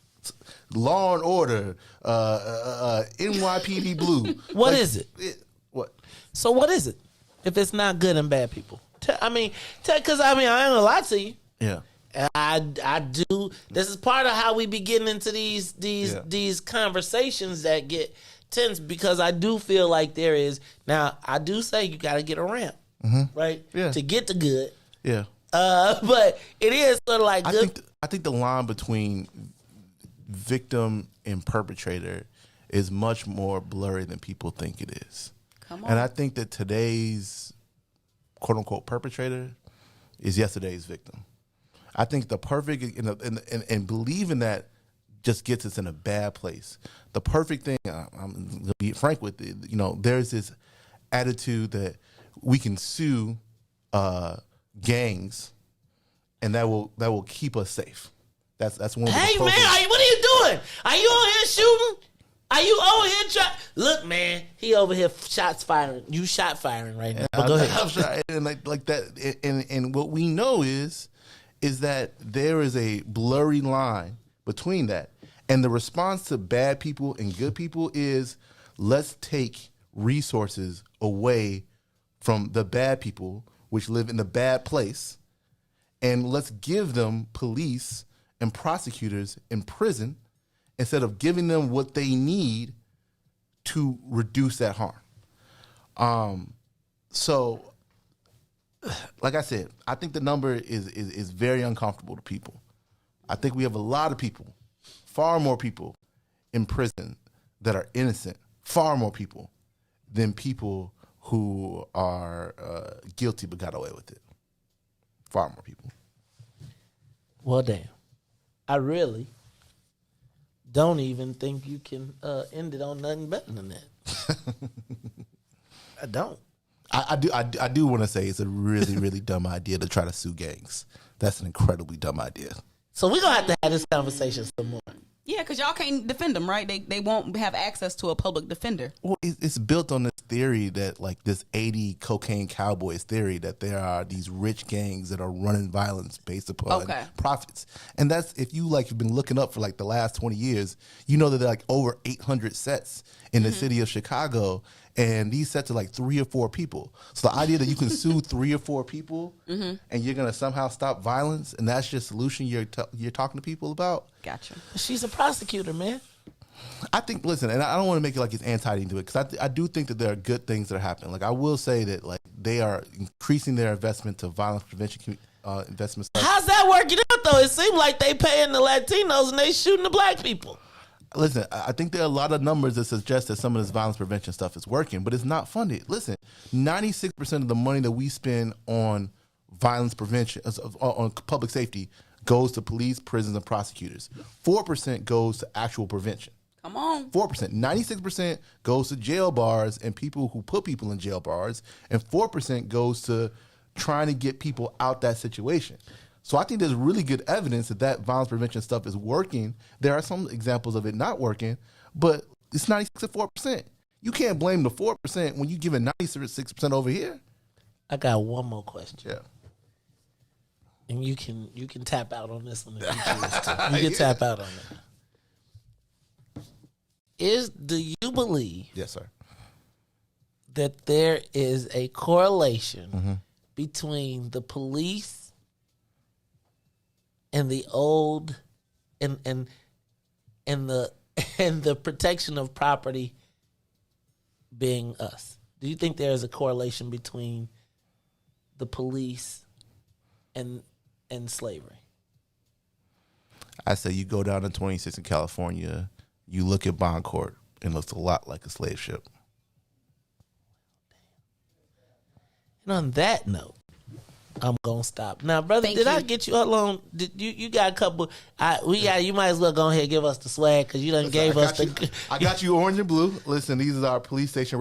S: Law and Order, NYPD Blue.
O: What is it?
S: What?
O: So what is it if it's not good and bad people? Because I ain't gonna lie to you.
S: Yeah.
O: I do. This is part of how we be getting into these conversations that get tense because I do feel like there is. Now, I do say you got to get a ramp, right?
S: Yeah.
O: To get the good.
S: Yeah.
O: But it is sort of like
S: I think the line between victim and perpetrator is much more blurry than people think it is.
N: Come on.
S: And I think that today's quote unquote perpetrator is yesterday's victim. I think the perfect and believing that just gets us in a bad place. The perfect thing, I'm gonna be frank with it, there's this attitude that we can sue gangs, and that will keep us safe. That's one of the
O: Hey man, what are you doing? Are you on here shooting? Are you over here trying? Look, man, he over here shots firing. You shot firing right now. But go ahead.
S: And like that, and what we know is that there is a blurry line between that, and the response to bad people and good people is let's take resources away from the bad people which live in the bad place, and let's give them police and prosecutors in prison instead of giving them what they need to reduce that harm. So, like I said, I think the number is very uncomfortable to people. I think we have a lot of people, far more people in prison that are innocent, far more people than people who are guilty but got away with it. Far more people.
O: Well, damn. I really don't even think you can end it on nothing better than that. I don't.
S: I do want to say it's a really, really dumb idea to try to sue gangs. That's an incredibly dumb idea.
O: So we're going to have to have this conversation some more.
N: Yeah, because y'all can't defend them, right? They won't have access to a public defender.
S: Well, it's built on this theory that, like, this 80 cocaine cowboys theory that there are these rich gangs that are running violence based upon profits. And that's, if you, like, have been looking up for, like, the last 20 years, you know that there are, like, over 800 sets in the city of Chicago, and these sets are, like, 3 or 4 people. So the idea that you can sue 3 or 4 people and you're going to somehow stop violence, and that's your solution you're talking to people about.
N: Gotcha.
O: She's a prosecutor, man.
S: I think, listen, and I don't want to make it like it's anti to it, because I do think that there are good things that are happening. Like, I will say that, like, they are increasing their investment to violence prevention investments.
O: How's that working out, though? It seems like they paying the Latinos and they shooting the black people.
S: Listen, I think there are a lot of numbers that suggest that some of this violence prevention stuff is working, but it's not funded. Listen, 96% of the money that we spend on violence prevention, on public safety, goes to police, prisons, and prosecutors. 4% goes to actual prevention.
N: Come on.
S: 4%. 96% goes to jail bars and people who put people in jail bars, and 4% goes to trying to get people out that situation. So I think there's really good evidence that violence prevention stuff is working. There are some examples of it not working, but it's 96 to 4%. You can't blame the 4% when you're giving 96% over here.
O: I got one more question.
S: Yeah.
O: And you can tap out on this one if you choose to. You can tap out on it. Do you believe?
S: Yes, sir.
O: That there is a correlation between the police and the old and the protection of property being us? Do you think there is a correlation between the police and slavery?
S: I say you go down to 26 in California, you look at Bond Court, and it looks a lot like a slave ship.
O: And on that note, I'm gonna stop now, brother. Did I get you? Hold on. Did you got a couple? You might as well go ahead and give us the swag because you done gave us the.
S: I got you orange and blue. Listen, these are our police station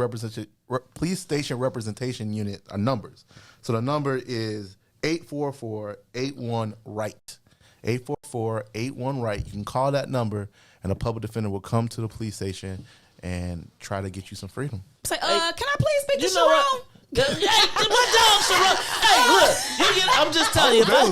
S: representation unit numbers. So the number is 844-81-RIGHT. 844-81-RIGHT. You can call that number, and a public defender will come to the police station and try to get you some freedom.
N: Say, can I please speak to
O: You know
N: Sharon?
O: Hey, my dog, Sharon. Hey, look, I'm just telling you. If I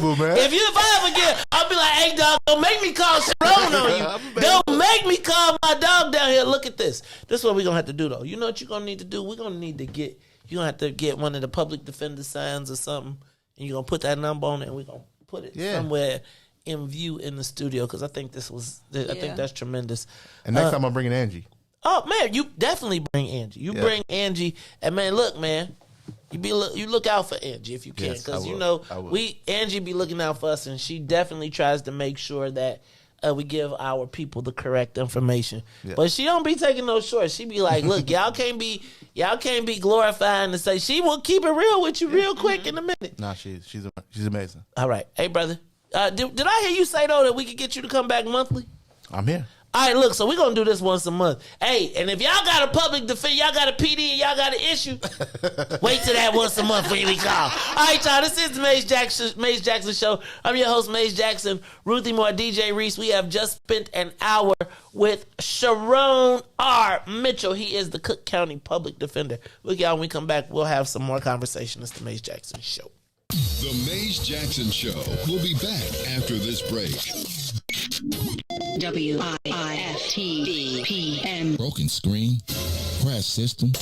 O: ever get, I'll be like, hey, dog, don't make me call Sharon on you. Don't make me call my dog down here. Look at this. This is what we're going to have to do, though. You know what you're going to need to do? We're going to need to get, you're going to have to get one of the public defender signs or something, and you're going to put that number on it, and we're going to put it somewhere in view in the studio, because I think I think that's tremendous.
S: And next time I'm bringing Angie.
O: Oh man, you definitely bring Angie. You bring Angie, and man, look, man, you look out for Angie if you can, because Angie be looking out for us, and she definitely tries to make sure that we give our people the correct information. Yeah. But she don't be taking no shorts. She be like, look, y'all can't be glorifying to say. She will keep it real with you real quick in a minute.
S: Nah, she's amazing.
O: All right, hey brother, did I hear you say though that we could get you to come back monthly?
S: I'm here.
O: All right, look, so we're going to do this once a month. Hey, and if y'all got a public defense, y'all got a PD, and y'all got an issue, wait till that once a month when we call. All right, y'all, this is the Maze Jackson Show. I'm your host, Maze Jackson. Ruthie Moore, DJ Riis. We have just spent an hour with Sharon R. Mitchell. He is the Cook County Public Defender. Look, y'all, when we come back, we'll have some more conversation. It's the Maze Jackson Show.
I: The Maze Jackson Show will be back after this break.
K: WIIFTBP.
B: Broken screen? Crash system?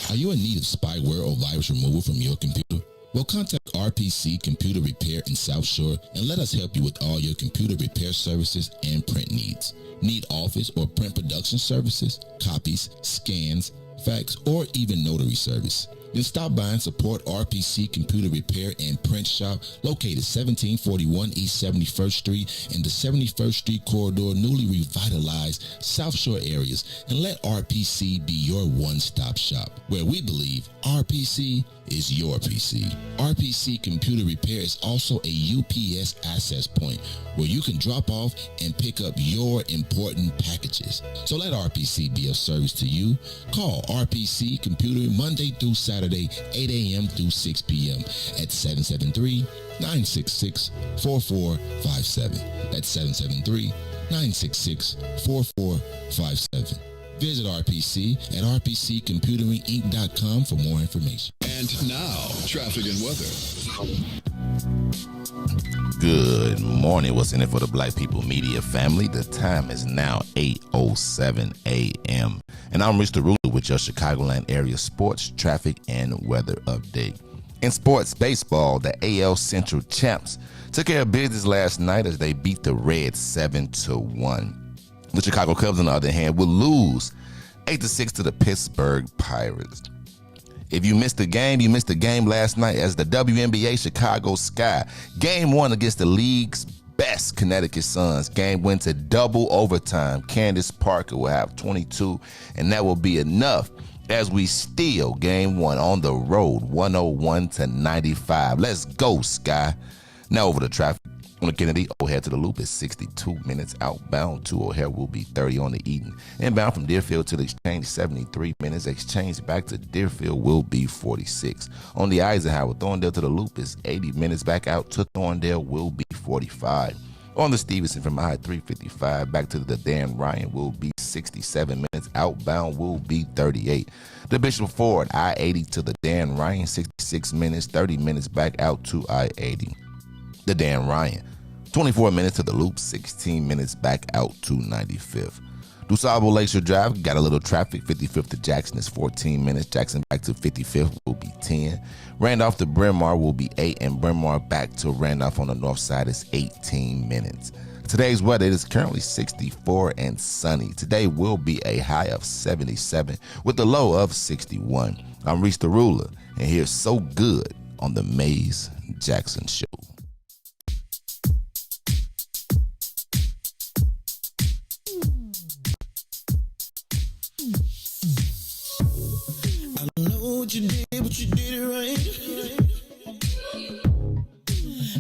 B: Are you in need of spyware or virus removal from your computer? Well, contact RPC Computer Repair in South Shore and let us help you with all your computer repair services and print needs. Need office or print production services, copies, scans, fax, or even notary service? Then stop by and support RPC Computer Repair and Print Shop located 1741 East 71st Street in the 71st Street corridor, newly revitalized South Shore areas, and let RPC be your one-stop shop, where we believe RPC is your PC. RPC Computer Repair is also a UPS access point where you can drop off and pick up your important packages. So let RPC be of service to you. Call RPC Computer Monday through Saturday, 8 a.m. through 6 p.m. at 773-966-4457. That's 773-966-4457. Visit RPC at rpccomputeringinc.com for more information.
I: And now, traffic and weather.
M: Good morning. What's in it for the Black People Media family? The time is now 8:07 a.m. And I'm Riis with your Chicagoland area sports, traffic, and weather update. In sports baseball, the AL Central champs took care of business last night as they beat the Reds 7-1. The Chicago Cubs, on the other hand, will lose 8-6 to the Pittsburgh Pirates. If you missed the game, you missed the game last night as the WNBA Chicago Sky game won against the league's best Connecticut Suns. Game went to double overtime. Candace Parker will have 22, and that will be enough as we steal game one on the road, 101-95. Let's go, Sky. Now over to traffic. On the Kennedy, O'Hare to the Loop is 62 minutes. Outbound to O'Hare will be 30 on the Eden. Inbound from Deerfield to the Exchange, 73 minutes. Exchange back to Deerfield will be 46. On the Eisenhower, Thorndale to the Loop is 80 minutes. Back out to Thorndale will be 45. On the Stevenson from I-355 back to the Dan Ryan will be 67 minutes. Outbound will be 38. The Bishop Ford, I-80 to the Dan Ryan, 66 minutes. 30 minutes back out to I-80. The Dan Ryan, 24 minutes to the Loop, 16 minutes back out to 95th. DuSable Lakeshore Drive, got a little traffic. 55th to Jackson is 14 minutes. Jackson back to 55th will be 10. Randolph to Bryn Mawr will be 8. And Bryn Mawr back to Randolph on the north side is 18 minutes. Today's weather is currently 64 and sunny. Today will be a high of 77 with a low of 61. I'm Riis the Ruler, and here's So Good on the Maze Jackson Show.
J: What you did it right.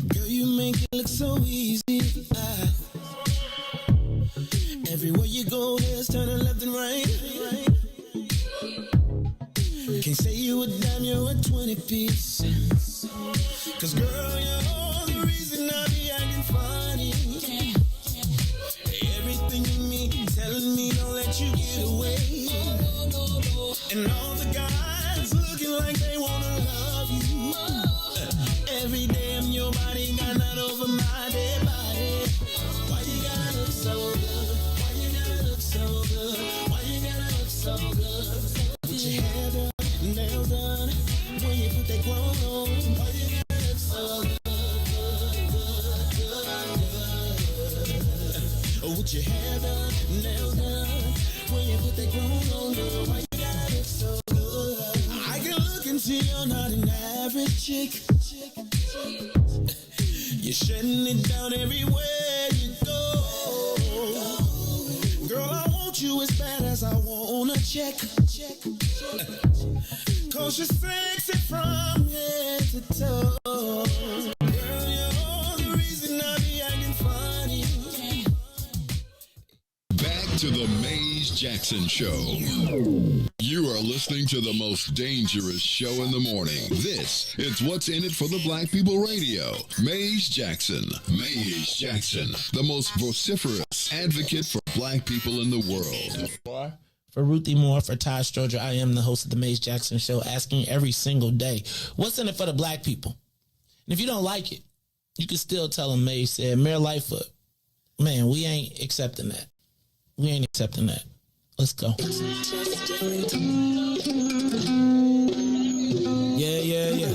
J: Girl, you make it look so easy. Everywhere you go, there's turning left and right. Can't say you a dime, you're a 20 piece. Cause girl, you're the reason I be acting funny. Everything in me telling me don't let you get away. And all the guys looking like they wanna love you. Every day I'm your body, got not over my dead body. Why you gotta look so good? Why you gotta look so good? Why you gotta look so good? Put your hair done, nails done. When you put that clothes on, why you gotta look so good? With your hair done, nails done. when you put that grown on, girl. Why you gotta look so good? I can look and see you're not an average chick. You're shutting it down everywhere you go. Girl, I want you as bad as I want a check. Cause you're sexy from head to toe. Girl, you're the reason I be acting funny.
I: Back to the Maze Jackson Show. You are listening to the most dangerous show in the morning. This is What's in It for the Black People Radio. Maze Jackson. Maze Jackson, the most vociferous advocate for black people in the world.
C: For Ruthie Moore, for Todd Stoger, I am the host of the Maze Jackson Show, asking every single day, what's in it for the black people? And if you don't like it, you can still tell them Maze said, Mayor Lightfoot, man, we ain't accepting that. We ain't accepting that. Let's go.
L: Yeah.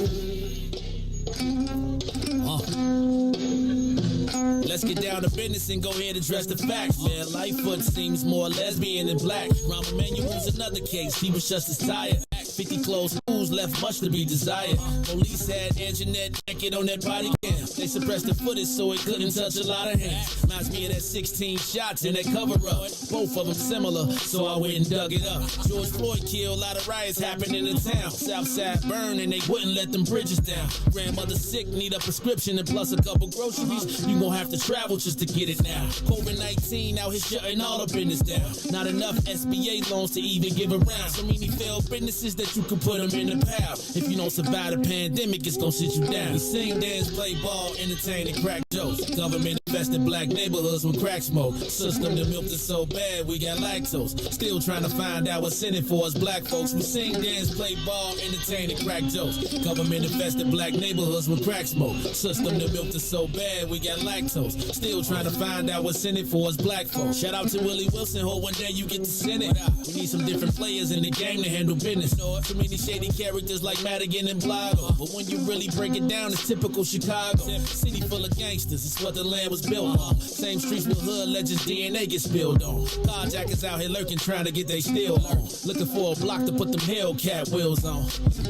L: Let's get down to business and go ahead and address the facts, man. Lightfoot seems more lesbian than black. Rahm Emanuel's another case. He was just as tired. 50 closed schools left much to be desired. Police had Anjanette naked on that body cam. They suppressed the footage so it couldn't touch a lot of hands. Reminds me of that 16 shots in that cover-up. Both of them similar, so I went and dug it up. George Floyd killed, a lot of riots happened in the town. Southside burned and they wouldn't let them bridges down. Grandmother sick, need a prescription and plus a couple groceries. You gon' have to travel just to get it now. COVID-19 out here shutting all the business down. Not enough SBA loans to even give around. So many failed businesses that you could put them in the pile. If you don't survive the pandemic, it's gon' sit you down. We sing, dance, play ball, entertain, and crack jokes. Government invested black neighborhoods with crack smoke. System that milked us so bad, we got lactose. Still trying to find out what's in it for us black folks. We sing, dance, play ball, entertain, and crack jokes. Government invested black neighborhoods with crack smoke. System that milked us so bad, we got lactose. Still trying to find out what's in it for us black folks. Shout out to Willie Wilson, hope one day you get to send it. We need some different players in the game to handle business. So many shady characters like Madigan and Blago. But when you really break it down, it's typical Chicago. City full of gangsters, it's what the land was built on. Same streets with hood legends, DNA get spilled on. Carjackers out here lurking, trying to get they steal on. Looking for a block to put them Hellcat wheels on.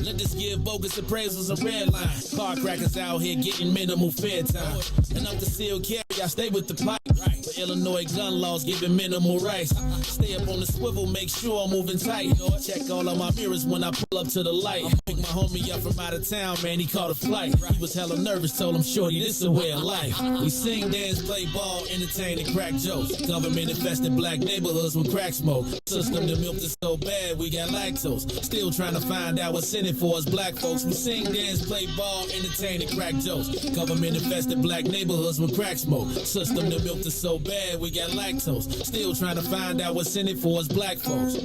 L: Let us give bogus appraisals a red line. Car crackers out here getting minimal fair time. And up the seal carry, I stay with the pipe. But Illinois gun laws giving minimal rights. Stay up on the swivel, make sure I'm moving tight. Check all of my mirrors when I pull up to the light. Pick my homie up from out of town, man, he caught a flight. He was hella nervous, told him, shorty, this a way of life. We sing, dance, play ball, entertain, and crack jokes. Government infested black neighborhoods with crack smoke. System that milked us so bad, we got lactose. Still trying to find out what's in it for us black folks. We sing, dance, play ball, entertain, and crack jokes. Government infested black neighborhoods with crack smoke. System that milked us so bad, we got lactose. Still trying to find out what's in it for us black folks.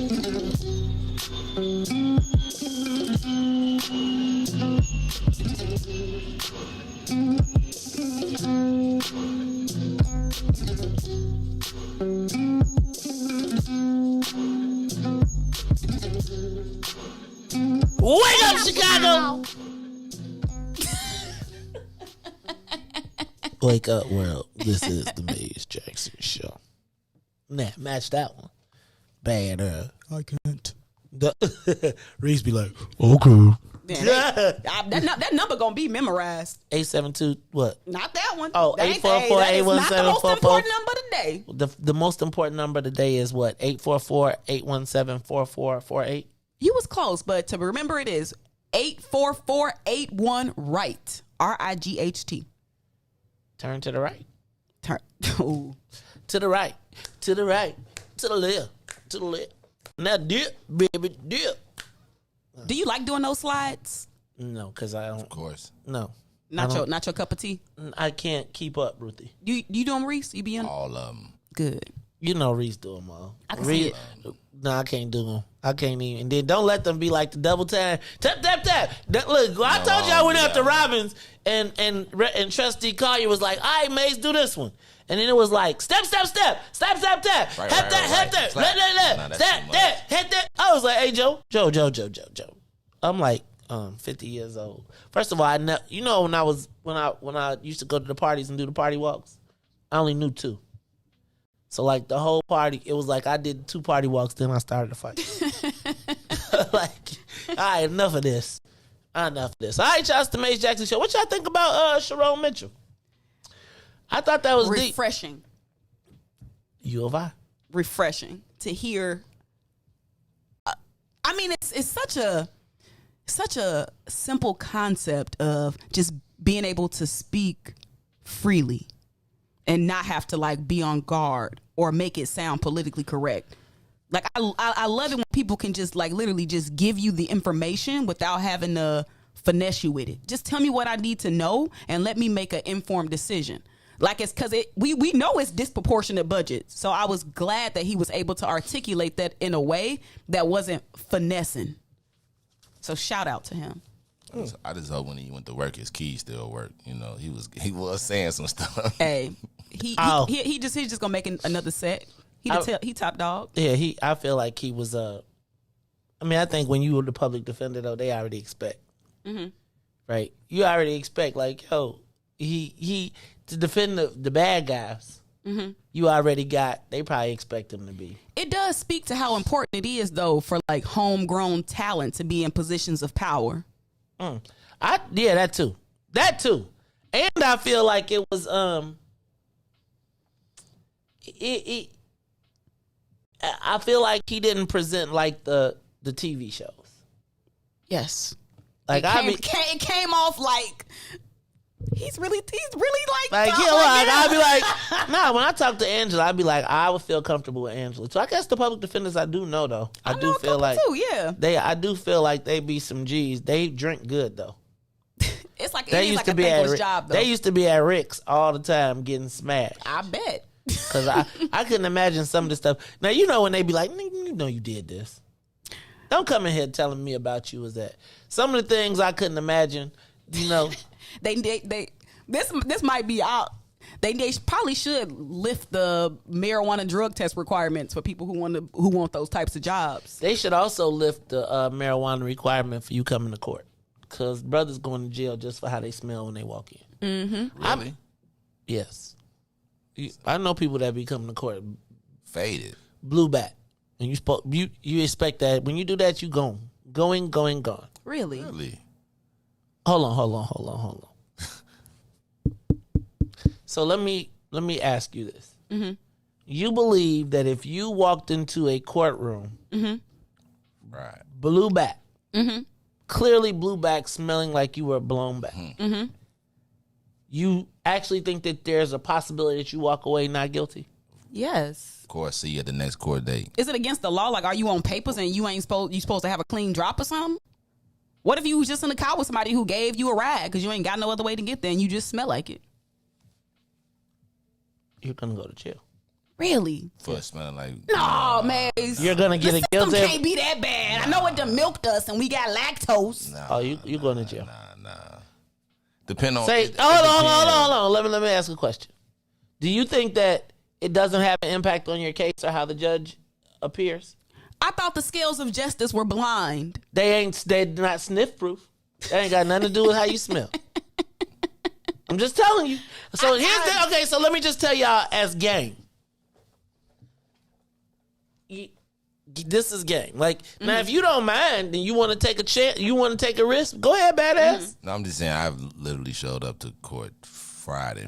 O: Wake up, Chicago! Wake up, world. This is the Maze Jackson Show. Nah, match that one. Bad, I can't. Riis be like, okay.
N: That number gonna be memorized.
O: 872 what?
N: Not that one.
O: Oh, 844-817-44.
N: Not the most important number today.
O: The most important number today is what? 844-817-4448.
N: You was close, but to remember it is 84481-RIGHT. RIGHT.
O: Turn to the right.
N: Turn. Ooh.
O: To the right. To the right. To the left. To the left. Now dip, baby, dip.
N: Do you like doing those slides?
O: No, because I don't.
M: Of course.
O: No.
N: Not your cup of tea?
O: I can't keep up, Ruthie.
N: You do them, Riis? You be in?
M: All of them.
N: Good.
O: You know Riis do them all.
N: I can see it.
O: No, I can't do them. I can't even. And then don't let them be like the double time. Tap, tap, tap. Look, I told you I went after Robbins and Trustee Collier was like, all right, Maze, do this one. And then it was like, step, step, step. Step, step, step. Hit that. Let. Step, that. Hit that. I was like, hey, Joe. I'm like 50 years old. First of all, when I used to go to the parties and do the party walks, I only knew 2. So like the whole party, it was like I did 2 party walks, then I started to fight. Like, all right, enough of this. Enough of this. All right, y'all, it's the Maze Jackson Show. What y'all think about Sharon Mitchell? I thought that was
N: refreshing.
O: U of I.
N: Refreshing to hear. I mean, it's such a simple concept of just being able to speak freely and not have to like be on guard or make it sound politically correct. Like I love it when people can just like literally just give you the information without having to finesse you with it. Just tell me what I need to know and let me make an informed decision. Like it's because we know it's disproportionate budget. So I was glad that he was able to articulate that in a way that wasn't finessing. So shout out to him.
M: I just hope when he went to work, his keys still work. You know, he was saying some stuff.
N: Hey, he's just gonna make another set. He top dog.
O: Yeah, I feel like he was. I mean, I think when you were the public defender, though, they already expect. Mm-hmm. Right, you already expect like, yo, he to defend the bad guys. Mm-hmm. You already got. They probably expect him to be.
N: It does speak to how important it is, though, for like homegrown talent to be in positions of power.
O: That too, and I feel like it was I feel like he didn't present like the TV shows.
N: Yes,
O: like
N: it came off like he's really like
O: yeah. Well, I'd be like, nah. When I talk to Angela, I'd be like, I would feel comfortable with Angela. So I guess the public defenders I do know though. I do feel like
N: too, yeah.
O: I do feel like they be some G's. They drink good though.
N: It's like
O: they used to be at job though. They used to be at Rick's all the time getting smashed.
N: I bet.
O: Because I couldn't imagine some of the stuff. Now, you know when they be like, you know you did this. Don't come in here telling me about you was that. Some of the things I couldn't imagine, you know.
N: This might be out. They probably should lift the marijuana drug test requirements for people who want those types of jobs.
O: They should also lift the marijuana requirement for you coming to court. Because brothers going to jail just for how they smell when they walk in.
N: Mm-hmm.
M: Really?
O: Yes. I know people that be coming to court
M: faded,
O: blue bat, and you expect that when you do that you going.
N: Really?
O: Hold on. So let me ask you this: mm-hmm. You believe that if you walked into a courtroom,
N: mm-hmm.
M: right,
O: blue bat,
N: mm-hmm.
O: clearly blue back, smelling like you were blown back.
N: Mm-hmm.
O: You actually think that there's a possibility that you walk away not guilty?
N: Yes.
M: Of course. See you at the next court date.
N: Is it against the law? Like, are you on papers and you supposed to have a clean drop or something? What if you was just in the car with somebody who gave you a ride because you ain't got no other way to get there and you just smell like it?
O: You're gonna go to jail.
N: Really?
M: For smelling like...
N: No, man.
O: You're gonna get a guilty...
N: The system can't be that bad. I know it done milked us and we got lactose.
O: You're going to jail.
M: Nah. Depend on...
O: Hold on. Let me ask a question. Do you think that it doesn't have an impact on your case or how the judge appears?
N: I thought the scales of justice were blind.
O: They're not sniff proof. They ain't got nothing to do with how you smell. I'm just telling you. So so let me just tell y'all as gang. This is game. Like, now if you don't mind and you want to take a chance, you want to take a risk, go ahead, badass.
M: Mm-hmm. No, I'm just saying I've literally showed up to court fried a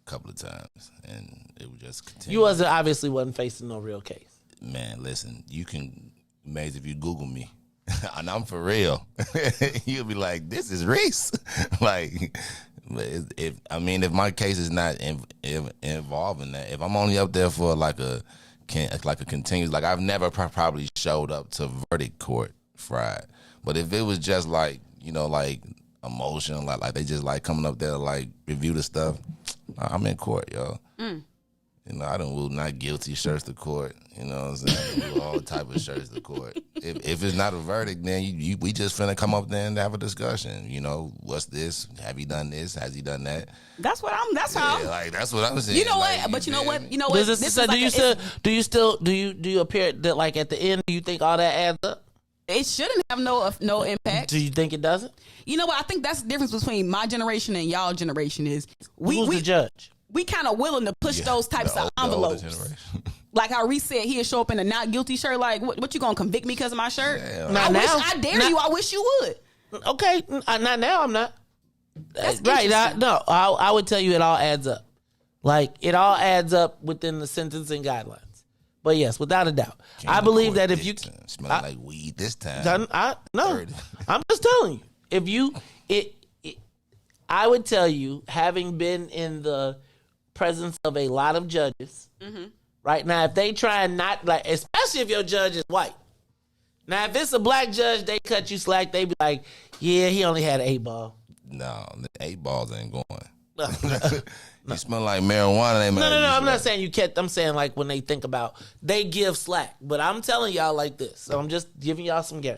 M: couple of times and it would just continue.
O: You obviously wasn't facing no real case.
M: Man, listen, you can, Maze, if you Google me, and I'm for real, you'll be like, this is Riis. Like, if my case is not involving that, if I'm only up there for like a continuous, like I've never probably showed up to verdict court fried. But if it was just like, you know, like emotion, like they just like coming up there to like review the stuff, I'm in court, yo. You know, I done woo not guilty shirts to court. You know what I'm saying? I woo all type of shirts to court. If it's not a verdict, then we just finna come up there and have a discussion. You know, what's this? Have he done this? Has he done that?
N: That's what I'm
M: saying.
N: You know
M: like,
N: what? But you know what?
O: Do you appear that like at the end? Do you think all that adds up?
N: It shouldn't have no impact.
O: Do you think it doesn't?
N: You know what? I think that's the difference between my generation and y'all generation is
O: who's the judge?
N: we kind of willing to push those types of envelopes. Like how Riis said he'll show up in a not guilty shirt. Like, what you gonna convict me because of my shirt? I dare you. I wish you would.
O: Okay, not now. I'm not.
N: That's
O: right. I would tell you it all adds up. Like, it all adds up within the sentencing guidelines. But yes, without a doubt, I believe that if you
M: smell like weed this time,
O: no, I'm just telling you. If you I would tell you, having been in the presence of a lot of judges, right now, if they try and not like, especially if your judge is white. Now, if it's a black judge, they cut you slack. They be like, yeah, he only had 8 ball.
M: No, the 8 balls ain't going. You smell like marijuana.
O: No. I'm not saying you can't. I'm saying like when they think about, they give slack. But I'm telling y'all like this. So I'm just giving y'all some game.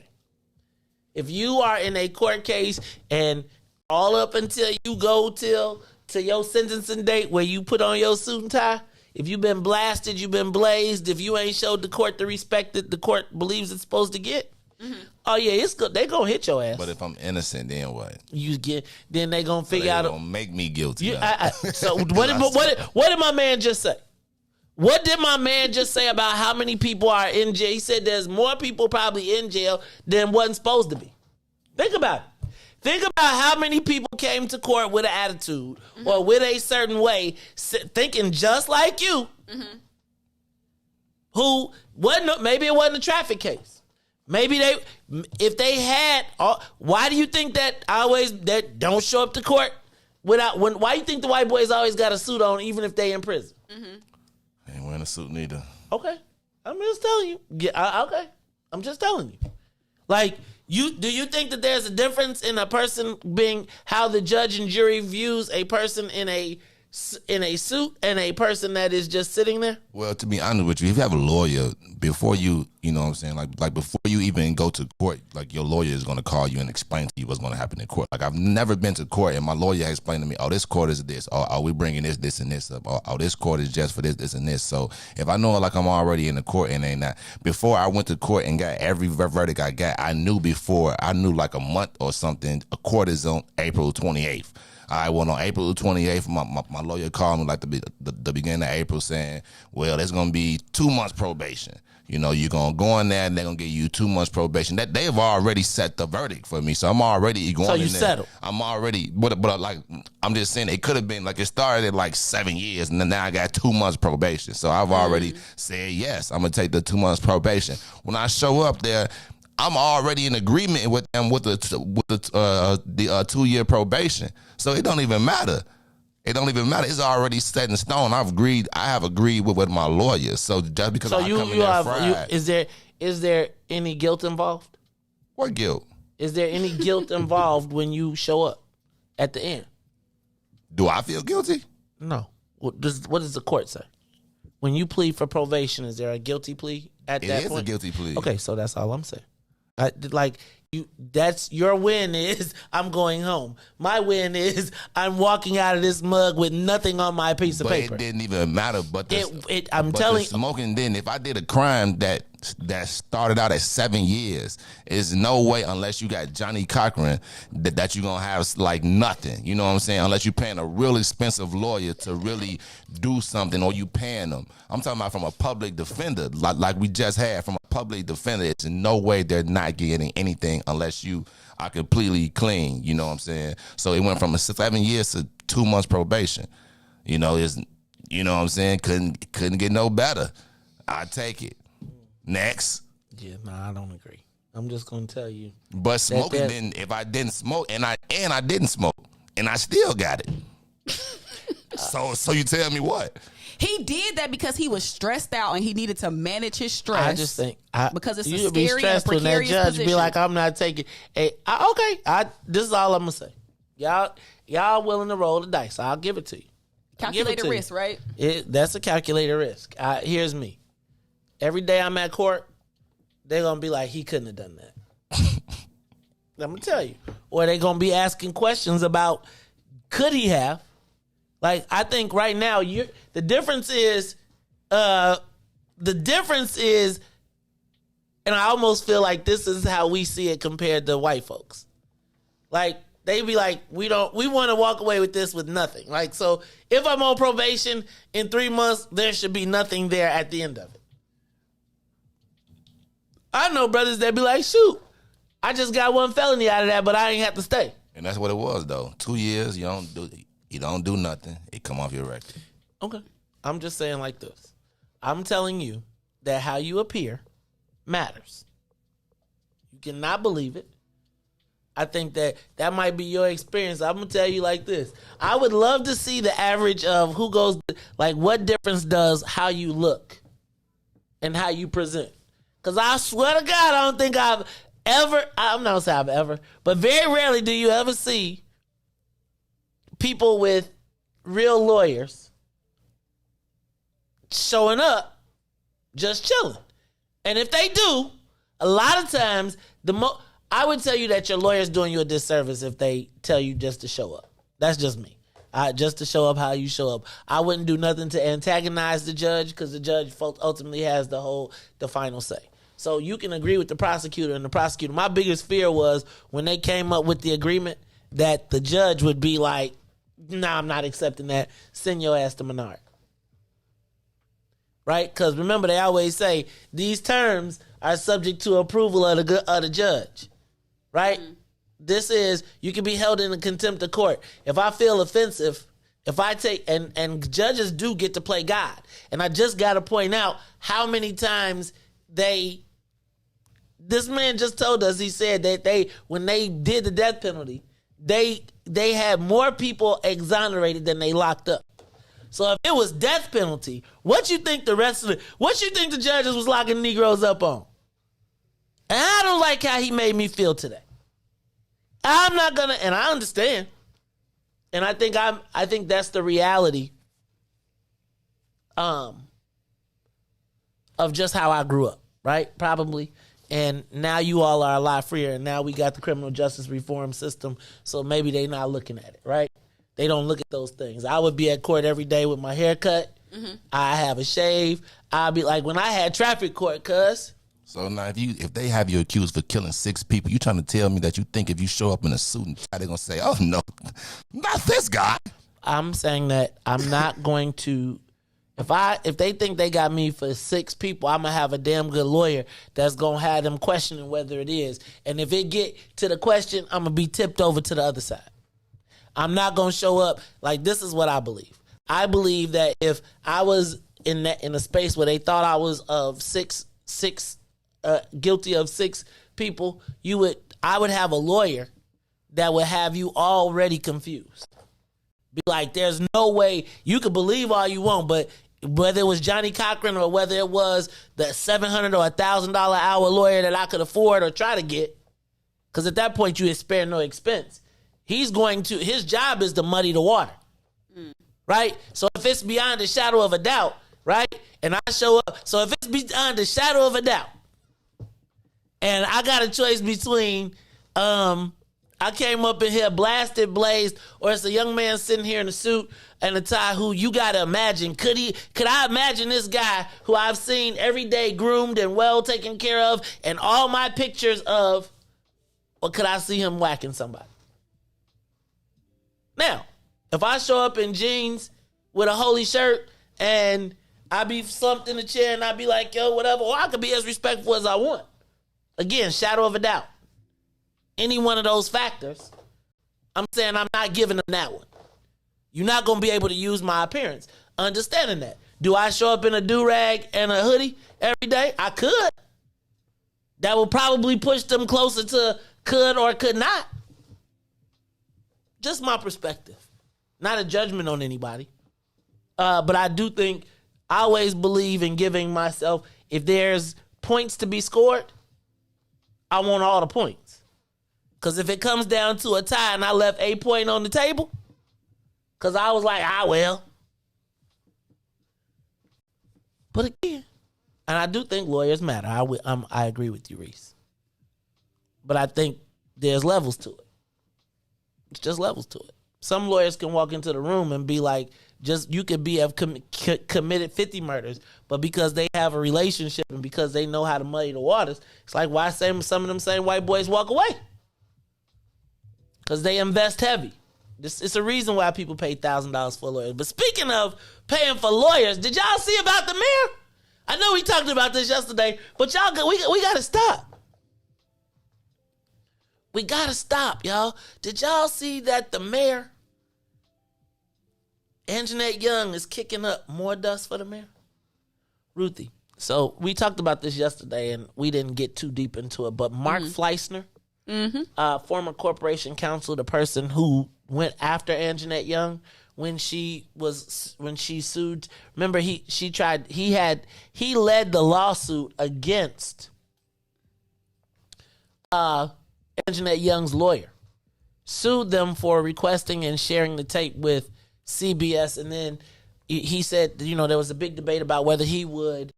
O: If you are in a court case and all up until you go to your sentencing date where you put on your suit and tie, if you've been blasted, you've been blazed, if you ain't showed the court the respect that the court believes it's supposed to get, oh yeah, it's good. They gonna hit your ass.
M: But if I'm innocent, then what?
O: Then they gonna figure out.
M: Gonna make me guilty.
O: So what did my man just say? What did my man just say about how many people are in jail? He said there's more people probably in jail than wasn't supposed to be. Think about it. Think about how many people came to court with an attitude or with a certain way, thinking just like you, who wasn't. Maybe it wasn't a traffic case. Maybe if they had, why do you think that that don't show up to court why do you think the white boys always got a suit on even if they in prison?
M: I ain't wearing a suit neither.
O: Okay. I'm just telling you. Yeah, okay. I'm just telling you. Like, do you think that there's a difference in a person being how the judge and jury views a person in a suit and a person that is just sitting there?
M: Well, to be honest with you, if you have a lawyer, before you know what I'm saying, like before you even go to court, like your lawyer is going to call you and explain to you what's going to happen in court. Like, I've never been to court and my lawyer explained to me, oh, this court is this, or we bringing this and this up, oh, this court is just for this and this. So if I know like I'm already in the court and ain't that, before I went to court and got every verdict I got, I knew like a month or something, a court is on April 28th. I went on April 28th. My lawyer called me like the beginning of April saying, well, there's going to be 2 months probation. You know, you're going to go in there and they're going to give you 2 months probation. That they've already set the verdict for me. So I'm already going in there. So you settled. I'm already, but like, I'm just saying it could have been like it started at like 7 years and then now I got 2 months probation. So I've already said, yes, I'm going to take the 2 months probation. When I show up there, I'm already in agreement with them with the 2-year probation. So it don't even matter. It don't even matter. It's already set in stone. I have agreed with my lawyer. So just because I come in there fried.
O: Is there any guilt involved?
M: What guilt?
O: Is there any guilt involved when you show up at the end?
M: Do I feel guilty?
O: No. What does the court say? When you plead for probation, is there a guilty plea at that point?
M: It is a guilty plea.
O: Okay, so that's all I'm saying. That's your win is I'm going home. My win is I'm walking out of this mug with nothing on my piece of paper.
M: It didn't even matter. But
O: I'm telling you,
M: smoking didn't. If I did a crime that started out at 7 years, there's no way unless you got Johnny Cochran that you're gonna have like nothing. You know what I'm saying? Unless you're paying a real expensive lawyer to really do something, or you paying them. I'm talking about from a public defender, like we just had from a public defender. It's in no way they're not getting anything unless you are completely clean. You know what I'm saying? So it went from 7 years to 2 months probation. You know, you know what I'm saying? Couldn't get no better. I take it. Next.
O: Yeah, no, I don't agree. I'm just gonna tell you.
M: But smoking didn't. If I didn't smoke and I didn't smoke and I still got it. So you tell me what?
N: He did that because he was stressed out and he needed to manage his stress.
O: I just think
N: because it's a
O: you'd be
N: scary and
O: stressed when that
N: precarious
O: judge
N: position.
O: be like, "I'm not taking." This is all I'm gonna say. Y'all willing to roll the dice? I'll give it to you.
N: Calculated risk, right?
O: That's a calculated risk. Here's me. Every day I'm at court, they're gonna be like, "He couldn't have done that." I'm gonna tell you, or they're gonna be asking questions about, "Could he have?" Like, I think right now, the difference is, and I almost feel like this is how we see it compared to white folks. Like, They be like, we want to walk away with this with nothing. Like, so if I'm on probation in 3 months, there should be nothing there at the end of it. I know brothers that be like, shoot, I just got 1 felony out of that, but I ain't have to stay.
M: And that's what it was, though. 2 years, you don't do nothing. It come off your record.
O: Okay. I'm just saying like this. I'm telling you that how you appear matters. You cannot believe it. I think that might be your experience. I'm going to tell you like this. I would love to see the average of who goes, like what difference does how you look and how you present. Because I swear to God, I don't think I'm not going to say I've ever, but very rarely do you ever see people with real lawyers showing up just chilling. And if they do, a lot of times, I would tell you that your lawyer's doing you a disservice if they tell you just to show up. That's just me. Just to show up how you show up. I wouldn't do nothing to antagonize the judge because the judge ultimately has the final say. So you can agree with the prosecutor and the prosecutor. My biggest fear was when they came up with the agreement that the judge would be like, nah, I'm not accepting that. Send your ass to Menard. Right? Because remember, they always say these terms are subject to approval of the judge. Right? Mm-hmm. This is, you can be held in contempt of court. If I feel offensive, if I take, and judges do get to play God. And I just got to point out how many times this man just told us, he said that when they did the death penalty, they had more people exonerated than they locked up. So if it was death penalty, what you think the judges was locking Negroes up on? And I don't like how he made me feel today. I'm not gonna, and I understand. And I think that's the reality of just how I grew up, right? Probably. And now you all are a lot freer, and now we got the criminal justice reform system, so maybe they not looking at it, right? They don't look at those things. I would be at court every day with my hair cut. Mm-hmm. I have a shave. I'll be like when I had traffic court, cuz.
M: So now if they have you accused for killing 6 people, you trying to tell me that you think if you show up in a suit and tie, they're going to say, oh, no, not this guy.
O: I'm saying that I'm not going to, if they think they got me for 6 people, I'm going to have a damn good lawyer that's going to have them questioning whether it is. And if it get to the question, I'm going to be tipped over to the other side. I'm not going to show up. Like, this is what I believe. I believe that if I was in a space where they thought I was of guilty of 6 people, I would have a lawyer that would have you already confused. Be like, there's no way, you could believe all you want, but whether it was Johnny Cochran or whether it was the $700 or $1,000 hour lawyer that I could afford or try to get, because at that point you would spare no expense. His job is to muddy the water, right? So if it's beyond a shadow of a doubt, right? And I show up, so if it's beyond a shadow of a doubt, and I got a choice between, I came up in here blasted, blazed, or it's a young man sitting here in a suit and a tie who you got to imagine. Could I imagine this guy who I've seen every day groomed and well taken care of and all my pictures of, or could I see him whacking somebody? Now, if I show up in jeans with a holy shirt and I be slumped in the chair and I be like, yo, whatever, or I could be as respectful as I want. Again, shadow of a doubt. Any one of those factors, I'm saying I'm not giving them that one. You're not going to be able to use my appearance. Understanding that. Do I show up in a do-rag and a hoodie every day? I could. That will probably push them closer to could or could not. Just my perspective. Not a judgment on anybody. But I do think, I always believe in giving myself, if there's points to be scored, I want all the points. Because if it comes down to a tie and I left a point on the table, because I was like, well. But again, and I do think lawyers matter. I agree with you, Riis. But I think there's levels to it. It's just levels to it. Some lawyers can walk into the room and be like, you could have committed 50 murders, but because they have a relationship and because they know how to muddy the waters, it's like, why some of them same white boys walk away? because they invest heavy. It's a reason why people pay $1,000 for lawyers. But speaking of paying for lawyers, did y'all see about the mayor? I know we talked about this yesterday, but y'all, we got to stop. We got to stop, y'all. Did y'all see that the mayor, Anjanette Young, is kicking up more dust for the mayor? Ruthie. So we talked about this yesterday, and we didn't get too deep into it, but Mark Fleissner, former corporation counsel, the person who went after Anjanette Young when she sued. Remember, he led the lawsuit against Anjanette Young's lawyer, sued them for requesting and sharing the tape with CBS, and then he said, there was a big debate about whether he would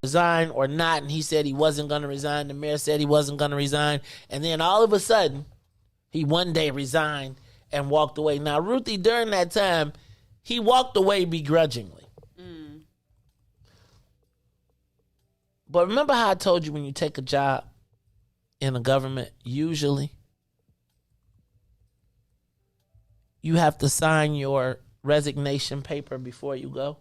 O: resign or not, and he said he wasn't going to resign. The mayor said he wasn't going to resign, and then all of a sudden, he one day resigned and walked away. Now, Ruthie, during that time, he walked away begrudgingly. But remember how I told you when you take a job in the government, usually you have to sign your resignation paper before you go?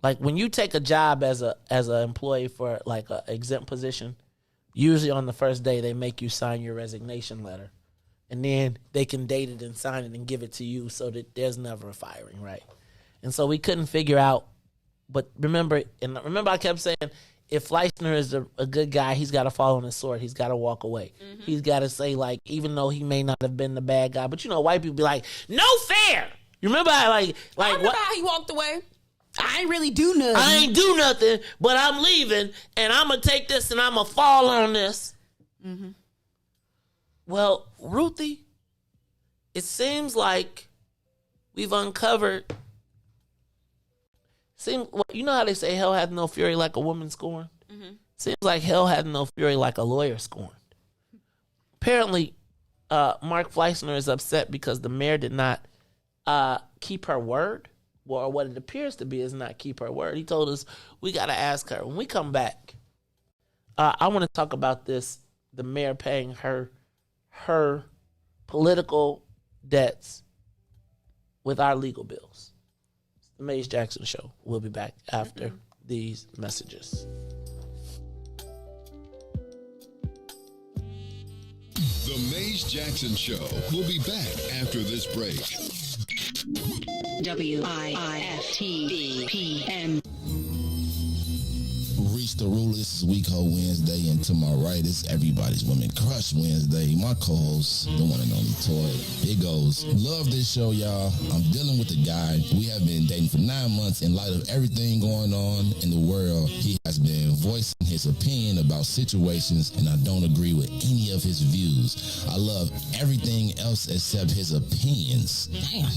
O: Like when you take a job as a employee for like an exempt position, usually on the first day they make you sign your resignation letter. And then they can date it and sign it and give it to you so that there's never a firing, right? And so we couldn't figure out, but remember I kept saying, if Fleissner is a good guy, he's got to fall on his sword. He's got to walk away. He's got to say, like, even though he may not have been the bad guy, but white people be like, no fair. You remember how, I remember
N: how he walked away. I ain't really do nothing.
O: I ain't do nothing, but I'm leaving, and I'm going to take this, and I'm going to fall on this. Well, Ruthie, it seems like we've uncovered. You know how they say hell hath no fury like a woman scorned? Seems like hell had no fury like a lawyer scorned. Apparently, Mark Fleissner is upset because the mayor did not keep her word. Or what it appears to be is not keep her word. He told us we got to ask her. When we come back, I want to talk about this, the mayor paying her political debts with our legal bills. It's the Maze Jackson Show. We'll be back after these messages.
I: The Maze Jackson Show will be back after this break.
K: WIIFTBP.
B: Reach the ruler. This is Week Ho Wednesday, and to my right is Everybody's Women Crush Wednesday. My co-host, the one and only Todd. It goes, love this show, y'all. I'm dealing with a guy. We have been dating for 9 months. In light of everything going on in the world, he has been voicing his opinion about situations, and I don't agree with any of his views. I love everything else except his opinions. Damn.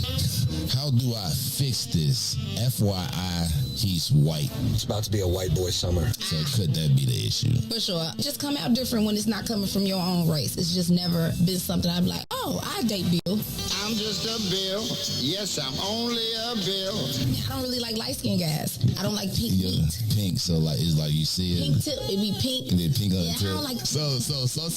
B: How do I fix this? FYI, he's white.
U: It's about to be a white boy summer.
B: So could that be the issue?
R: For sure. Just come out different when it's not coming from your own race. It's just never been something I'm like, oh, I date Bill.
J: I'm just a Bill. Yes, I'm only a Bill.
R: I don't really like light-skinned guys. I don't like pink meat.
B: Pink, so like it's like you see it.
R: Pink tip. It be pink.
B: And then pink on the
R: I
B: tip.
R: don't like.
B: So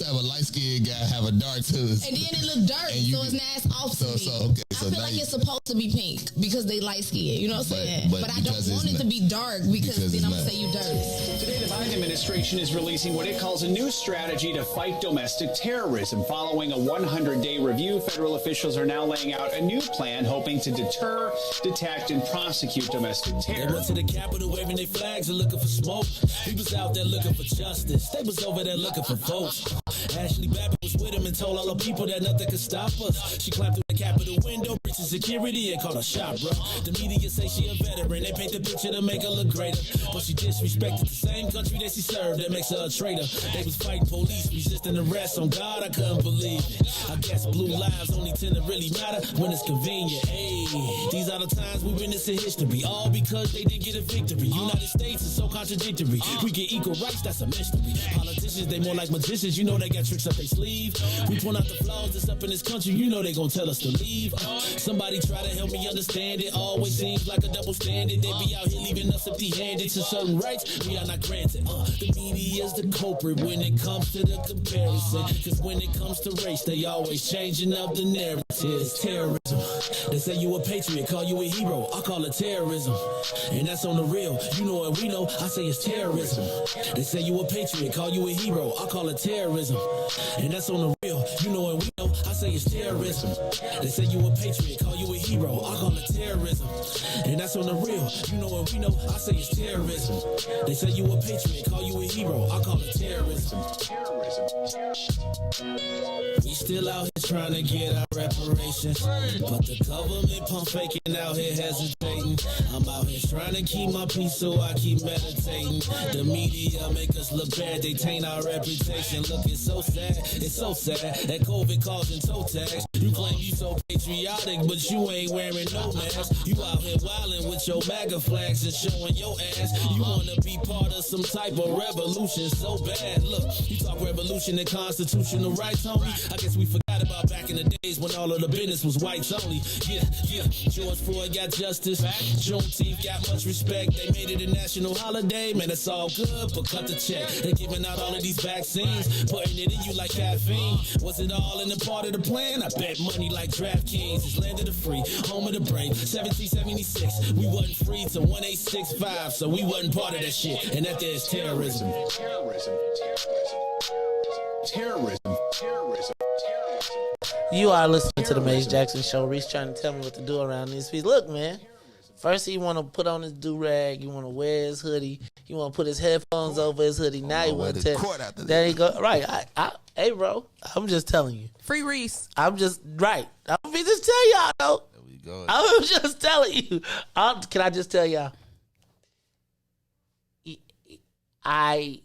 B: have a light-skinned guy have a dark tooth.
R: And then it look dark, so it's nice off to me. I feel like it's supposed to be pink because they light-skinned. You know what I'm saying? But I don't want it to be dark because then I'm going to say you dirty.
V: Today, the Biden administration is releasing what it calls a new strategy to fight domestic terrorism. Following a 100-day review, federal officials are now laying out a new plan hoping to deter, detect, and prosecute domestic terror.
L: They went to the Capitol waving their flags and looking for smoke. He was out there looking for justice. They was over there looking for votes. Ashley Babbitt was with him and told all the people that nothing could stop us. She climbed through the Capitol window, breached security, and called a shot, bro. The media say she a veteran. They paint the picture to make her look greater. But she disrespected the same country that she served. That makes her a traitor. They was fighting police, resisting arrest. On God, I couldn't believe it. I guess blue lives only tend to really matter when it's convenient. Hey, these are the times we witness in history. All because they didn't get a victory. United States is so contradictory. We get equal rights, that's a mystery. Politicians politicians, they more like magicians. You know they got tricks up their sleeve. We point out the flaws that's up in this country. You know they gonna tell us to leave. Somebody try to help me understand it. Always seems like a double standard. They be out here leaving us empty-handed to certain rights we are not granted. The media's the culprit when it comes to the comparison. Cause when it comes to race, they always changing up the narrative. It's terrorism. They say you a patriot, call you a hero. I call it terrorism. And that's on the real. You know what we know. I say it's terrorism. They say you a patriot, call you a hero. I call it terrorism. And that's on the real. You know what we know. I say it's terrorism. They say you a patriot, call you a hero. I call it terrorism. And that's on the real. You know what we know. I say it's terrorism. They say you a patriot, call you a hero. I call it terrorism. We still out here trying to get our reparations, but the government pump faking out here hesitating. I'm out here trying to keep my peace, so I keep meditating. The media make us look bad, they taint our reputation. Look, it's so sad that COVID causing toe tags. You claim you so patriotic, but you ain't wearing no mask. You out here wilding with your MAGA flags and showing your ass. You wanna be part of some type of revolution so bad. Look, you talk revolution and constitutional rights, homie. I guess we forgot about back in the days when all of the business was whites only. Yeah. George Floyd got justice. Juneteenth got much respect. They made it a national holiday. Man, it's all good, but cut the check. They're giving out all of these vaccines, putting it in you like caffeine. Was it all in the part of the plan? I bet money like DraftKings. It's land of the free, home of the brave. 1776, we wasn't free till 1865, so we wasn't part of that shit. And that there is terrorism.
O: You are listening to the Maze Jackson Show. Riis trying to tell me what to do around these feet. Look, man. First he want to put on his do-rag. You want to wear his hoodie. You want to put his headphones over his hoodie. Now you want to tell. There you go. Right. Hey, bro. I'm just telling you.
N: Free Riis.
O: I'm just tell y'all, though.
M: There we go.
O: I'm just telling you. Can I just tell y'all? I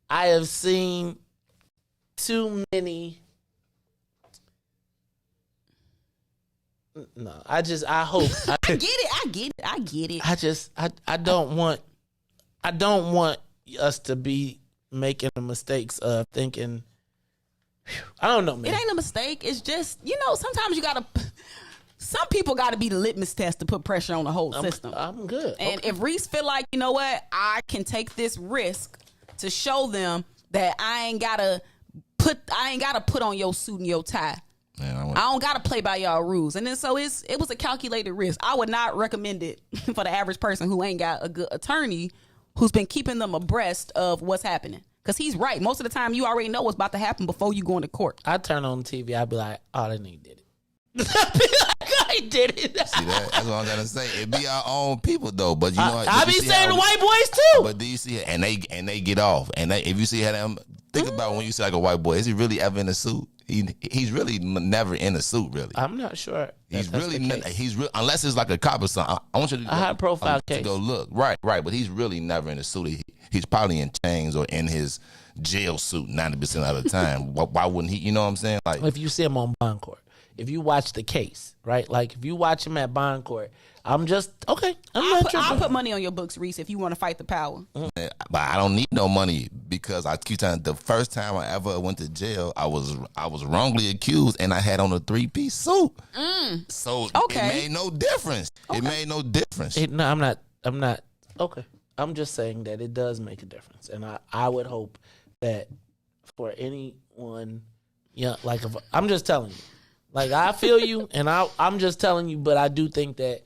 O: have seen too many. No, I hope.
N: I get it.
O: I don't want us to be making the mistakes of thinking. I don't know, man.
N: It ain't a mistake. It's just, sometimes some people gotta be the litmus test to put pressure on the whole system.
O: I'm good.
N: And if Riis feel like, you know what, I can take this risk to show them that I ain't gotta put on your suit and your tie. Man, I don't gotta play by y'all rules. And then so it was a calculated risk. I would not recommend it for the average person who ain't got a good attorney who's been keeping them abreast of what's happening. Because he's right. Most of the time, you already know what's about to happen before you go into court.
O: I turn on the TV, I'd be like, oh, that nigga did it. I'd be like, I did it.
M: See that? That's what I'm gonna say. It be our own people though, but you know,
O: I be saying the white boys too.
M: But do you see it? And they get off. And if you see how them think about when you see like a white boy, is he really ever in a suit? He's really never in a suit. Really,
O: I'm not sure.
M: He's unless it's like a cop or something. I want you to
O: a high profile case
M: to go look. Right. But he's really never in a suit. He's probably in chains or in his jail suit 90% of the time. Why wouldn't he? You know what I'm saying? Like
O: if you see him on bond court. If you watch the case, right? Like if you watch him at bond court, I'm just okay.
N: I'll put money on your books, Riis, if you want to fight the power.
M: But I don't need no money because I keep telling. The first time I ever went to jail, I was wrongly accused and I had on a 3-piece suit. So it made no difference. Okay. It made no difference.
O: I'm not. Okay. I'm just saying that it does make a difference, and I would hope that for anyone, I'm just telling you. Like, I feel you, and I'm just telling you, but I do think that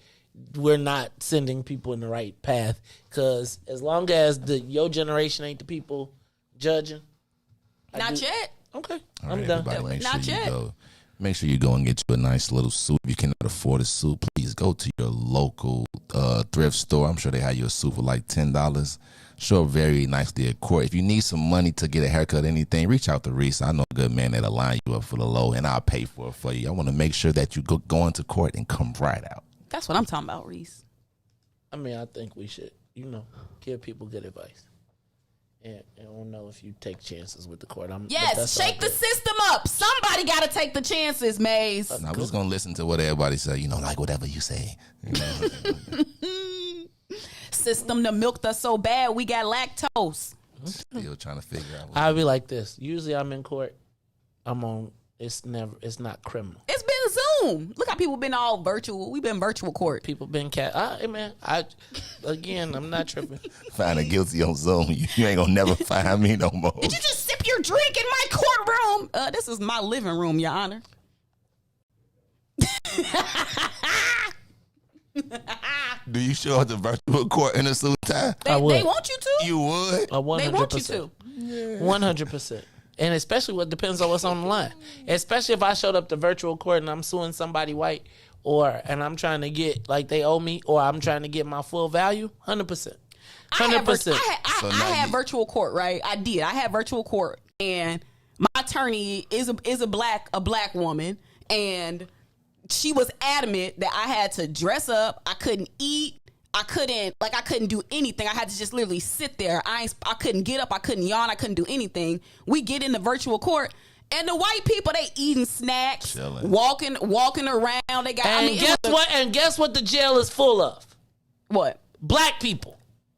O: we're not sending people in the right path, because as long as your generation ain't the people judging.
N: Not yet.
O: Okay.
M: All
O: I'm
M: right,
O: done.
N: Not yet.
M: Make sure you go and get you a nice little suit. If you cannot afford a suit, please go to your local thrift store. I'm sure they have you a suit for like $10. Sure, very nicely at court. If you need some money to get a haircut or anything, reach out to Riis. I know a good man that'll line you up for the low, and I'll pay for it for you. I want to make sure that you go into court and come right out.
N: That's what I'm talking about, Riis.
O: I mean, I think we should, give people good advice. And I don't know if you take chances with the court.
N: Yes, shake the system up. Somebody got to take the chances, Maze.
M: I'm just going to listen to what everybody say, like whatever you say.
N: System to milk us so bad we got lactose.
M: Still trying to figure out.
O: I'll be like this. Usually I'm in court. It's not criminal.
N: It's been Zoom. Look how people been all virtual. We've been virtual court.
O: People been hey man, I'm not tripping.
M: Finding guilty on Zoom. You ain't gonna never find me no more.
N: Did you just sip your drink in my courtroom? This is my living room, Your Honor.
M: Do you show up to virtual court in a suit and tie?
N: They want you to.
M: You would.
O: 100%.
N: They want you to.
O: 100%. And especially what depends on what's on the line. Especially if I showed up to virtual court and I'm suing somebody white, and I'm trying to get like they owe me, or I'm trying to get my full value. 100%. 100%.
N: I had virtual court, right? I did. I had virtual court, and my attorney is a black woman, and she was adamant that I had to dress up. I couldn't eat. I couldn't do anything. I had to just literally sit there. I couldn't get up. I couldn't yawn. I couldn't do anything. We get in the virtual court, and the white people, they eating snacks, walking around. They got.
O: Guess what the jail is full of?
N: What?
O: Black people.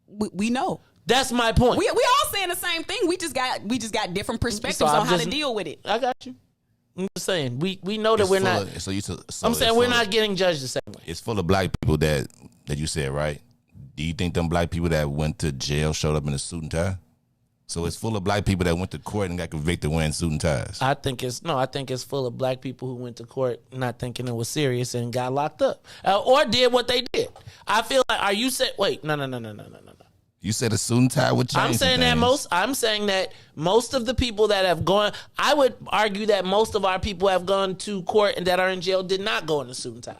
N: We know.
O: That's my point.
N: We all saying the same thing. We just got different perspectives on how to deal with it.
O: I got you. I'm just saying we know that we're not. I'm saying we're not getting judged the same way.
M: It's full of black people that you said, right? Do you think them black people that went to jail showed up in a suit and tie? So it's full of black people that went to court and got convicted wearing suit and ties.
O: I think it's full of black people who went to court not thinking it was serious and got locked up or did what they did. I feel like no.
M: You said a suit and tie would change.
O: I'm saying that most of the people that have gone, I would argue that most of our people have gone to court and that are in jail did not go in a suit and tie.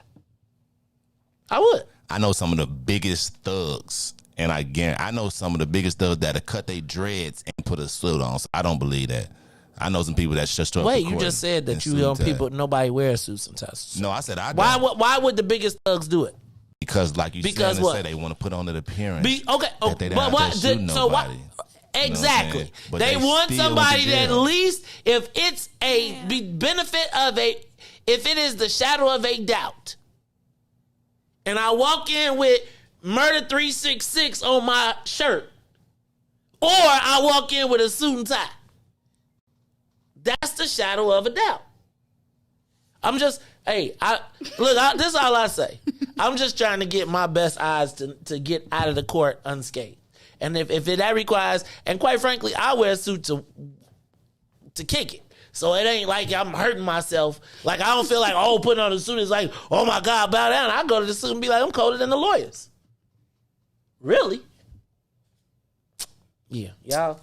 O: I would.
M: I know some of the biggest thugs, and I know some of the biggest thugs that have cut their dreads and put a suit on. So I don't believe that. I know some people that just show up.
O: Wait, you just said that nobody wears suits and ties.
M: No, I said I don't.
O: Why would the biggest thugs do it?
M: Because like you said, they want to put on an appearance. That they don't have to shoot nobody.
O: Exactly.
M: You know
O: they want somebody that at least, if it's a benefit of if it is the shadow of a doubt, and I walk in with Murder 366 on my shirt, or I walk in with a suit and tie, that's the shadow of a doubt. This is all I say. I'm just trying to get my best odds to get out of the court unscathed. And if that requires, and quite frankly, I wear a suit to kick it. So it ain't like I'm hurting myself. Like I don't feel like, putting on a suit is like, oh my God, bow down. I go to the suit and be like, I'm colder than the lawyers. Really? Yeah. Y'all.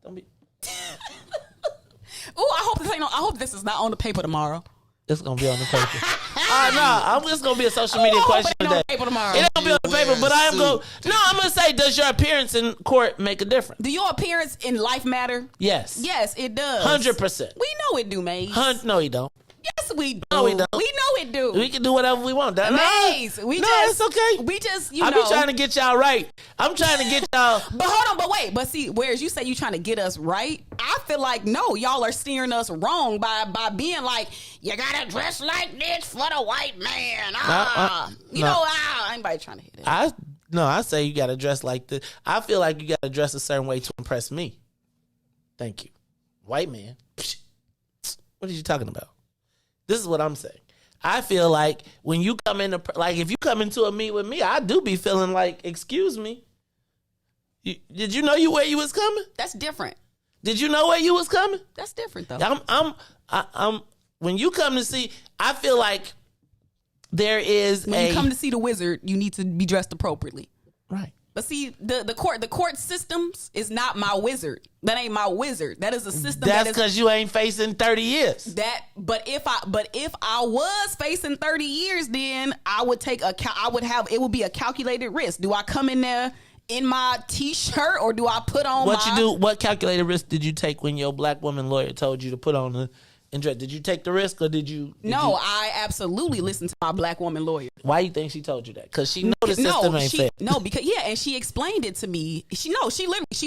O: Don't be.
N: Ooh, I hope this is not on the paper tomorrow.
O: It's gonna be on the paper. It's gonna be a social media question today. It ain't gonna be on the paper, but I'm gonna say, does your appearance in court make a difference?
N: Do your appearance in life matter?
O: Yes.
N: Yes, it does.
O: 100%.
N: We know it do, Maze.
O: No, you don't.
N: Yes, we do.
O: No, we don't.
N: We know it do.
O: We can do whatever we want.
N: Maze,
O: it's okay.
N: We just,
O: I be trying to get y'all right. I'm trying to get y'all.
N: But hold on, but see, whereas you say you trying to get us right, I feel like no, y'all are steering us wrong by being like, you gotta dress like this for the white man. Anybody trying to hit it.
O: I say you gotta dress like this. I feel like you gotta dress a certain way to impress me. Thank you, white man. What are you talking about? This is what I'm saying. I feel like when you come into, like if you come into a meet with me, I do be feeling like, excuse me. Did you know where you was coming?
N: That's different.
O: Did you know where you was coming?
N: That's different though.
O: I'm when you come to see, I feel like there is
N: when you come to see the wizard, you need to be dressed appropriately.
O: Right.
N: But see, the court systems is not my wizard. That ain't my wizard. That is a system.
O: That's because you ain't facing 30 years.
N: But if I was facing 30 years, then I would it would be a calculated risk. Do I come in there in my t-shirt or do I put on
O: what calculated risk did you take when your black woman lawyer told you to put on the dress? Did you take the risk or did you?
N: I absolutely listened to my black woman lawyer.
O: Why do you think she told you that? Because she know the system ain't fair.
N: No, because and she explained it to me. She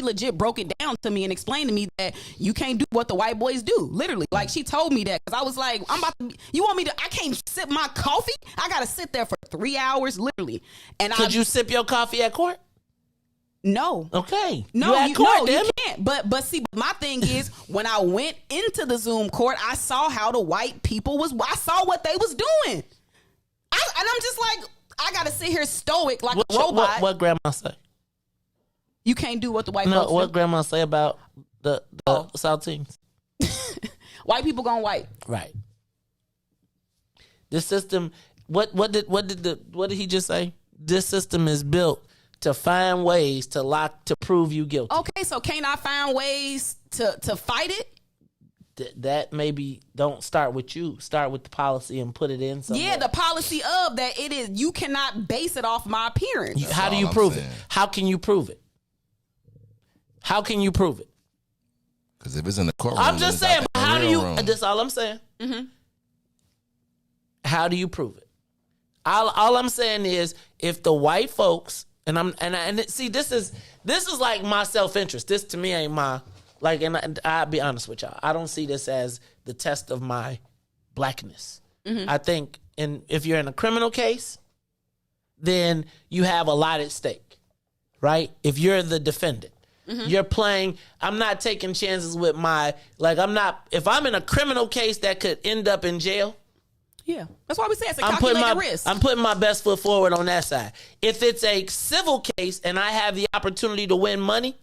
N: legit broke it down to me and explained to me that you can't do what the white boys do. Literally, like she told me that because I was like, you want me to? I can't sip my coffee. I gotta sit there for 3 hours, literally. And
O: could you sip your coffee at court?
N: No.
O: Okay.
N: No,
O: you, at court,
N: you can't. But see, my thing is, when I went into the Zoom court, I saw how the white people I saw what they was doing. And I'm just like, I gotta sit here stoic like a robot.
O: What grandma say?
N: You can't do what the white folks
O: what
N: do.
O: grandma say about the Saltines?
N: White people gone white.
O: Right. This system. What did he just say? This system is built to find ways to prove you guilty.
N: Okay, so can't I find ways to fight it?
O: That maybe don't start with you. Start with the policy and put it in somewhere.
N: Yeah, the policy of that it is. You cannot base it off my appearance.
O: How do you prove it? How can you prove it? How can you prove it?
M: Because if it's in the courtroom,
O: I'm just saying. But how do you?
M: Room.
O: That's all I'm saying. Mm-hmm. How do you prove it? All I'm saying is, if the white folks see, this is like my self-interest. This to me ain't my and I'll be honest with y'all. I don't see this as the test of my blackness. Mm-hmm. I think, if you're in a criminal case, then you have a lot at stake, right? If you're the defendant. Mm-hmm. You're playing. I'm not taking chances with if I'm in a criminal case that could end up in jail.
N: Yeah, that's why we say it's a calculated risk.
O: I'm putting my best foot forward on that side. If it's a civil case and I have the opportunity to win money,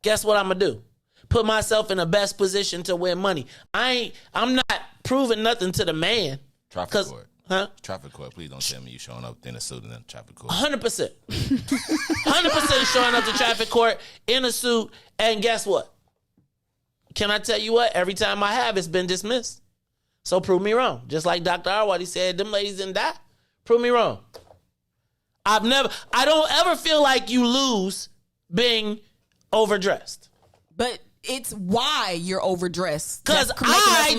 O: guess what I'm gonna do? Put myself in the best position to win money. I'm not proving nothing to the man.
M: Traffic court.
O: Huh?
M: Traffic court. Please don't tell me you showing up in a suit in a traffic court.
O: 100%. 100% showing up to traffic court in a suit. And guess what? Can I tell you what? Every time I have, it's been dismissed. So prove me wrong. Just like Dr. Arwadi said, them ladies didn't die. Prove me wrong. I don't ever feel like you lose being overdressed.
N: But it's why you're overdressed.
O: Because I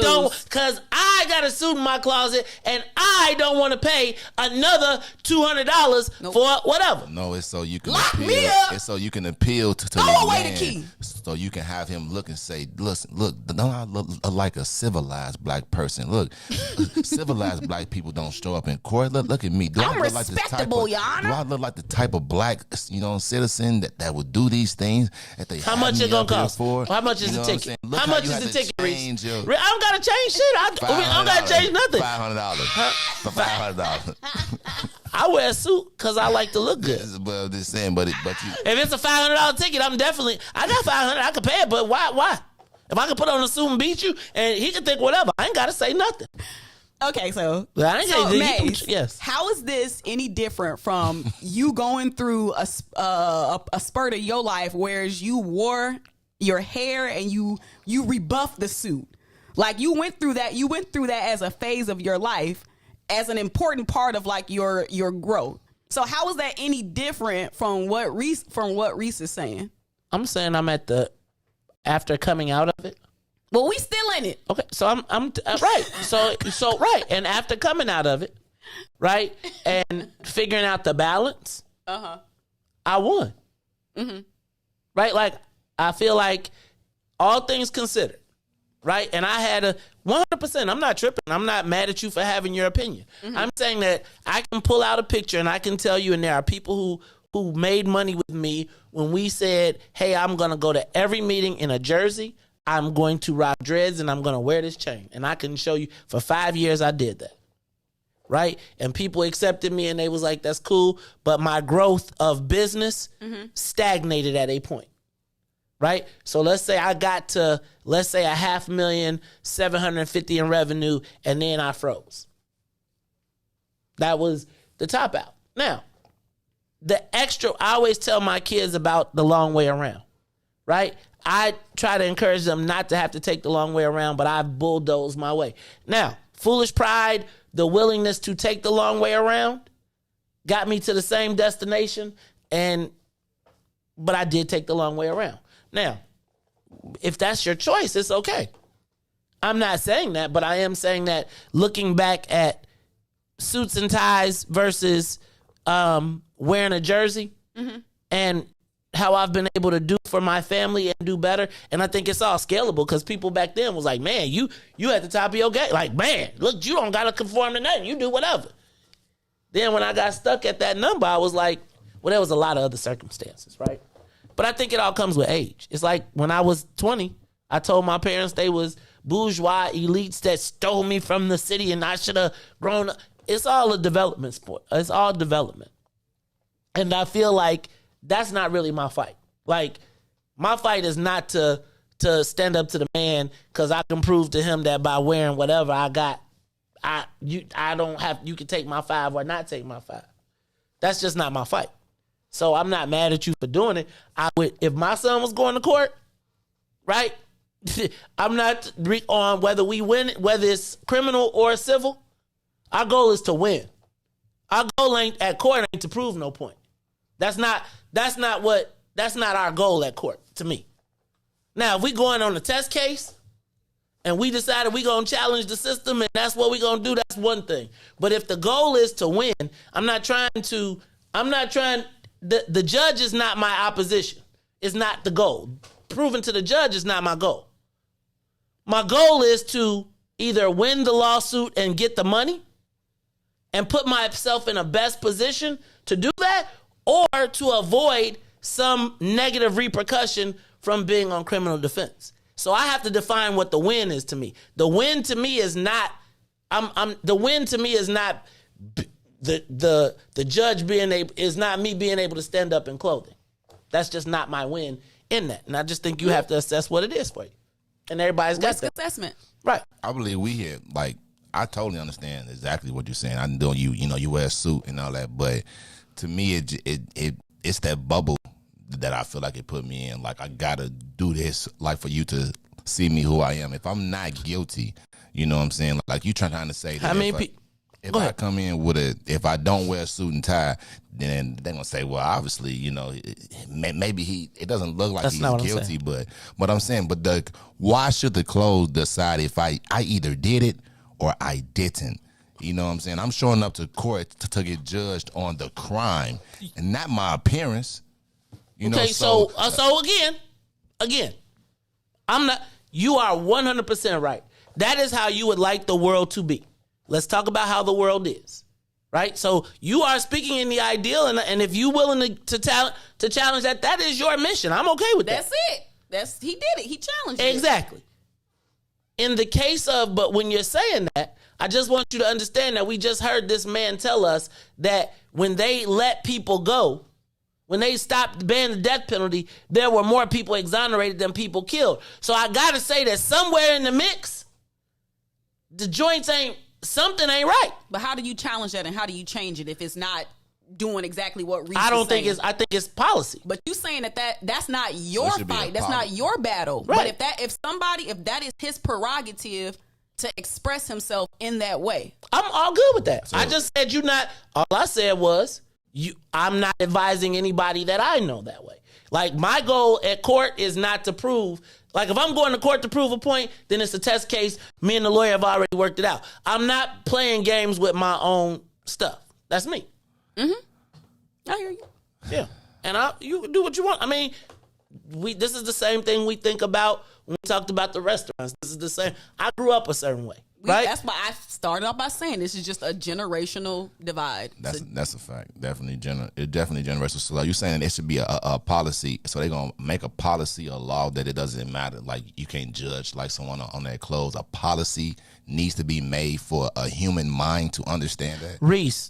O: got a suit in my closet and I don't want to pay another $200 for whatever.
M: No, it's so you can
N: lock
M: appeal.
N: Me up.
M: It's so you can appeal to
N: throw
M: the
N: away
M: man,
N: the key.
M: So you can have him look and say, "Listen, look, don't I look like a civilized black person? Look, civilized black people don't show up in court. Look at me. Do
N: I'm
M: I look
N: respectable, Your Honor.
M: Do I look like the type of black, citizen that would do these things? That they
O: how much it gonna cost?
M: For?
O: How much is the ticket? How much is the ticket, Riis? I don't gotta change shit. I don't gotta change nothing.
M: $500 for $500.
O: I wear a suit because I like to look good.
M: But I'm just saying, if
O: it's a $500 ticket, I got $500. I can pay it, but why? If I can put on a suit and beat you, and he can think whatever, I ain't gotta say nothing.
N: Okay, so
O: Maze, yes.
N: How is this any different from you going through a spurt of your life, whereas you wore your hair and you rebuffed the suit? Like you went through that as a phase of your life, as an important part of like your growth. So how is that any different from what Riis is saying?
O: I'm saying I'm after coming out of it.
N: Well, we still in it.
O: Okay, so I'm right. So right, and after coming out of it, right, and figuring out the balance, I won. Mm-hmm. Right, like I feel like all things considered, right, and I had a 100%. I'm not tripping. I'm not mad at you for having your opinion. Mm-hmm. I'm saying that I can pull out a picture and I can tell you, and there are people who made money with me when we said, "Hey, I'm gonna go to every meeting in a jersey. I'm going to rock dreads and I'm going to wear this chain." And I can show you for 5 years I did that. Right? And people accepted me and they was like, that's cool. But my growth of business stagnated at a point. Right? So let's say I got to, $500,750 in revenue and then I froze. That was the top out. Now, the extra, I always tell my kids about the long way around. Right? I try to encourage them not to have to take the long way around, but I bulldoze my way. Now, foolish pride, the willingness to take the long way around, got me to the same destination, but I did take the long way around. Now, if that's your choice, it's okay. I'm not saying that, but I am saying that looking back at suits and ties versus wearing a jersey and how I've been able to do for my family and do better. And I think it's all scalable because people back then was like, man, you at the top of your game. Like, man, look, you don't got to conform to nothing. You do whatever. Then when I got stuck at that number, I was like, Well, there was a lot of other circumstances, right? But I think it all comes with age. It's like when I was 20, I told my parents they was bourgeois elites that stole me from the city and I should have grown up. It's all a development sport. It's all development. And I feel like that's not really my fight. Like, my fight is not to stand up to the man because I can prove to him that by wearing whatever I got, you can take my 5 or not take my 5. That's just not my fight. So I'm not mad at you for doing it. I would, if my son was going to court, right? I'm not on whether we win, whether it's criminal or civil. Our goal is to win. Our goal at court ain't to prove no point. That's not our goal at court, to me. Now, if we going on a test case and we decided we going to challenge the system and that's what we going to do, that's one thing. But if the goal is to win, the judge is not my opposition. It's not the goal. Proving to the judge is not my goal. My goal is to either win the lawsuit and get the money and put myself in a best position to do that, or to avoid some negative repercussion from being on criminal defense. So I have to define what the win is to me. The win to me is not the judge being able, is not me being able to stand up in clothing. That's just not my win in that. And I just think you have to assess what it is for you. And everybody's got
N: risk
O: that.
N: assessment.
O: Right.
M: I believe we here, like, I totally understand exactly what you're saying. I know you wear a suit and all that, but to me, it's that bubble that I feel like it put me in. Like, I gotta do this, like, for you to see me who I am. If I'm not guilty, you know what I'm saying? Like you trying to say that
O: how many people?
M: If I come in if I don't wear a suit and tie, then they're gonna say, well, obviously, maybe it doesn't look like he's guilty, but I'm saying, why should the clothes decide if I either did it or I didn't? You know what I'm saying? I'm showing up to court to get judged on the crime and not my appearance.
O: So again, I'm not. You are 100% right. That is how you would like the world to be. Let's talk about how the world is, right? So you are speaking in the ideal, and if you're willing to challenge that, that is your mission. I'm okay with that.
N: That's it. He did it. He challenged it.
O: Exactly. In the case of, but when you're saying that, I just want you to understand that we just heard this man tell us that when they let people go, when they stopped banning the death penalty, there were more people exonerated than people killed. So I got to say that somewhere in the mix, the joints something ain't right.
N: But how do you challenge that and how do you change it if it's not doing exactly what Riis
O: I think it's policy.
N: But you saying that's not your fight. That's not your battle.
O: Right.
N: But if that is his prerogative to express himself in that way.
O: I'm all good with that. I just said all I said was I'm not advising anybody that I know that way. Like, my goal at court is not to prove. Like, if I'm going to court to prove a point, then it's a test case. Me and the lawyer have already worked it out. I'm not playing games with my own stuff. That's me.
N: Mm-hmm. I hear you.
O: Yeah. And you do what you want. I mean, this is the same thing we think about when we talked about the restaurants. This is the same. I grew up a certain way. Right?
N: That's why I started off by saying this is just a generational divide.
M: That's a fact. Definitely generational. So you're saying it should be a policy. So they're gonna make a policy, a law that it doesn't matter. Like, you can't judge like someone on their clothes. A policy needs to be made for a human mind to understand that.
O: Riis,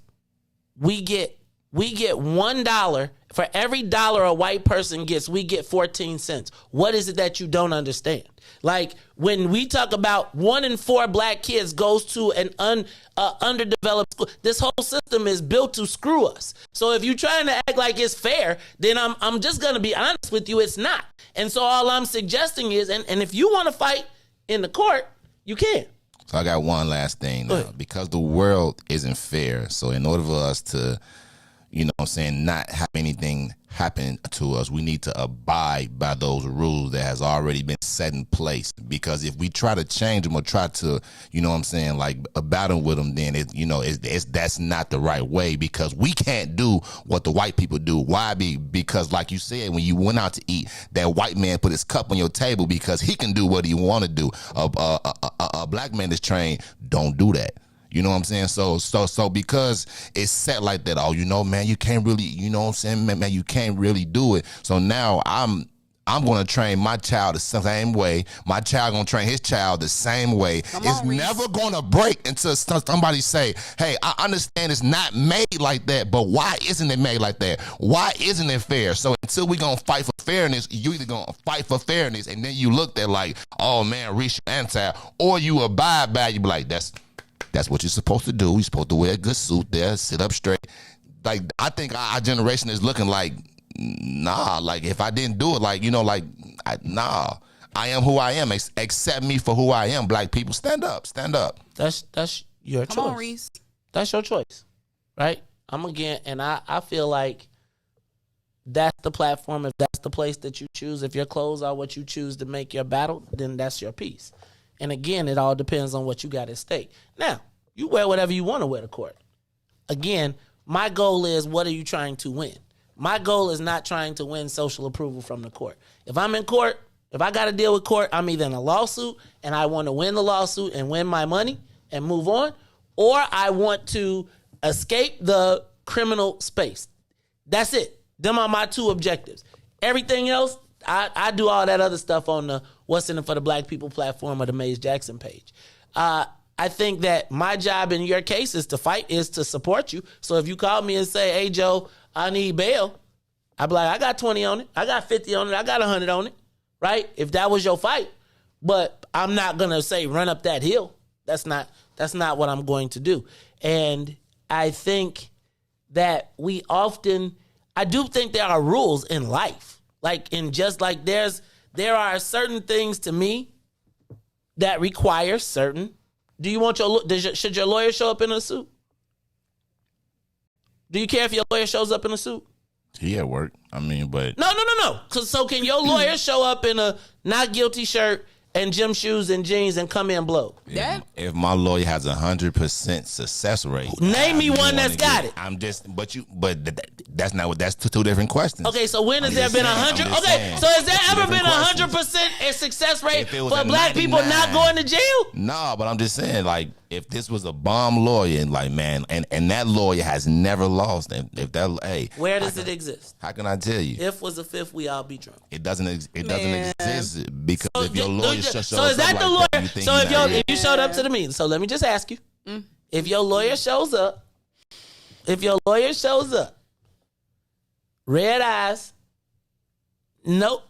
O: we get $1 for every dollar a white person gets. We get 14 cents. What is it that you don't understand? Like, when we talk about 1 in 4 black kids goes to an underdeveloped school, this whole system is built to screw us. So if you're trying to act like it's fair, then I'm just going to be honest with you, it's not. And so all I'm suggesting is, and if you want to fight in the court, you can.
M: So I got one last thing now. Because the world isn't fair, so in order for us to, not have anything happen to us, we need to abide by those rules that has already been set in place. Because if we try to change them or try to, battle with them, then that's not the right way, because we can't do what the white people do. Why? Because like you said, when you went out to eat, that white man put his cup on your table because he can do what he want to do. A black man is trained, don't do that. You know what I'm saying? So because it's set like that, oh, you know, man, you can't really, you know what I'm saying, man, you can't really do it. So now I'm going to train my child the same way. My child going to train his child the same way. It's never going to break until somebody say, hey, I understand it's not made like that, but why isn't it made like that? Why isn't it fair? So until we going to fight for fairness, you either going to fight for fairness, and then you look at like, oh, man, Riis, you're anti, or you abide by it. You be like, that's what you're supposed to do. You're supposed to wear a good suit there, sit up straight. Like, I think our generation is looking like, nah, like if I didn't do it, like, you know, like, nah, I am who I am. Accept me for who I am. Black people, stand up.
O: That's your choice.
N: Come on, Riis.
O: That's your choice, right? And I feel like that's the platform. If that's the place that you choose, if your clothes are what you choose to make your battle, then that's your piece. And again, it all depends on what you got at stake. Now, you wear whatever you want to wear to court. Again, my goal is, what are you trying to win? My goal is not trying to win social approval from the court. If I'm in court, if I got to deal with court, I'm either in a lawsuit and I want to win the lawsuit and win my money and move on, or I want to escape the criminal space. That's it. Them are my two objectives. Everything else, I do all that other stuff on the What's in It for the Black People platform or the Maze Jackson page. I think that my job in your case is to fight, is to support you. So if you call me and say, hey, Joe, I need bail, I'd be like, I got 20 on it. I got 50 on it. I got 100 on it, right? If that was your fight. But I'm not going to say run up that hill. That's not what I'm going to do. And I think that I do think there are rules in life. Like, in just like there are certain things to me that require certain. Do you want should your lawyer show up in a suit? Do you care if your lawyer shows up in a suit?
M: He at work. I mean, but
O: No. So can your lawyer show up in a not guilty shirt and gym shoes and jeans and come in blow?
M: if my lawyer has 100% success rate,
O: name me one that's got it.
M: That's not what. That's two different questions.
O: Okay, so when has there been 100? Okay, so has there ever been 100% a success rate for black people not going to jail?
M: No, but I'm just saying, like, if this was a bomb lawyer, and like, man, and that lawyer has never lost, and if that, hey,
O: where does it exist?
M: How can I tell you?
O: If was a fifth, we all be drunk.
M: It doesn't exist because if your lawyer shows up
O: so is that the lawyer?
M: that, you
O: so if you showed up to the meeting, so let me just ask you, if your lawyer shows up, red eyes, no,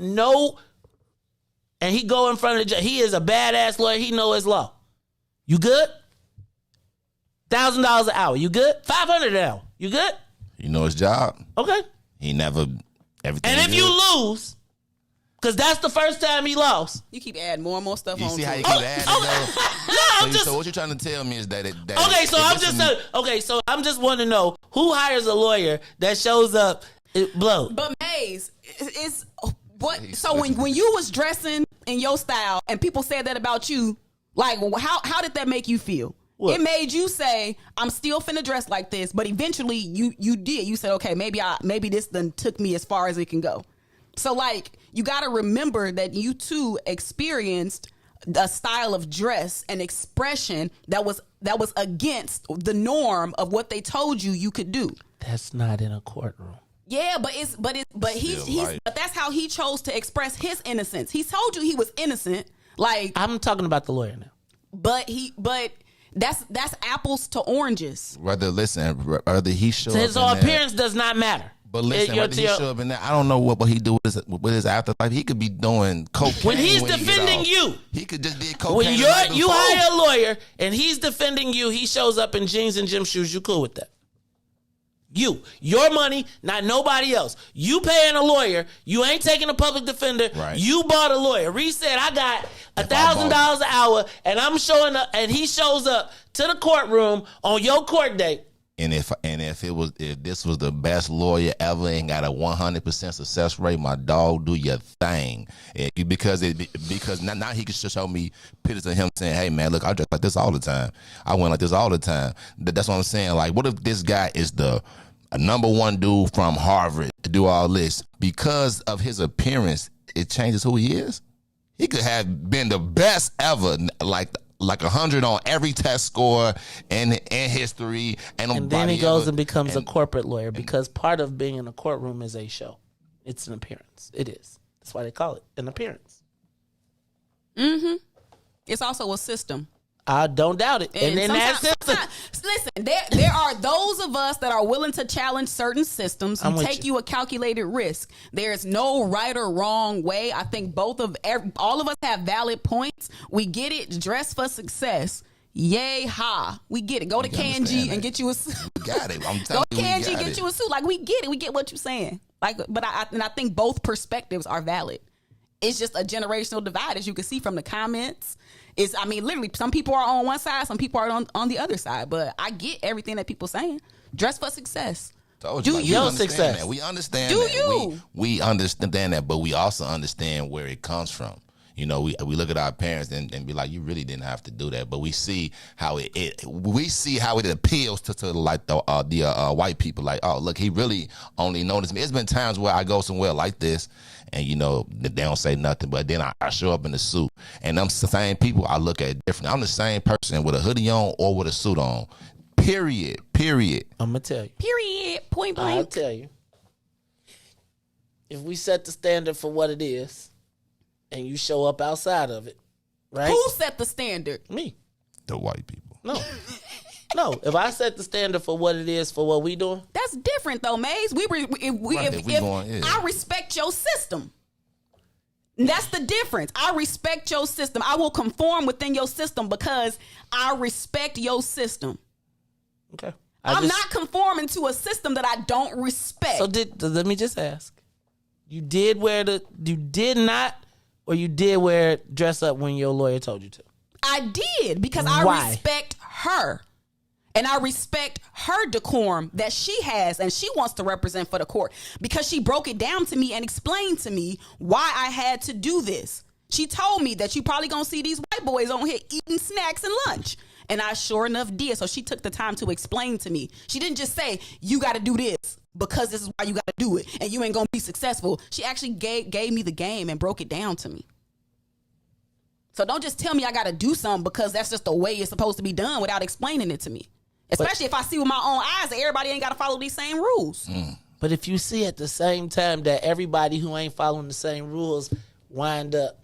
O: and he go in front of the judge. He is a badass lawyer. He know his law. You good? $1,000 an hour. You good? $500 an hour. You good?
M: You know his job.
O: Okay.
M: He never everything.
O: And if
M: good.
O: you lose, because that's the first time he lost.
N: You keep adding more and more stuff
M: You
N: on.
M: see how you
N: to
M: keep
N: it.
M: adding though? So what you're trying to tell me is that
O: so I'm just want to know who hires a lawyer that shows up blow.
N: But Maze, it's what? So when you was dressing in your style and people said that about you, like, how did that make you feel? What? It made you say, I'm still finna dress like this, but eventually you did. You said, okay, maybe this done took me as far as it can go. So, like, you got to remember that you too experienced a style of dress and expression that was against the norm of what they told you could do.
O: That's not in a courtroom.
N: Yeah, but that's how he chose to express his innocence. He told you he was innocent. Like,
O: I'm talking about the lawyer now.
N: But that's apples to oranges.
M: Whether he show up.
O: So appearance does not matter.
M: But listen, whether he show up in that, I don't know what he do with his afterlife. He could be doing cocaine.
O: When he's defending you,
M: he could just be cocaine.
O: When you hire a lawyer and he's defending you, he shows up in jeans and gym shoes. You cool with that? Your money, not nobody else. You paying a lawyer. You ain't taking a public defender. Right. You bought a lawyer. Riis said, I got $1,000 an hour, and I'm showing up, and he shows up to the courtroom on your court date.
M: And if this was the best lawyer ever and got a 100% success rate, my dog, do your thing. Because now he can show me pictures of him saying, hey man, look, I dress like this all the time. I went like this all the time. That's what I'm saying. Like, what if this guy is the number one dude from Harvard to do all this? Because of his appearance, it changes who he is. He could have been the best ever, like like 100 on every test score and history.
O: And then he goes and becomes a corporate lawyer because part of being in a courtroom is a show. It's an appearance. It is. That's why they call it an appearance.
N: Mm-hmm. It's also a system.
O: I don't doubt it. And then
N: listen, there are those of us that are willing to challenge certain systems and take you a calculated risk. There's no right or wrong way. I think all of us have valid points. We get it. Dress for success. Yay, ha. We get it. Go to Kanji and get you a suit.
M: We got it. I'm telling you,
N: Go to Kanji and get you a suit. Like, we get it. We get what you're saying. Like, but I think both perspectives are valid. It's just a generational divide, as you can see from the comments. Literally, some people are on one side, some people are on the other side. But I get everything that people saying. Dress for success.
M: Success. That. We understand that.
N: You?
M: We understand that, but we also understand where it comes from. You know, we look at our parents and be like, you really didn't have to do that. But we see how it appeals to like the white people. Like, oh, look, he really only noticed me. It's been times where I go somewhere like this and, you know, they don't say nothing. But then I show up in a suit. And them same people I look at different. I'm the same person with a hoodie on or with a suit on. Period.
O: I'm going to tell you.
N: Period. Point blank.
O: I'll tell you. If we set the standard for what it is, and you show up outside of it, right?
N: Who set the standard?
O: Me.
M: The white people.
O: No. If I set the standard for what it is for what we doing.
N: That's different though, Maze. I respect your system. That's the difference. I respect your system. I will conform within your system because I respect your system.
O: Okay.
N: I'm not conforming to a system that I don't respect.
O: So let me just ask. You did not or you did dress up when your lawyer told you to?
N: I did because I respect her. And I respect her decorum that she has and she wants to represent for the court because she broke it down to me and explained to me why I had to do this. She told me that you probably gonna see these white boys on here eating snacks and lunch. And I sure enough did. So she took the time to explain to me. She didn't just say, you got to do this because this is why you got to do it and you ain't going to be successful. She actually gave me the game and broke it down to me. So don't just tell me I got to do something because that's just the way it's supposed to be done without explaining it to me. Especially if I see with my own eyes that everybody ain't got to follow these same rules.
O: But if you see at the same time that everybody who ain't following the same rules wind up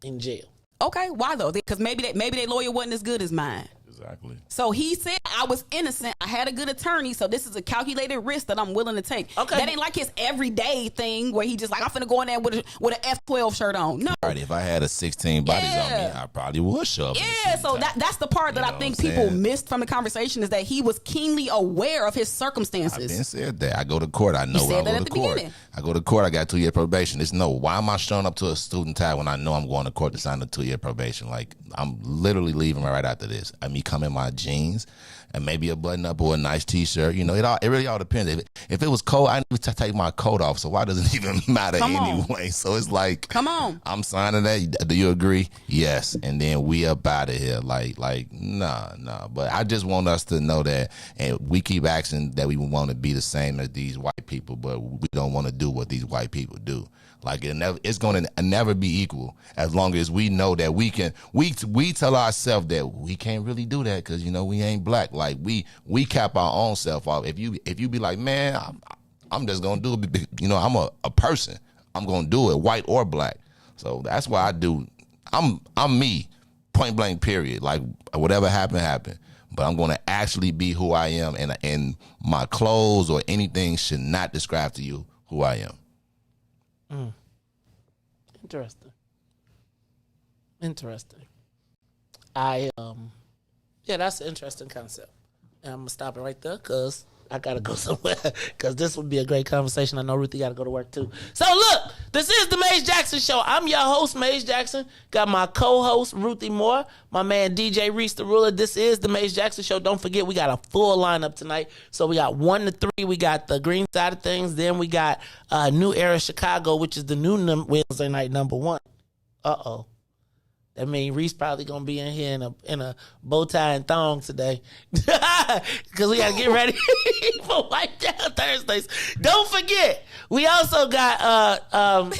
O: in jail.
N: Okay, why though? Because maybe their lawyer wasn't as good as mine.
M: Exactly.
N: So he said I was innocent. I had a good attorney. So this is a calculated risk that I'm willing to take. Okay. That ain't like his everyday thing where he just like, I'm finna go in there with an F12 shirt on. No.
M: Right. If I had a 16 bodies on me, I probably would show up.
N: Yeah. So that's the part that I think people missed from the conversation is that he was keenly aware of his circumstances.
M: I've been said that. I go to court. I know when I go to court. I go to court. I got 2-year probation. It's no. Why am I showing up to a student tie when I know I'm going to court to sign a 2-year probation? Like I'm literally leaving right after this. I mean, come in my jeans and maybe a button up or a nice T-shirt. You know, it really all depends. If it was cold, I need to take my coat off. So why does it even matter anyway? So it's like,
N: come on,
M: I'm signing that. Do you agree? Yes. And then we up out of here. Like nah. But I just want us to know that, and we keep asking that we want to be the same as these white people, but we don't want to do what these white people do. Like it's going to never be equal as long as we know that we can. We tell ourselves that we can't really do that because we ain't black. Like we cap our own self off. If you be like, man, I'm just gonna do it. I'm a person. I'm gonna do it, white or black. So that's why I do. I'm me, point blank. Period. Like whatever happened. But I'm gonna actually be who I am, and my clothes or anything should not describe to you who I am.
O: Interesting. That's an interesting concept. And I'm gonna stop it right there because I gotta go somewhere. Because this would be a great conversation. I know Ruthie gotta go to work too. So look, this is the Maze Jackson Show. I'm your host, Maze Jackson. Got my co-host Ruthie Moore, my man DJ Riis the Ruler. This is the Maze Jackson Show. Don't forget we got a full lineup tonight. So we got 1 to 3. We got the green side of things. Then we got New Era Chicago, which is the new Wednesday night number 1. That means Riis probably gonna be in here in a bow tie and thong today, because we gotta get ready for Wipe Down Thursdays. Don't forget, we also got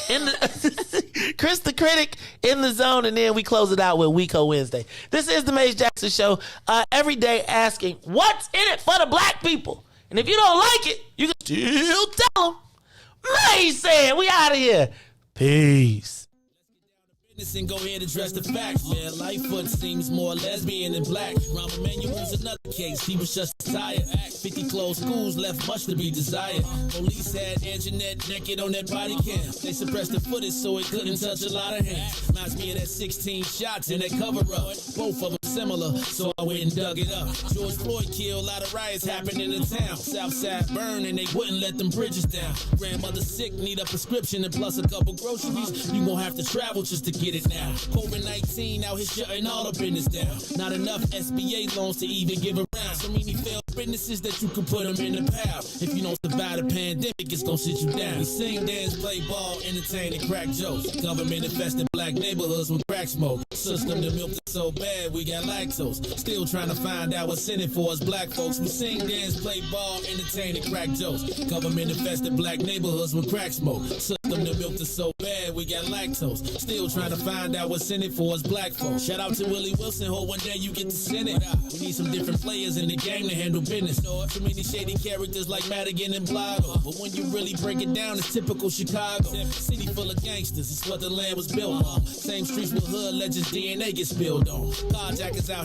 O: in the Chris the Critic in the zone, and then we close it out with Weeko Wednesday. This is the Maze Jackson Show. Every day asking, what's in it for the black people? And if you don't like it, you can still tell them. Maze said, we out of here. Peace.
L: And go ahead and address the facts, man. Lightfoot seems more lesbian than black. Rahm Emanuel's another case. He was just tired. 50 closed schools left much to be desired. Police had Anjanette naked on that body cam. They suppressed the footage so it couldn't touch a lot of hands. Reminds me of that 16 shots in that cover up. Both of them similar, so I went and dug it up. George Floyd killed, a lot of riots happened in the town. Southside burned and they wouldn't let them bridges down. Grandmother sick, need a prescription and plus a couple groceries. You gon' have to travel just to get it now. COVID-19 out here shutting all the business down. Not enough SBA loans to even give around. So many failed businesses that you could put them in the pile. If you don't survive the pandemic, it's gonna sit you down. We sing, dance, play ball, entertain, and crack jokes. Government infested black neighborhoods with crack smoke. System that milked it so bad we got lactose. Still trying to find out what's in it for us black folks. We sing, dance, play ball, entertain, and crack jokes. Government infested black neighborhoods with crack smoke. System that milked it so bad we got lactose. Still trying to find out what's in it for us black folks. Shout out to Willie Wilson, hope one day you get to send it. We need some different players in the game to handle business. Too many shady characters like Madigan and Blago. But when you really break it down, it's typical Chicago. City full of gangsters, it's what the land was built on. Same streets with hood legends DNA get spilled on. Carjackers out